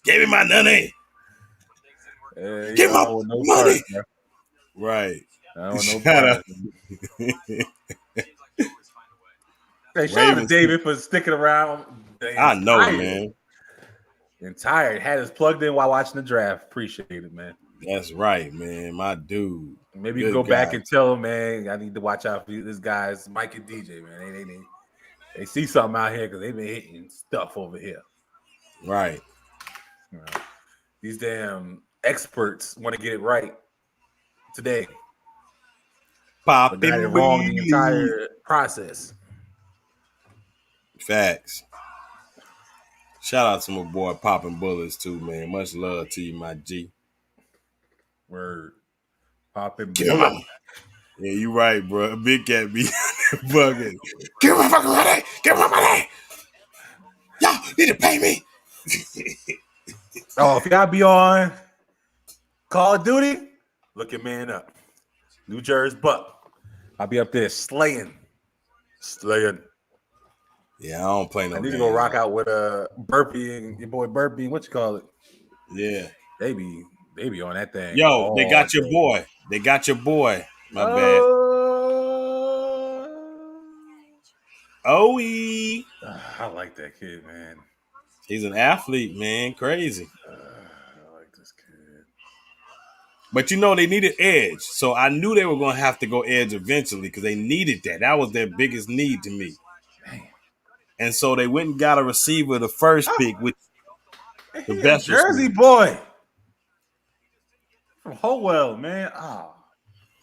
Give me my money. Give I my don't want no money. parts, bro. Right. I don't want no Shout out. parts. Hey, shout out to Ravens. David for sticking around. I know, man. And tired. Had us plugged in while watching the draft. Appreciate it, man. That's right, man. My dude. Maybe you can go back and tell him, man, I need to watch out for this guys, Mike and DJ, man. They see something out here because they've been hitting stuff over here. Right. These damn experts want to get it right today. But got it wrong the entire process. Facts. Shout out to my boy Popping Bullets too, man. Much love to you, my G. Word. Popping Bullets. Yeah, you right, bro. Big Cat be bugging. Give my fucking money. Give my money. Y'all need to pay me. Oh, if y'all be on Call of Duty, look your man up. New Jersey Buck. I'll be up there slaying. Yeah, I don't play no. I need to go rock out with Burpee and your boy Burpee. What you call it? Yeah, they be on that thing. Yo, they got your boy. They got your boy. My bad. Owie. I like that kid, man. He's an athlete, man. Crazy. I like this kid. But you know, they needed edge. So I knew they were going to have to go edge eventually because they needed that. That was their biggest need to me. Damn. And so they went and got a receiver the first pick with the best Jersey receiver. boy. From Howell, man. Oh,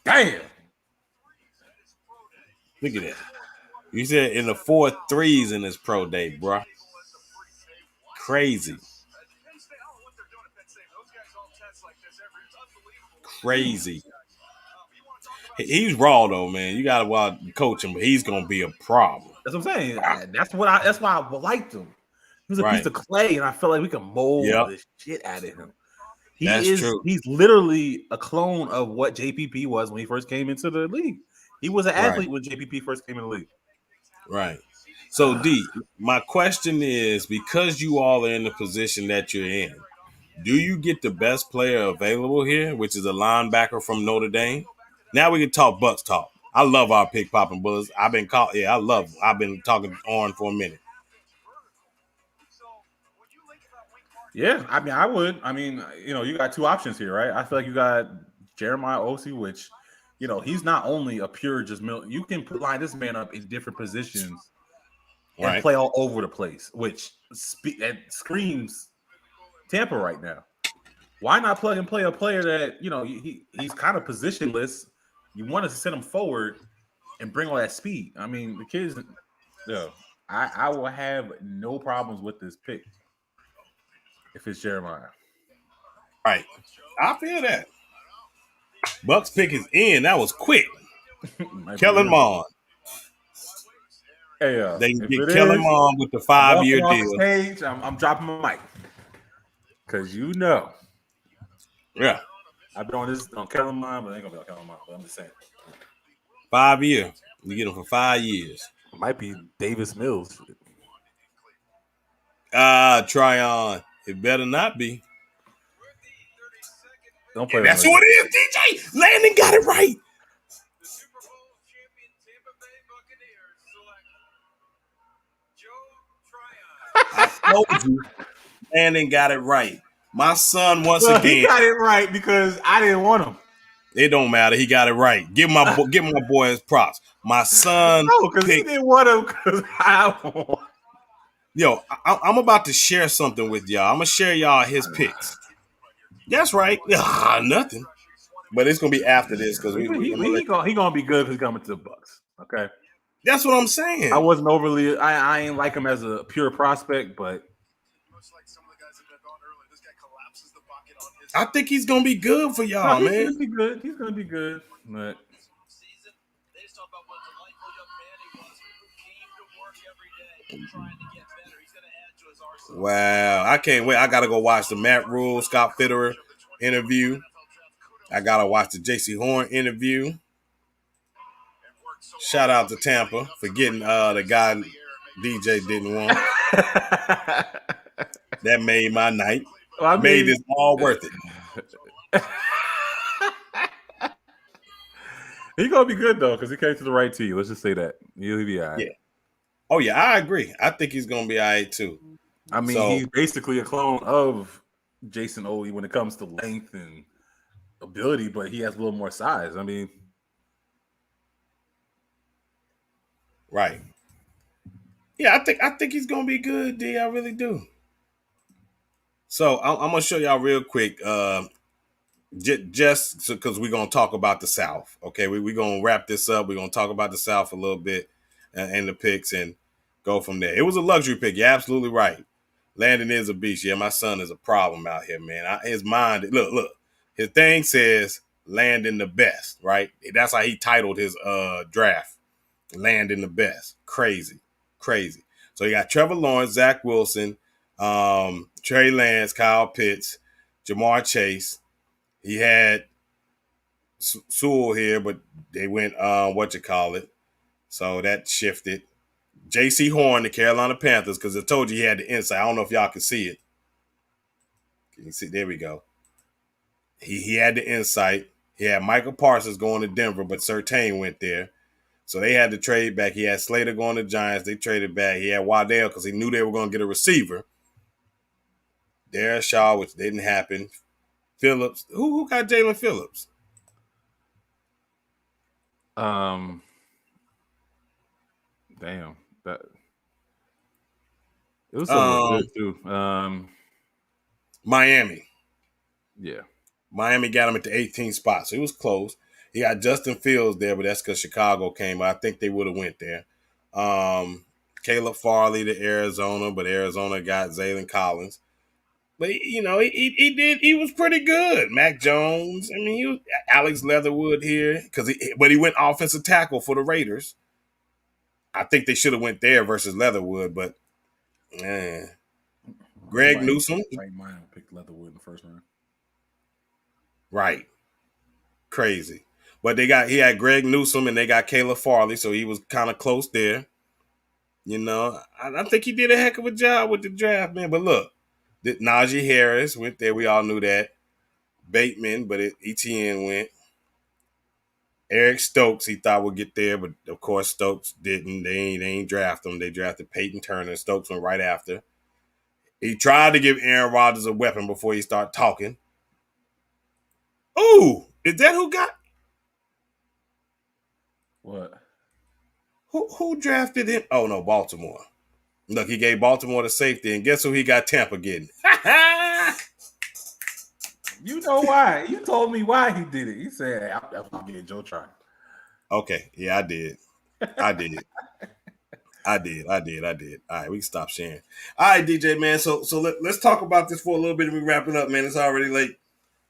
damn. Look at that. You said in the 4.3s in his pro day, bro. Crazy. Crazy. He's raw though, man. You gotta coach him, but he's gonna be a problem. That's what I'm saying. That's why I liked him. He was a piece of clay, and I felt like we could mold the shit out of him. True. He's literally a clone of what JPP was when he first came into the league. He was an athlete when JPP first came in the league. Right. So D, my question is, because you all are in the position that you're in, do you get the best player available here, which is a linebacker from Notre Dame? Now we can talk Bucks talk. I love our pick Popping Bullets. I've been talking on for a minute. Yeah, I mean, I would. I mean, you got two options here, right? I feel like you got Jeremiah Osei, which, he's not only a pure you can line this man up in different positions and play all over the place, which screams Tampa right now. Why not plug and play a player that, he's kind of positionless. You want to send him forward and bring all that speed. I mean, the kids, I will have no problems with this pick if it's Jeremiah. Right. I feel that. Bucks pick is in. That was quick. Kellen Mond. Hey, they can get Kellen Mond with the 5-year deal. Stage, I'm dropping my mic. Because Yeah. I've been on Kellen Mond, but I ain't going to be on Kellen Mond. But I'm just saying. 5 year. You get him for 5 years. It might be Davis Mills. Tryon. It better not be. Don't play that's who it is, DJ. Landon got it right. Super Bowl champion Tampa Bay Buccaneers select Joe Tryon. I told you, Landon got it right. My son once again. He got it right because I didn't want him. It don't matter. He got it right. Give my boy his props. My son. No, because he didn't want him. Because I want. Yo, I'm about to share something with y'all. I'm gonna share y'all his picks. That's right. Nothing. But it's gonna be after this because he gonna be good if he's coming to the Bucks. Okay. That's what I'm saying. I wasn't overly. I ain't like him as a pure prospect, but I think he's gonna be good for y'all, man. He's gonna be good. He's gonna be good. But wow, I can't wait. I gotta go watch the Matt Rule, Scott Fitterer interview. I gotta watch the J.C. Horn interview. Shout out to Tampa for getting the guy DJ didn't want. That made my night. Well, I made mean, this all worth it. He gonna be good though, because he came to the right team. Let's just say that he'll be all right. Yeah. Oh yeah, I agree. I think he's gonna be all right too. I mean, he's basically a clone of Jason Oley when it comes to length and ability, but he has a little more size. I mean, right. Yeah, I think he's gonna be good, D. I really do. So I'm gonna show y'all real quick, just because we're gonna talk about the South. Okay, we're gonna wrap this up. We're gonna talk about the South a little bit and the picks and go from there. It was a luxury pick. You're absolutely right. Landon is a beast. Yeah, my son is a problem out here, man. His mind, look. His thing says Landon the best, right? That's how he titled his draft. Landon the best. Crazy. So you got Trevor Lawrence, Zach Wilson, Trey Lance, Kyle Pitts, Jamar Chase. He had Sewell here, but they went so that shifted. J.C. Horn, the Carolina Panthers, because I told you he had the insight. I don't know if y'all can see it. Can you see? There we go. He had the insight. He had Michael Parsons going to Denver, but Surtain went there. So they had to trade back. He had Slater going to Giants. They traded back. He had Waddell because he knew they were going to get a receiver. Darren Shaw, which didn't happen. Phillips. Who got Jalen Phillips? Damn. That it was somewhere good too. Miami. Yeah. Miami got him at the 18th spot, so he was close. He got Justin Fields there, but that's because Chicago came. I think they would have went there. Caleb Farley to Arizona, but Arizona got Zaylen Collins. But he was pretty good. Mac Jones. I mean, he was Alex Leatherwood here but he went offensive tackle for the Raiders. I think they should have went there versus Leatherwood, but Greg Newsome. Right, mine picked Leatherwood in the first round. Right, crazy. But he had Greg Newsome and they got Caleb Farley, so he was kind of close there. I think he did a heck of a job with the draft, man. But look. Najee Harris went there. We all knew that. Bateman, but Etienne went. Eric Stokes, he thought would get there, but of course Stokes didn't. They ain't draft him. They drafted Peyton Turner. Stokes went right after. He tried to give Aaron Rodgers a weapon before he started talking. Ooh, is that who got? What? Who drafted him? Oh no, Baltimore. Look, he gave Baltimore the safety, and guess who he got Tampa getting? You know why? You told me why he did it. He said, I'm getting Joe Tryon. Okay, yeah, I did. I did. All right, we can stop sharing. All right, DJ, man. So let's talk about this for a little bit and we wrap it up, man. It's already late.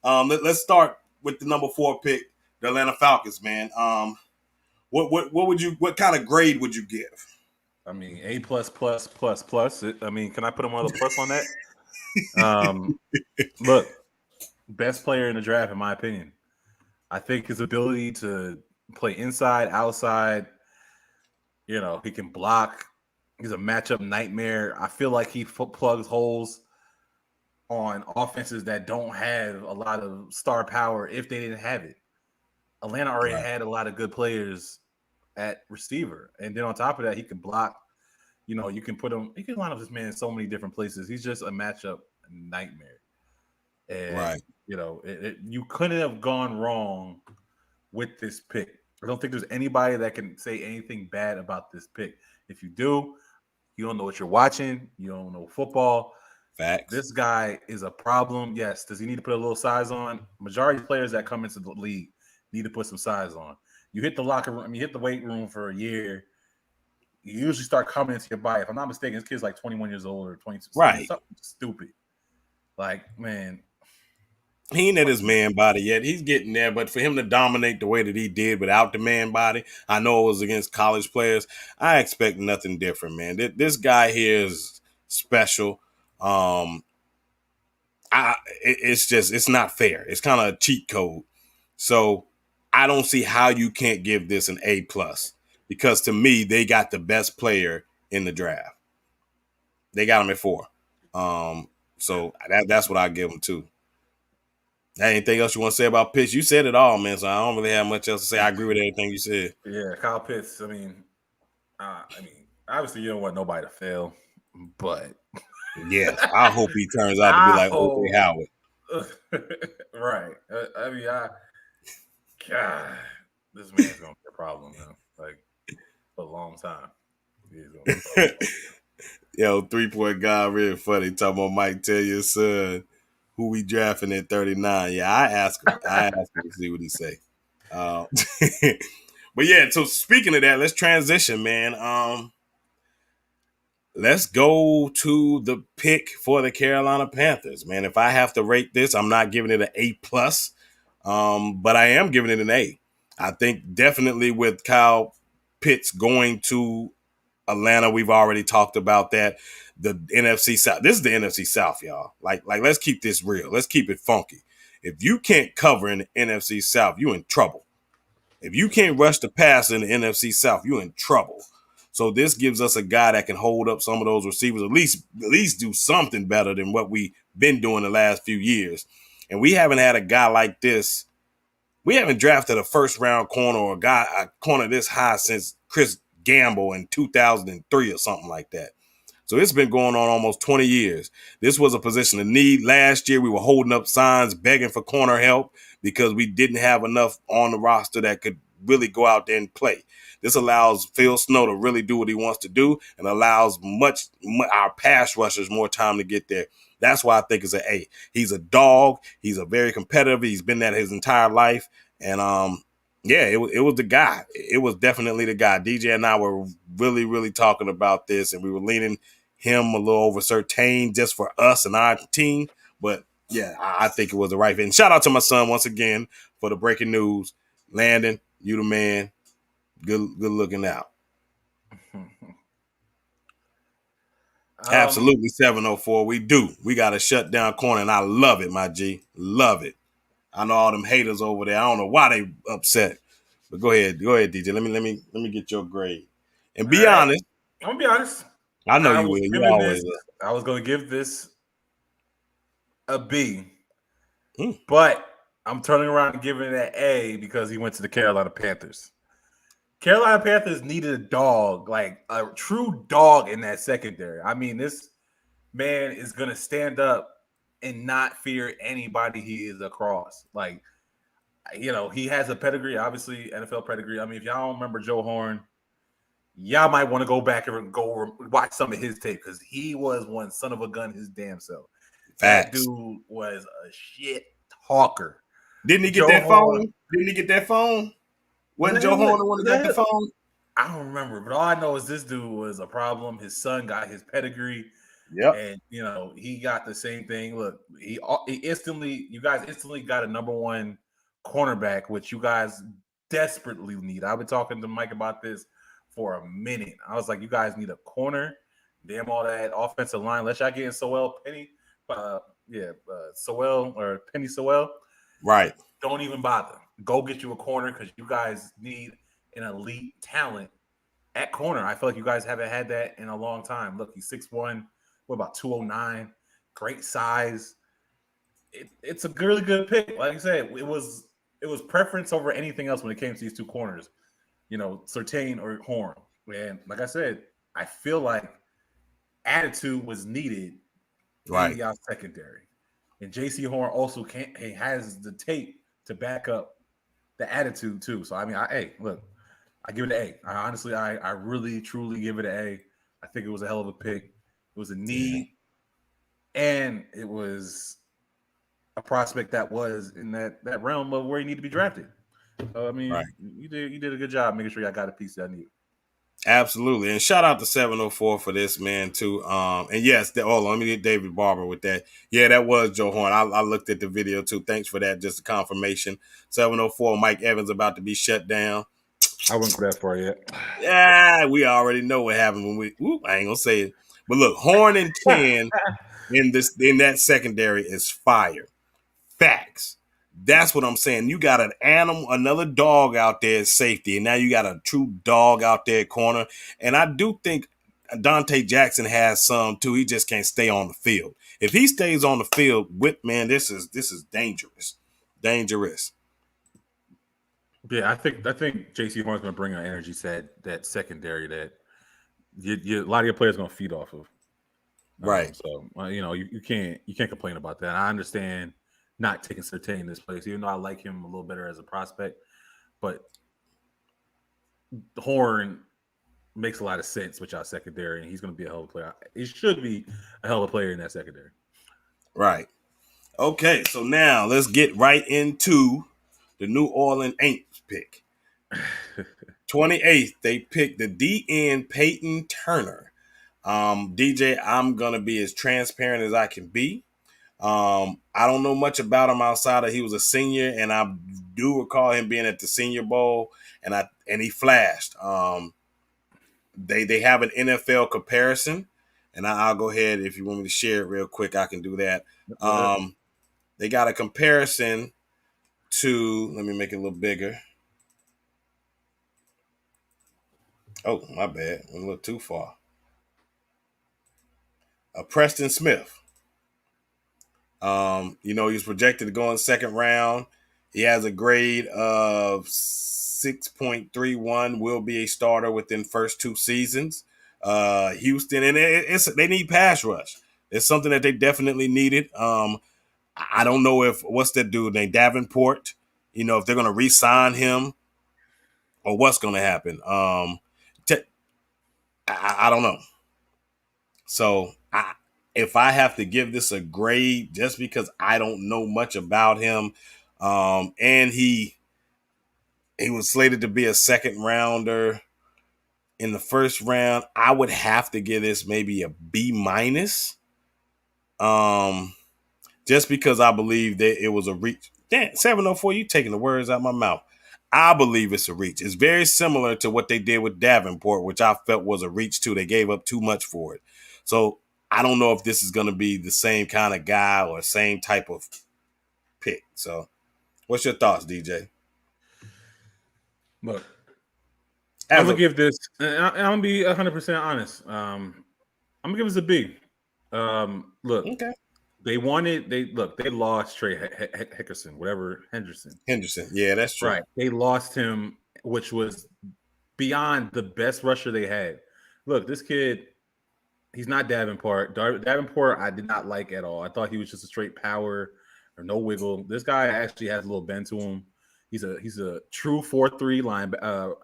Let's start with the number 4 pick, the Atlanta Falcons, man. What kind of grade would you give? I mean, A++++. I mean, can I put him on the plus on that? Look, best player in the draft, in my opinion. I think his ability to play inside, outside, he can block. He's a matchup nightmare. I feel like he plugs holes on offenses that don't have a lot of star power if they didn't have it. Atlanta already had a lot of good players at receiver. And then on top of that, he can block. You can put him, you can line up this man in so many different places. He's just a matchup nightmare. And, you couldn't have gone wrong with this pick. I don't think there's anybody that can say anything bad about this pick. If you do, you don't know what you're watching. You don't know football. Facts. This guy is a problem. Yes. Does he need to put a little size on? Majority of players that come into the league need to put some size on. You hit the locker room, you hit the weight room for a year, you usually start coming into your body. If I'm not mistaken, this kid's like 21 years old or 22. Right. Something stupid. Like, man. He ain't at his man body yet. He's getting there, but for him to dominate the way that he did without the man body, I know it was against college players. I expect nothing different, man. This guy here is special. It's not fair. It's kind of a cheat code. So I don't see how you can't give this an A+. because to me, they got the best player in the draft. They got him at 4. So that's what I give them to. Anything else you want to say about Pitts? You said it all, man. So I don't really have much else to say. I agree with everything you said. Yeah, Kyle Pitts. I mean, obviously you don't want nobody to fail, but yes, I hope he turns out to be like O.J. Howard. Right. God, this man's gonna be a problem, man. Like for a long time. He's gonna be a problem. Yo, 3-point guy, really funny. Talking about Mike, tell your son who we drafting at 39. Yeah, I asked him to see what he say. But yeah, so speaking of that, let's transition, man. Let's go to the pick for the Carolina Panthers, man. If I have to rate this, I'm not giving it an A+, but I am giving it an A. I think definitely with Kyle Pitts going to Atlanta, we've already talked about that. The NFC South. This is the NFC South, y'all. Like let's keep this real. Let's keep it funky. If you can't cover in the NFC South, you're in trouble. If you can't rush the pass in the NFC South, you're in trouble. So this gives us a guy that can hold up some of those receivers, at least do something better than what we've been doing the last few years. And we haven't had a guy like this. We haven't drafted a first-round corner or a corner this high since Chris Gamble in 2003 or something like that. So it's been going on almost 20 years. This was a position of need. Last year, we were holding up signs, begging for corner help because we didn't have enough on the roster that could really go out there and play. This allows Phil Snow to really do what he wants to do and allows our pass rushers more time to get there. That's why I think it's an A. He's a dog. He's a very competitive. He's been that his entire life. And yeah, it was the guy. It was definitely the guy. DJ and I were really, really talking about this, and we were leaning him a little over Surtain just for us and our team. But yeah, I think it was the right fit. And shout out to my son once again for the breaking news. Landon, you the man. Good looking out. Absolutely 704. We do. We got a shut down corner, and I love it, my G. Love it. I know all them haters over there. I don't know why they upset. But go ahead, DJ. Let me get your grade. And be honest. I'm gonna be honest. I know you will. You always will. I was gonna give this a B, but I'm turning around and giving it an A because he went to the Carolina Panthers. Carolina Panthers needed a dog, like a true dog in that secondary. I mean, this man is gonna stand up and not fear anybody he is across. Like, you know, he has a pedigree, obviously NFL pedigree. I mean, if y'all don't remember Joe Horn, y'all might want to go back and go watch some of his tape because he was one son of a gun his damn self. That dude was a shit talker. Didn't he get that phone? Didn't he get that phone? Wasn't Joe Horn the one that got the phone? I don't remember, but all I know is this dude was a problem. His son got his pedigree. Yep. And, you know, he got the same thing. Look, you guys instantly got a number one cornerback, which you guys desperately need. I've been talking to Mike about this for a minute. I was like, you guys need a corner. Damn all that offensive line. Let y'all get in Sewell Penny. Sewell or Penny Sewell. Right. Don't even bother. Go get you a corner because you guys need an elite talent at corner. I feel like you guys haven't had that in a long time. Look, he's 6'1", what about 209? Great size. It's a really good pick. Like I said, it was preference over anything else when it came to these two corners. You know, Surtain or Horn. And like I said, I feel like attitude was needed in y'all secondary. And J.C. Horn also has the tape to back up the attitude too. So I mean, I give it an A. I really truly give it an A. I think it was a hell of a pick. It was a need, and it was a prospect that was in that realm of where he needed to be drafted. So I mean, you did a good job making sure y'all got a piece that I need. Absolutely. And shout out to 704 for this, man, too. And yes, let me get David Barber with that. Yeah, that was Joe Horn. I looked at the video, too. Thanks for that. Just a confirmation. 704, Mike Evans about to be shut down. I wouldn't go that far yet. Yeah, we already know what happened when I ain't going to say it. But look, Horn and 10 in that secondary is fire. Facts. That's what I'm saying. You got an animal, another dog out there at safety, and now you got a true dog out there at corner. And I do think Dante Jackson has some too. He just can't stay on the field. If he stays on the field, man, this is dangerous, dangerous. Yeah, I think J.C. Horn's going to bring an energy set that secondary that a lot of your players are going to feed off of. Right. So you can't complain about that. I understand not taking Surtain in this place, even though I like him a little better as a prospect. But Horn makes a lot of sense with y'all secondary, and he's going to be a hell of a player. He should be a hell of a player in that secondary. Right. Okay, so now let's get right into the New Orleans Aints pick. 28th, they picked the DN Peyton Turner. DJ, I'm going to be as transparent as I can be. I don't know much about him outside of he was a senior, and I do recall him being at the Senior Bowl, and he flashed. They have an NFL comparison, and I'll go ahead if you want me to share it real quick. I can do that. They got a comparison to. Let me make it a little bigger. Oh, my bad. Went a little too far. Preston Smith. He was projected to go in the second round. He has a grade of 6.31, will be a starter within first 2 seasons. Houston, and they need pass rush. It's something that they definitely needed. I don't know what's that dude named Davenport, if they're going to re-sign him or what's going to happen. I don't know. So if I have to give this a grade just because I don't know much about him, and he was slated to be a second rounder in the first round, I would have to give this maybe a B-. Just because I believe that it was a reach. Damn, 704, you taking the words out of my mouth. I believe it's a reach. It's very similar to what they did with Davenport, which I felt was a reach too. They gave up too much for it. So I don't know if this is going to be the same kind of guy or same type of pick. So what's your thoughts, DJ? Look, I'm going to give this, and I'm going to be 100% honest. I'm going to give this a B. Look, okay. They lost Trey Henderson. Yeah, that's true. Right. They lost him, which was beyond the best rusher they had. Look, this kid, he's not Davenport. Davenport, I did not like at all. I thought he was just a straight power or no wiggle. This guy actually has a little bend to him. He's a true 4-3 line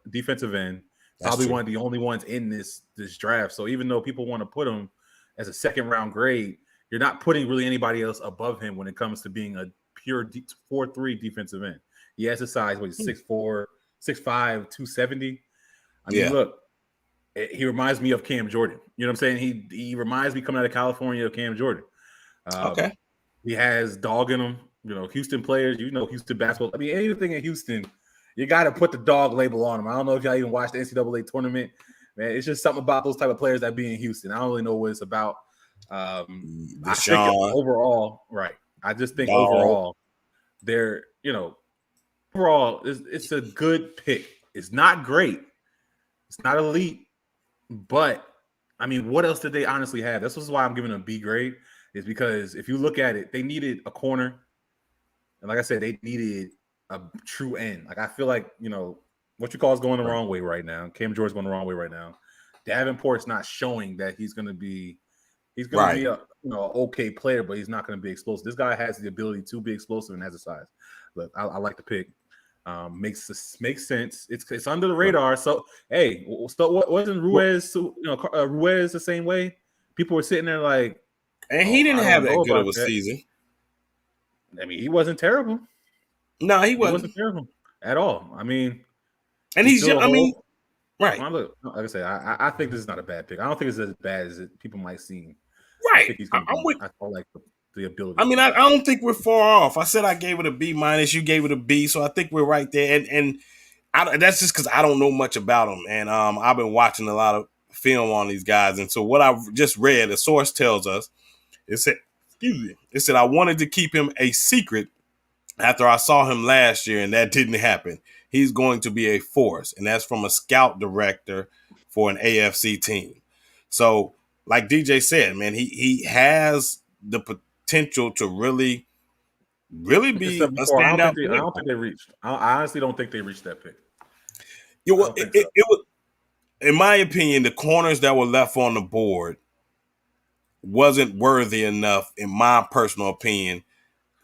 defensive end. That's probably true. One of the only ones in this draft. So even though people want to put him as a second round grade, you're not putting really anybody else above him when it comes to being a pure 4-3 defensive end. He has a size, 6'4", 6'5", 270. I mean, look, he reminds me of Cam Jordan. You know what I'm saying? He reminds me coming out of California of Cam Jordan. Okay. He has dog in him. Houston players, Houston basketball. I mean, anything in Houston, you got to put the dog label on him. I don't know if y'all even watched the NCAA tournament. Man, it's just something about those type of players that be in Houston. I don't really know what it's about. I think overall, right. I just think overall, they're, overall, it's a good pick. It's not great. It's not elite. But, I mean, what else did they honestly have? This is why I'm giving them a B grade, is because if you look at it, they needed a corner. And like I said, they needed a true end. Like, I feel like, what you call is going the wrong way right now. Cam Jordan's going the wrong way right now. Davenport's not showing that he's going to be a okay player, but he's not going to be explosive. This guy has the ability to be explosive and has a size. Look, I like the pick. Makes sense. It's under the radar. So hey, wasn't Ruiz Ruiz the same way? People were sitting there like, and he didn't have that good of a season. I mean, he wasn't terrible. No, he wasn't. He wasn't terrible at all. I mean, and he's young. I mean, right. Like I said, I think this is not a bad pick. I don't think it's as bad as people might seem. Right. I like the ability. I mean, I don't think we're far off. I said I gave it a B-. You gave it a B, so I think we're right there. And that's just because I don't know much about them. And I've been watching a lot of film on these guys. And so what I've just read, a source tells us, it said, I wanted to keep him a secret after I saw him last year and that didn't happen, he's going to be a force. And that's from a scout director for an AFC team. So, like DJ said, man, he has the potential to really Like I be said a before, standout I player. don't think they reached. I honestly don't think they reached that pick. It I was, don't think so. it was, in my opinion, the corners that were left on the board wasn't worthy enough, in my personal opinion,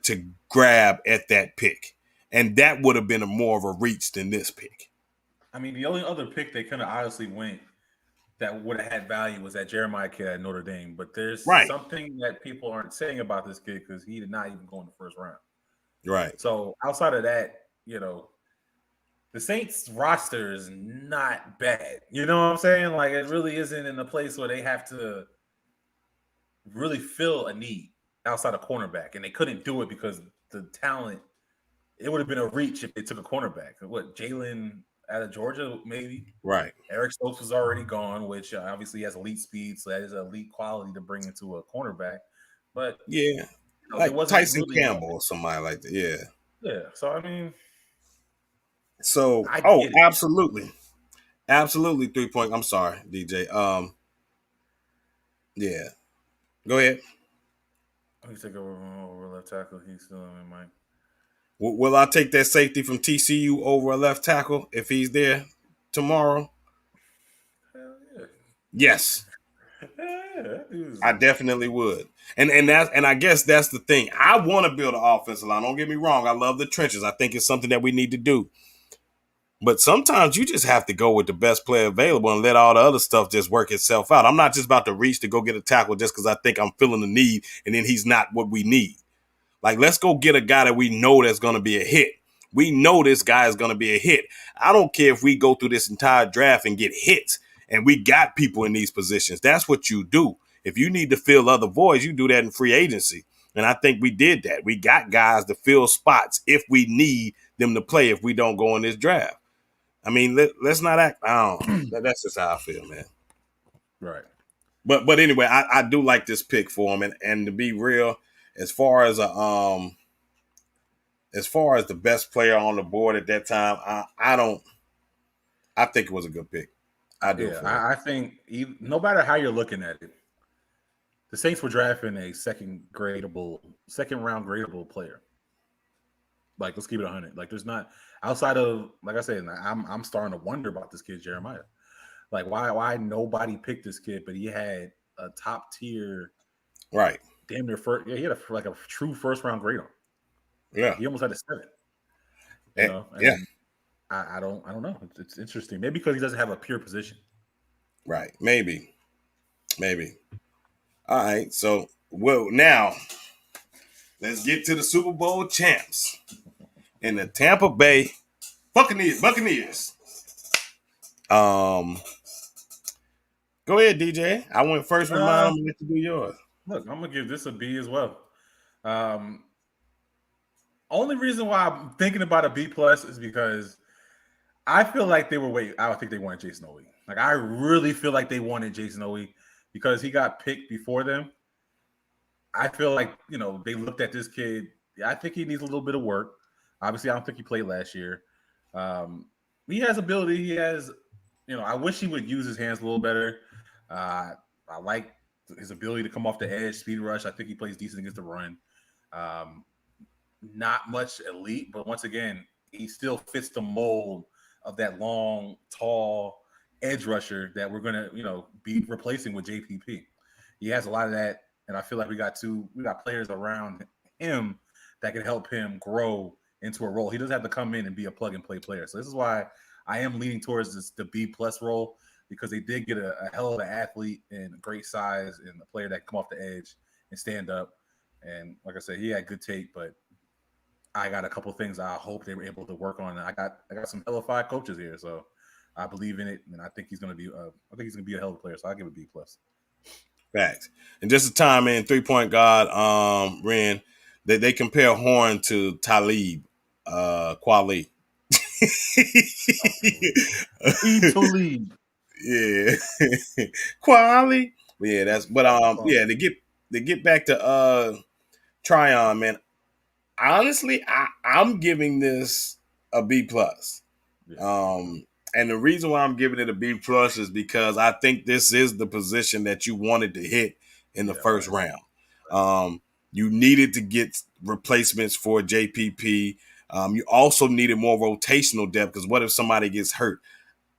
to grab at that pick. And that would have been more of a reach than this pick. I mean, the only other pick they could have honestly went that would have had value was that Jeremiah kid at Notre Dame. But there's Right. something that people aren't saying about this kid because he did not even go in the first round. Right. So outside of that, the Saints roster is not bad. You know what I'm saying? Like, it really isn't in a place where they have to really fill a need outside of cornerback. And they couldn't do it because the talent, it would have been a reach if they took a cornerback. What, Jalen out of Georgia, maybe? Right. Eric Stokes was already gone, which obviously has elite speed, so that is elite quality to bring into a cornerback. But yeah, there like wasn't Tyson really Campbell or somebody like that. Yeah. Yeah. So I mean, so I get it. absolutely, 3-point. I'm sorry, DJ. Yeah. Go ahead. He take over left tackle. He's still in Mike. Will I take that safety from TCU over a left tackle if he's there tomorrow? Hell yeah. Yes. Yeah, I definitely would. And I guess that's the thing. I want to build an offensive line. Don't get me wrong. I love the trenches. I think it's something that we need to do. But sometimes you just have to go with the best player available and let all the other stuff just work itself out. I'm not just about to reach to go get a tackle just because I think I'm feeling the need and then he's not what we need. Like, let's go get a guy that we know that's going to be a hit. We know this guy is going to be a hit. I don't care if we go through this entire draft and get hits and we got people in these positions. That's what you do. If you need to fill other voids, you do that in free agency. And I think we did that. We got guys to fill spots if we need them to play if we don't go in this draft. I mean, let's not act. That's just how I feel, man. Right. But anyway, I do like this pick for him, and to be real, as far as the best player on the board at that time, I think it was a good pick. I do. Yeah, I think no matter how you're looking at it, the Saints were drafting a second round gradable player. Like, let's keep it 100. Like, there's not outside of, like I said, I'm starting to wonder about this kid Jeremiah. Like, why nobody picked this kid, but he had a top tier, right? Damn near first. Yeah, he had a true first round grade on. Yeah, he almost had a 7. Yeah. I don't know. It's interesting. Maybe because he doesn't have a pure position. Right. Maybe. All right. So, now let's get to the Super Bowl champs and the Tampa Bay Buccaneers. Go ahead, DJ. I went first with mine. I'm gonna let you do yours. Look, I'm gonna give this a B as well. Only reason why I'm thinking about a B plus is because I feel like they were I don't think they wanted Jason Owe. Like, I really feel like they wanted Jason Owe because he got picked before them. I feel like, they looked at this kid. I think he needs a little bit of work. Obviously, I don't think he played last year. He has ability. He has, I wish he would use his hands a little better. I like his ability to come off the edge, speed rush. I think he plays decent against the run. Not much elite, but once again, he still fits the mold of that long, tall edge rusher that we're going to, be replacing with JPP. He has a lot of that, and I feel like we got players around him that can help him grow into a role. He doesn't have to come in and be a plug-and-play player. So this is why I am leaning towards the B-plus role, because they did get a hell of an athlete and great size and a player that can come off the edge and stand up. And like I said, he had good tape, but I got a couple of things I hope they were able to work on. And I got some hellified coaches here, so I believe in it, and I think he's going to be a hell of a player. So I'll give it B plus. Facts. And just a time in 3-point God, Ren, they compare Horn to Talib Kweli. Talib. Yeah. Kweli. Yeah, to get back to Tryon, man. honestly, I'm giving this a B plus. And the reason why I'm giving it a B plus is because I think this is the position that you wanted to hit in the first round. You needed to get replacements for JPP. You also needed more rotational depth because what if somebody gets hurt?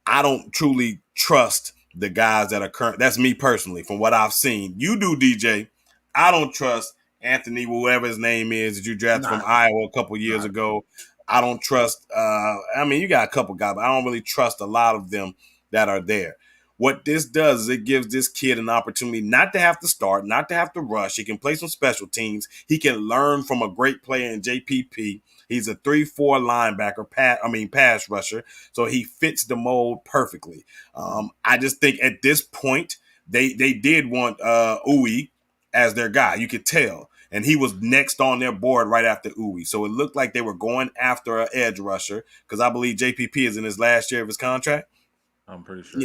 I don't truly trust the guys that are current. That's me personally, from what I've seen. You do, DJ. I don't trust Anthony, whatever his name is, that you drafted from Iowa a couple years ago. I don't trust. I mean, you got a couple guys, but I don't really trust a lot of them that are there. What this does is it gives this kid an opportunity not to have to start, not to have to rush. He can play some special teams. He can learn from a great player in JPP. He's a 3-4 linebacker, pass rusher. So he fits the mold perfectly. I just think at this point, they did want Uwe as their guy. You could tell. And he was next on their board right after Uwe. So it looked like they were going after an edge rusher because I believe JPP is in his last year of his contract. I'm pretty sure,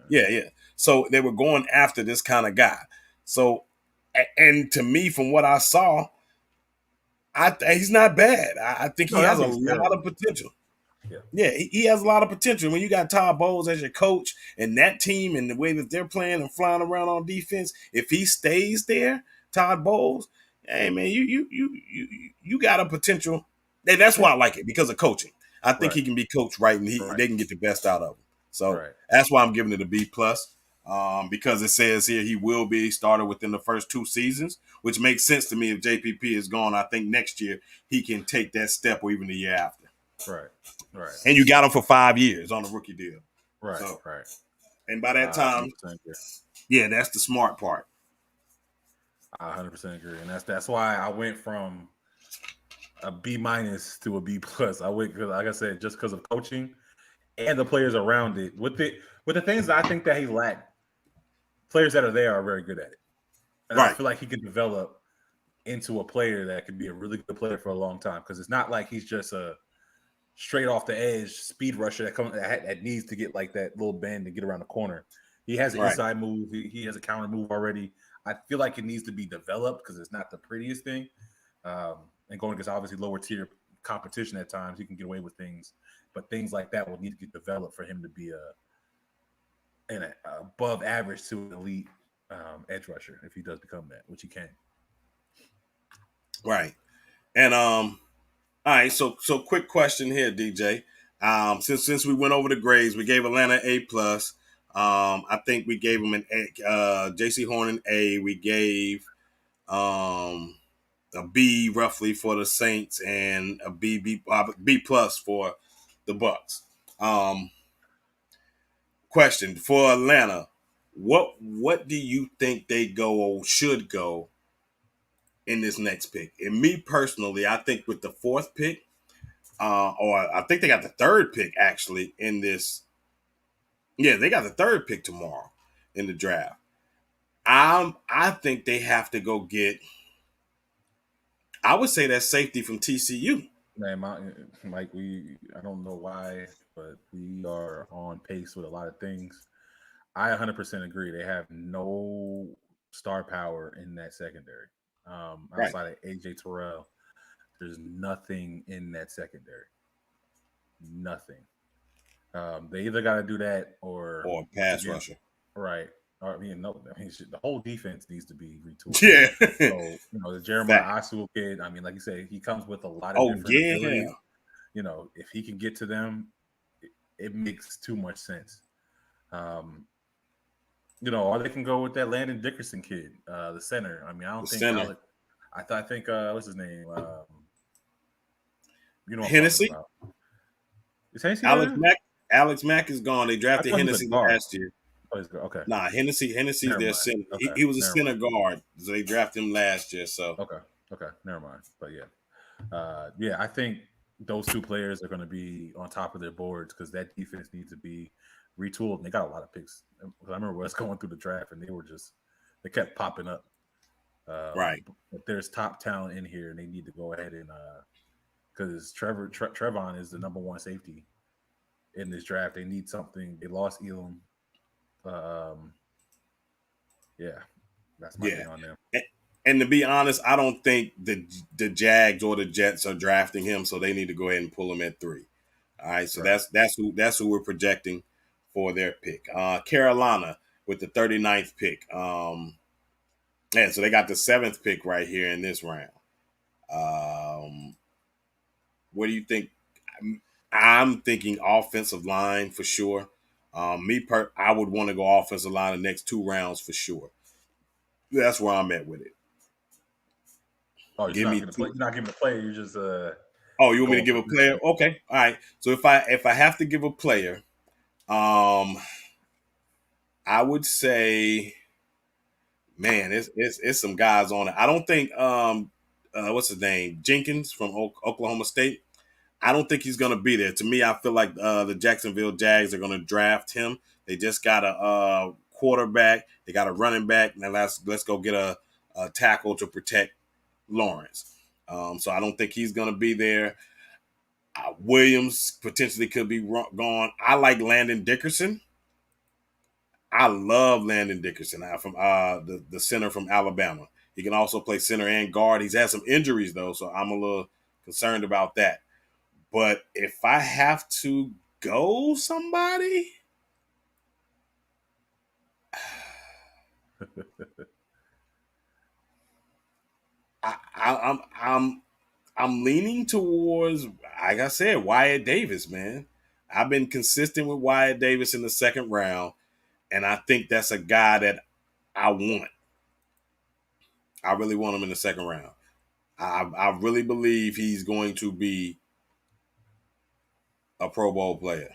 Yeah. So they were going after this kind of guy. So, and to me, from what I saw, he's not bad. I think he has a lot of potential. Yeah, he has a lot of potential. When you got Todd Bowles as your coach and that team and the way that they're playing and flying around on defense, if he stays there, Todd Bowles, hey man, you got a potential. And that's why I like it because of coaching. I think he can be coached right, and they can get the best out of him. So that's why I'm giving it a B plus. Because it says here he will be started within the first 2 seasons, which makes sense to me. If JPP is gone, I think next year he can take that step or even the year after. Right. And you got him for 5 years on a rookie deal. Right. And by that time, that's the smart part. I 100% agree, and that's why I went from a B minus to a B plus. I went because, like I said, just because of coaching and the players around it. With the things that I think that he lacked, players that are there are very good at it. And I feel like he could develop into a player that could be a really good player for a long time because it's not like he's just a straight off the edge speed rusher that needs to get like that little bend to get around the corner. He has an inside move. He has a counter move already. I feel like it needs to be developed because it's not the prettiest thing. And going against obviously lower tier competition at times, he can get away with things. But things like that will need to get developed for him to be an above average to an elite edge rusher if he does become that, which he can. Right. And all right, so quick question here, DJ. Since we went over the grades, we gave Atlanta A plus. I think we gave him an A, JC Horn an A. We gave a B roughly for the Saints and a B plus for the Bucks. Question for Atlanta: what do you think they go or should go in this next pick? And me personally, I think with the 4th pick, or I think they got the 3rd pick actually in this. Yeah, they got the 3rd pick tomorrow in the draft. I think they have to go get. I would say that safety from TCU. Man, Mike, I don't know why, but we are on pace with a lot of things. I 100% agree. They have no star power in that secondary. Outside of AJ Terrell, there's nothing in that secondary. Nothing. They either got to do that or pass rusher. Right. Or, the whole defense needs to be retooled. Yeah. So, the Jeremiah Asu kid, like you say, he comes with a lot of different abilities. If he can get to them, it makes too much sense. Or they can go with that Landon Dickerson kid, the center. I don't think Alex, I think what's his name? Hennessy. Is Hennessy Alex Mack is gone. They drafted Hennessy last year. Oh, okay. Nah, Hennessy's their center. Okay. He was a center guard, so they drafted him last year. So okay, never mind. But I think those 2 players are going to be on top of their boards because that defense needs to be retooled. And they got a lot of picks. I remember us going through the draft, and they kept popping up. But there's top talent in here, and they need to go ahead and because Trevon is the number 1 safety in this draft. They need something. They lost Elam. That's my thing on them. And to be honest, I don't think the Jags or the Jets are drafting him, so they need to go ahead and pull him at 3. All right, so that's who we're projecting for their pick. Carolina with the 39th pick. Yeah, so they got the 7th pick right here in this round. What do you think? I'm thinking offensive line for sure. I would want to go offensive line the next 2 rounds for sure. That's where I'm at with it. Oh, you're not giving a player. You're just Oh, you want me to give a player? Okay, all right. So if I have to give a player, I would say, man, it's some guys on it. I don't think what's his name, Jenkins from Oklahoma State. I don't think he's going to be there. To me, I feel like the Jacksonville Jags are going to draft him. They just got a quarterback. They got a running back. Now let's go get a tackle to protect Lawrence. So I don't think he's going to be there. Williams potentially could be gone. I like Landon Dickerson. I love Landon Dickerson from the center from Alabama. He can also play center and guard. He's had some injuries, though, so I'm a little concerned about that. But if I have to go somebody, I'm leaning towards, like I said, Wyatt Davis, man. I've been consistent with Wyatt Davis in the 2nd round, and I think that's a guy that I want. I really want him in the 2nd round. I really believe he's going to be a Pro Bowl player.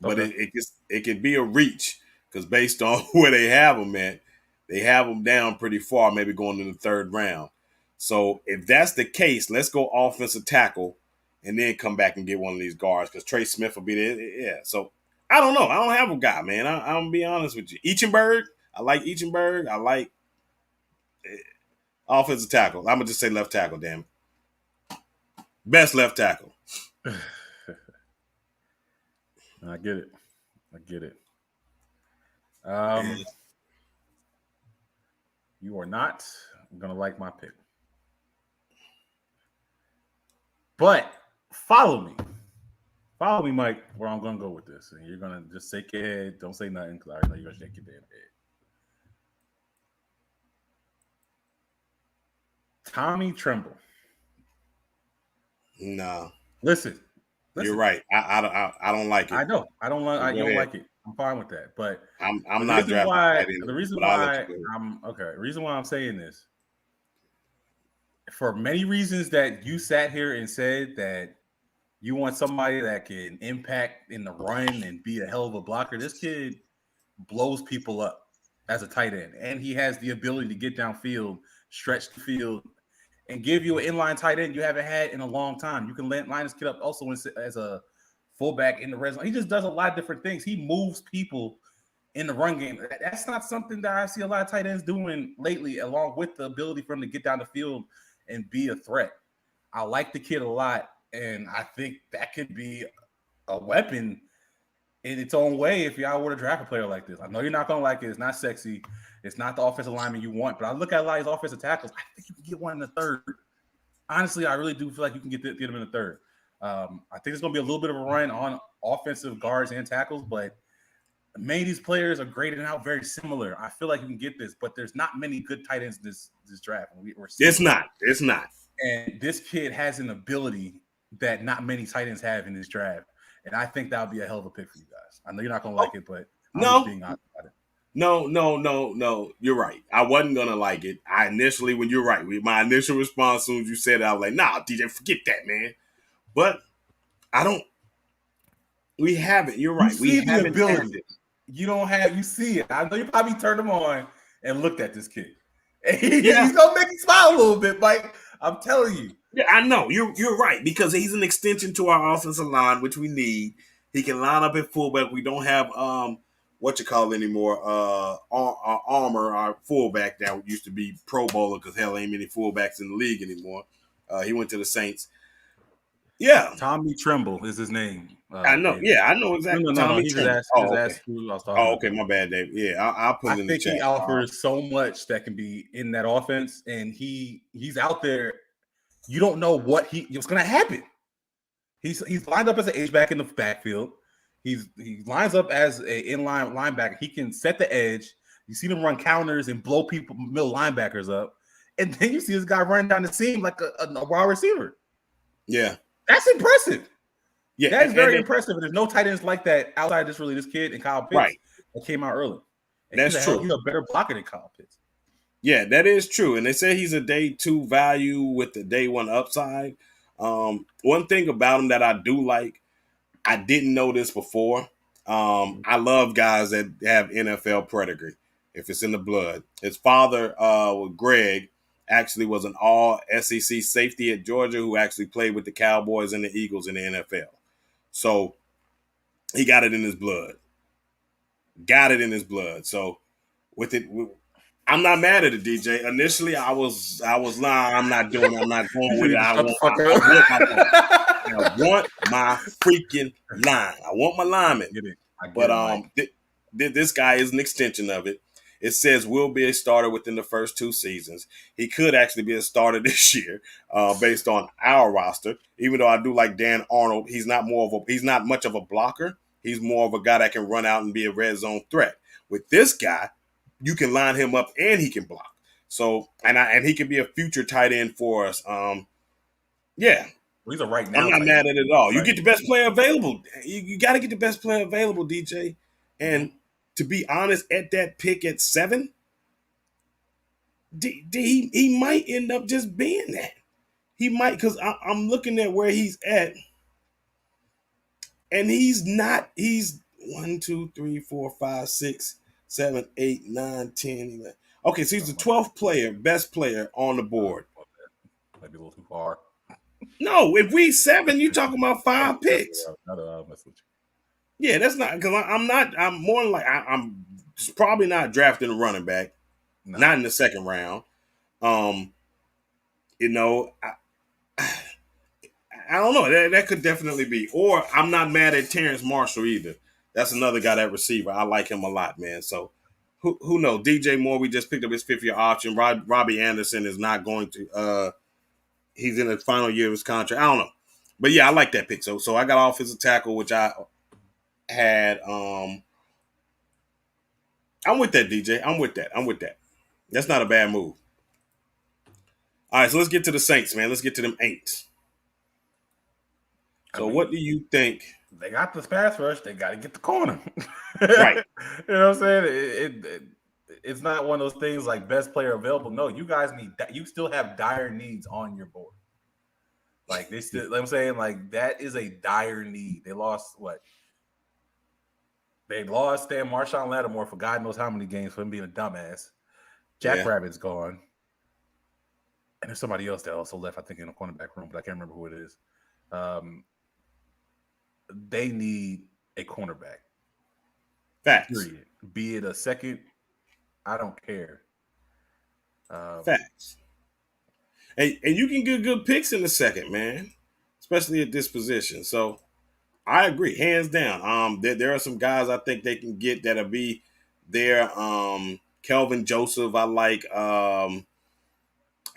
But it could be a reach because based on where they have him at, they have him down pretty far, maybe going in the 3rd round. So if that's the case, let's go offensive tackle and then come back and get one of these guards because Trey Smith will be there. Yeah. So I don't know. I don't have a guy, man. I'm going to be honest with you. Eichenberg. I like Eichenberg. I like offensive tackle. I'm going to just say left tackle, damn it. Best left tackle. I get it. You are not going to like my pick. But follow me. Follow me, Mike, where I'm going to go with this. And you're going to just shake your head. Don't say nothing because I already know you're going to shake your damn head. Tommy Tremble. No. Listen. You're right. I don't like it. I know. I don't like. You don't like it. I'm fine with that. But I'm not drafting. The reason why I'm saying this, for many reasons that you sat here and said that you want somebody that can impact in the run and be a hell of a blocker. This kid blows people up as a tight end, and he has the ability to get downfield, stretch the field, and give you an inline tight end you haven't had in a long time. You can line this kid up also as a fullback in the red zone. He just does a lot of different things. He moves people in the run game. That's not something that I see a lot of tight ends doing lately, along with the ability for him to get down the field and be a threat. I like the kid a lot, and I think that could be a weapon in its own way if y'all were to draft a player like this. I know you're not going to like it. It's not sexy. It's not the offensive lineman you want. But I look at a lot of these offensive tackles. I think you can get one in the 3rd. Honestly, I really do feel like you can get them in the 3rd. I think it's going to be a little bit of a run on offensive guards and tackles, but many of these players are graded out very similar. I feel like you can get this, but there's not many good tight ends this draft. It's not. And this kid has an ability that not many tight ends have in this draft. And I think that would be a hell of a pick for you guys. I know you're not going to like it, but I'm just being honest about it. No. You're right. I wasn't going to like it. My initial response, as soon as you said it, I was like, nah, DJ, forget that, man. But we haven't. You're right. We haven't had it. You see it. I know you probably turned him on and looked at this kid. He's going to make you smile a little bit, Mike. I'm telling you. Yeah, I know. You're right, because he's an extension to our offensive line, which we need. He can line up at fullback. We don't have anymore. Armor, our fullback that used to be Pro Bowler, because hell, ain't many fullbacks in the league anymore. He went to the Saints. Yeah. Tommy Tremble is his name. I know. Yeah, I know exactly. No. Tommy He just Tremor. asked. Oh, okay. Who I was talking Oh, about. okay. My bad, Dave. Yeah, I'll put it I in the think chat. he offers so much that can be in that offense, and he's out there. You don't know what's going to happen. He's lined up as an H-back in the backfield. He lines up as an inline linebacker. He can set the edge. You see him run counters and blow middle linebackers up, and then you see this guy running down the seam like a wide receiver. Yeah, that's impressive. Yeah, that is very impressive. And there's no tight ends like that outside this kid and Kyle Pitts that came out early. And That's true. He's a better blocker than Kyle Pitts. Yeah, that is true. And they say he's a day 2 value with the day 1 upside. One thing about him that I do like, I didn't know this before. I love guys that have NFL pedigree, if it's in the blood. His father, Greg, actually was an all SEC safety at Georgia who actually played with the Cowboys and the Eagles in the NFL. So he got it in his blood. So with it, I'm not mad at it, DJ. Initially, I was lying. I'm not going with it. I want my freaking line. I want my lineman. But this guy is an extension of it. It says will be a starter within the first 2 seasons. He could actually be a starter this year, based on our roster. Even though I do like Dan Arnold, he's not much of a blocker. He's more of a guy that can run out and be a red zone threat. With this guy, you can line him up and he can block. So and he can be a future tight end for us. Yeah. He's a right now. I'm not mad at it at all. You get the best player available. You got to get the best player available, DJ. And to be honest, at that pick at 7, he might end up just being that. He might, because I'm looking at where he's at, and he's not. He's 1, 2, 3, 4, 5, 6, 7, 8, 9, 10, 11. Okay, so he's the 12th best player on the board. Might be a little too far. No, if we 7, you talking about 5 picks. Yeah, that's not, because I'm not. I'm more like I'm probably not drafting a running back, not in the 2nd round. I don't know. That could definitely be. Or I'm not mad at Terrence Marshall either. That's another guy, that receiver. I like him a lot, man. So who knows? DJ Moore, we just picked up his 5th-year option. Robbie Anderson is not going to. He's in the final year of his contract. I don't know, but yeah, I like that pick. So I got offensive tackle, which I had. I'm with that, DJ. I'm with that. That's not a bad move. All right, so let's get to the Saints, man. Let's get to them Aints. So what do you think? They got this pass rush. They got to get the corner. Right. You know what I'm saying? It's not one of those things like best player available. No, you guys need that. You still have dire needs on your board. Like they still, I'm saying, like that is a dire need. They lost what? They lost Marshawn Lattimore for God knows how many games for him being a dumbass. Jack Rabbit's gone. And there's somebody else that also left, I think, in the cornerback room, but I can't remember who it is. They need a cornerback. Facts. Period. Be it a second, I don't care. Facts. And you can get good picks in the 2nd, man, especially at this position. So I agree, hands down. There are some guys I think they can get that'll be there. Kelvin Joseph, I like.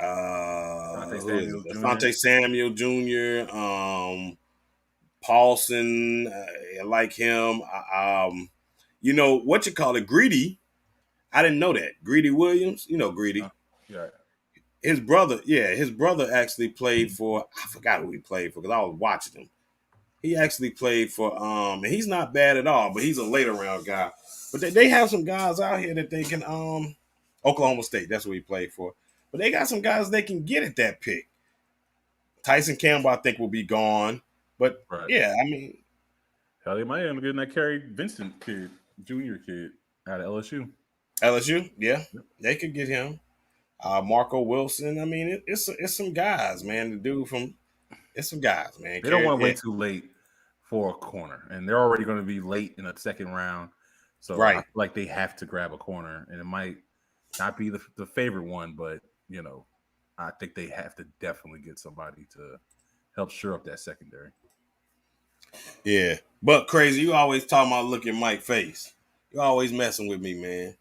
Asante Samuel Jr. Paulson, I like him. What you call it, Greedy. I didn't know that. Greedy Williams, Greedy. Yeah. His brother actually played for, I forgot who he played for because I was watching him. He actually played for, and he's not bad at all, but he's a later round guy. But they have some guys out here that they can, Oklahoma State, that's what he played for. But they got some guys they can get at that pick. Tyson Campbell, I think, will be gone. But, yeah, I mean. Hell, they might end up getting that Kerry Vincent kid, junior kid, out of LSU. LSU, yeah. They could get him. Marco Wilson. I mean, it's some guys, man. It's some guys, man. They don't want to wait too late for a corner. And they're already going to be late in the 2nd round. So I feel like they have to grab a corner. And it might not be the favorite one, but, I think they have to definitely get somebody to help shore up that secondary. Yeah. But crazy, you always talking about look at Mike's face. You always messing with me, man.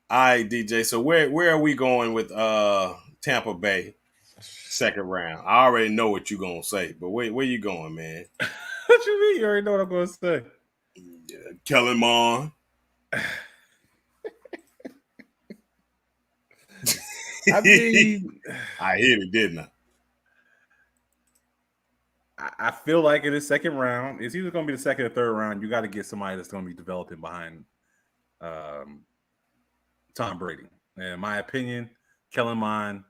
All right, DJ. So where are we going with Tampa Bay second round? I already know what you're gonna say, but where you going, man? What you mean? You already know what I'm going to say. Kellen Mond. I mean, I hit it, didn't I? I feel like in the second round, it's either going to be the second or third round. You got to get somebody that's going to be developing behind Tom Brady. And in my opinion, Kellen Mond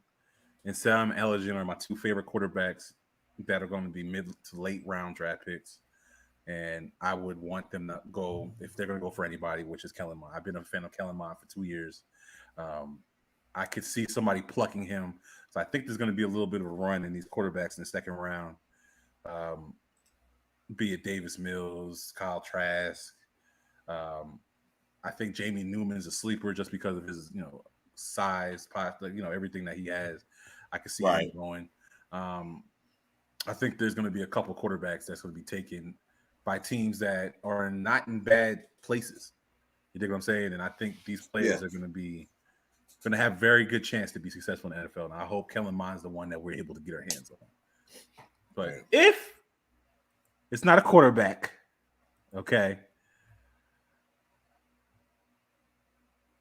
and Sam Elgin are my two favorite quarterbacks that are going to be mid to late round draft picks. And I would want them to go, if they're going to go for anybody, which is Kellen Mond. I've been a fan of Kellen Mond for 2 years. I could see somebody plucking him. So I think there's going to be a little bit of a run in these quarterbacks in the second round. Be it Davis Mills, Kyle Trask. I think Jamie Newman is a sleeper just because of his, size, everything that he has. I can see him going. I think there's going to be a couple quarterbacks that's going to be taken by teams that are not in bad places. You dig what I'm saying? And I think these players are going to have very good chance to be successful in the NFL. And I hope Kellen Mond's the one that we're able to get our hands on. But if it's not a quarterback, okay,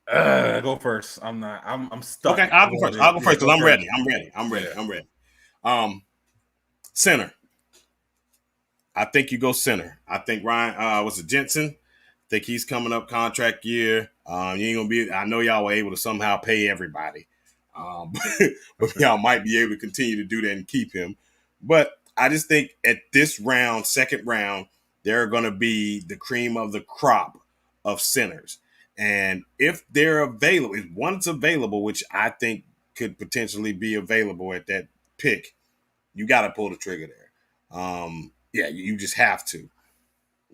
go first. I'm stuck. Okay, I'll go first. I'll go first because I'm ready. I'm ready. Center. I think you go center. I think Ryan, was it Jensen? I think he's coming up contract year. You ain't gonna be. I know y'all were able to somehow pay everybody, but y'all might be able to continue to do that and keep him. But I just think at this round, second round, they're going to be the cream of the crop of centers. And if they're available, if one's available, which I think could potentially be available at that pick, you got to pull the trigger there. You just have to,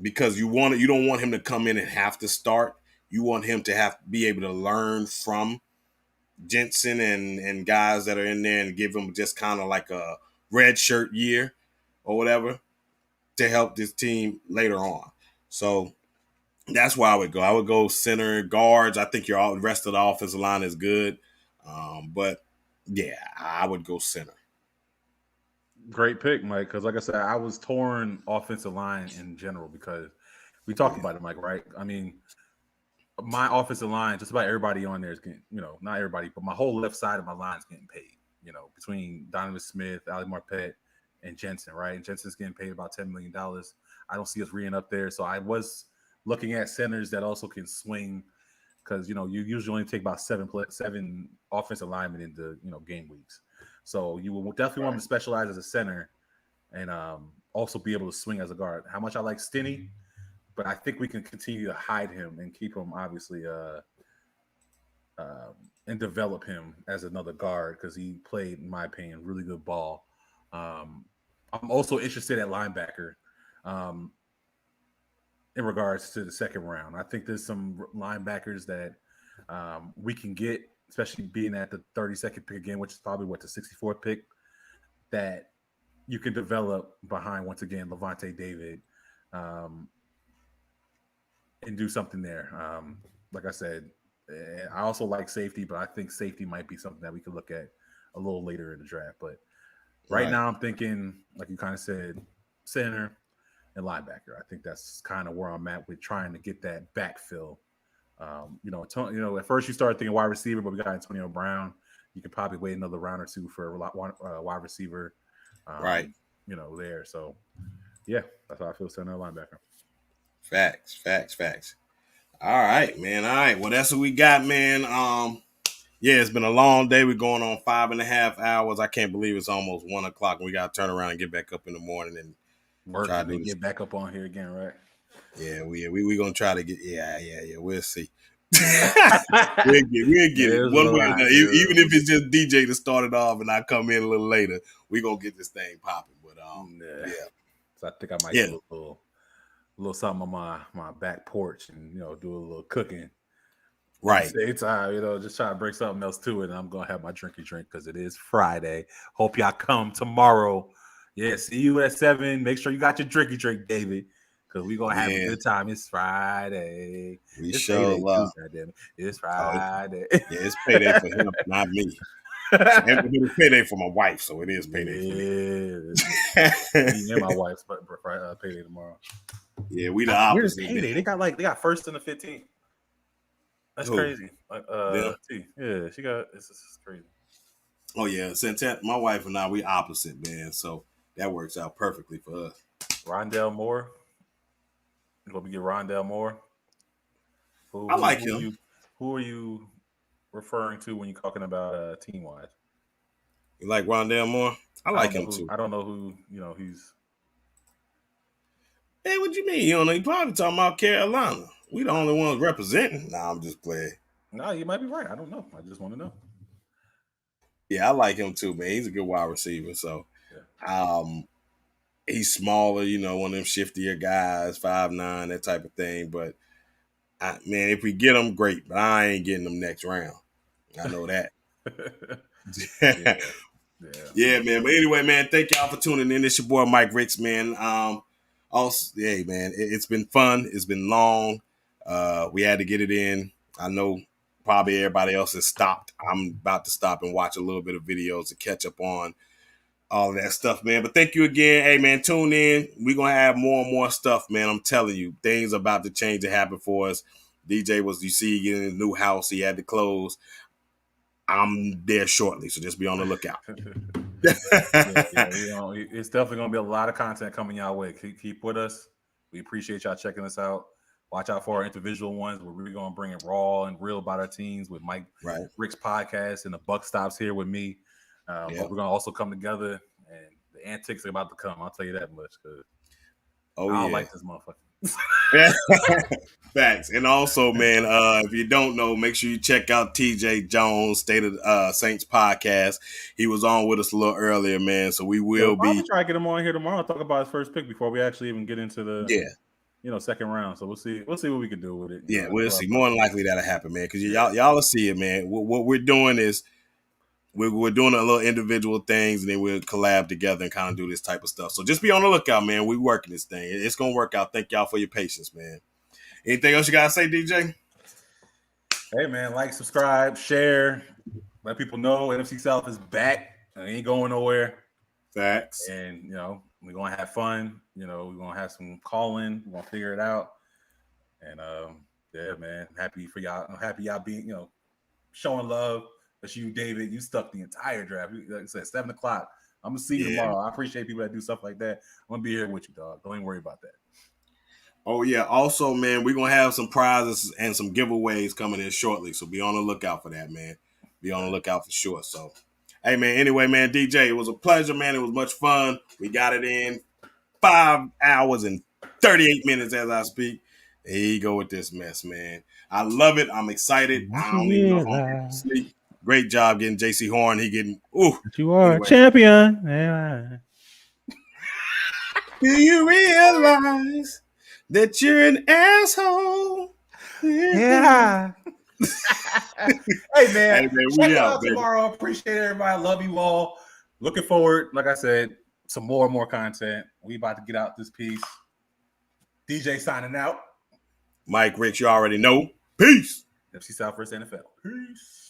because you don't want him to come in and have to start. You want him to be able to learn from Jensen and guys that are in there and give him just kind of like a red shirt year or whatever to help this team later on. So that's where I would go. I would go center, guards. I think the rest of the offensive line is good. But yeah, I would go center. Great pick, Mike, because like I said, I was torn offensive line in general because we talked about it, Mike, right? I mean, my offensive line, just about everybody on there is getting, not everybody, but my whole left side of my line is getting paid, between Donovan Smith, Ali Marpet, and Jensen, right? And Jensen's getting paid about $10 million. I don't see us reading up there. So I was looking at centers that also can swing because, you usually only take about seven offensive linemen into, game weeks. So you will definitely want him to specialize as a center and also be able to swing as a guard. How much I like Stinney, but I think we can continue to hide him and keep him obviously and develop him as another guard because he played, in my opinion, really good ball. I'm also interested at linebacker in regards to the second round. I think there's some linebackers that we can get, especially being at the 32nd pick again, which is probably the 64th pick, that you can develop behind, once again, Levante David and do something there. Like I said, I also like safety, but I think safety might be something that we could look at a little later in the draft. But right now I'm thinking, like you kind of said, center and linebacker. I think that's kind of where I'm at with trying to get that backfill. At first you start thinking wide receiver, but we got Antonio Brown. You could probably wait another round or two for a wide receiver. There. So, yeah, that's how I feel center linebacker. Facts. All right, man. All right. Well, that's what we got, man. It's been a long day. We're going on 5.5 hours. I can't believe it's almost 1 o'clock and we got to turn around and get back up in the morning and try to get back up on here again, right? Yeah, we gonna try to get. Yeah. We'll see. we'll get it one way or another. Even if it's just DJ to start it off, and I come in a little later, we gonna get this thing popping. But so I think I might do a little something on my back porch, and do a little cooking. Right. At the same time, just try to bring something else to it, and I'm gonna have my drink because it is Friday. Hope y'all come tomorrow. Yeah, see you at 7. Make sure you got your drinky drink, David, because we're going to have a good time. It's Friday. We It's sure payday, love. too, goddammit. It's Friday. Yeah, it's payday for him, not me. It's payday for my wife, so it is payday for me. Me and my wife's payday tomorrow. Yeah, we the Where's opposite. payday? They got first and the 15th. That's Who? crazy. Yeah, she got this is crazy. Oh yeah, my wife and I, we opposite, man. So that works out perfectly for us. Rondell Moore. You gonna get Rondell Moore? I like him. Who are you referring to when you're talking about team wise? You like Rondell Moore? I like him too. I don't know who he's. Hey, what you mean? You don't know? You probably talking about Carolina. We the only ones representing. Nah, I'm just playing. No, you might be right. I don't know. I just want to know. Yeah, I like him too, man. He's a good wide receiver. So, he's smaller, one of them shiftier guys, 5'9", that type of thing. But, man, if we get him, great. But I ain't getting him next round. I know that. Yeah, man. But anyway, man, thank y'all for tuning in. It's your boy Mike Ricks, man. Also, hey, man, it's been fun. It's been long. We had to get it in. I know probably everybody else has stopped. I'm about to stop and watch a little bit of videos to catch up on all of that stuff, man. But thank you again. Hey, man, tune in. We're going to have more and more stuff, man. I'm telling you, things are about to change and happen for us. DJ you see, getting his new house. He had to close. I'm there shortly, so just be on the lookout. It's definitely going to be a lot of content coming y'all way. Keep with us. We appreciate y'all checking us out. Watch out for our individual ones. We're really going to bring it raw and real about our teams with Mike Rick's podcast and the Buck Stops here with me. But we're going to also come together, and the antics are about to come. I'll tell you that much. I don't like this motherfucker. Facts. And also, man, if you don't know, make sure you check out TJ Jones State of Saints podcast. He was on with us a little earlier, man. So we will be try to get him on here tomorrow. Talk about his first pick before we actually even get into the second round. So we'll see what we can do with it. We'll see. More than likely that'll happen, man. Because y'all will see it, man. What we're doing is we're doing a little individual things, and then we'll collab together and kind of do this type of stuff. So just be on the lookout, man. We're working this thing. It's gonna work out. Thank y'all for your patience, man. Anything else you gotta say, DJ? Hey, man, like, subscribe, share, let people know NFC South is back. It ain't going nowhere. Facts. And we're gonna have fun. We're gonna have some calling. We're gonna figure it out. And man, happy for y'all. I'm happy y'all being showing love. But you, David, you stuck the entire draft. Like I said, 7 o'clock. I'm gonna see you tomorrow. I appreciate people that do stuff like that. I'm gonna be here with you, dog. Don't even worry about that. Oh yeah. Also, man, we're gonna have some prizes and some giveaways coming in shortly. So be on the lookout for that, man. Be on the lookout for sure. So, hey, man. Anyway, man, DJ, it was a pleasure, man. It was much fun. We got it in 5 hours and 38 minutes as I speak. Here you go with this mess, man. I love it. I'm excited. I don't even know if I'm going to sleep. Great job getting JC Horn. He getting you are a champion. Yeah. Do you realize that you're an asshole? Yeah. Hey, man. Check out baby. Tomorrow. Appreciate everybody. I love you all. Looking forward, like I said, some more and more content. We about to get out this piece. DJ signing out. Mike Ricks, you already know. Peace. FC South vs. NFL. Peace.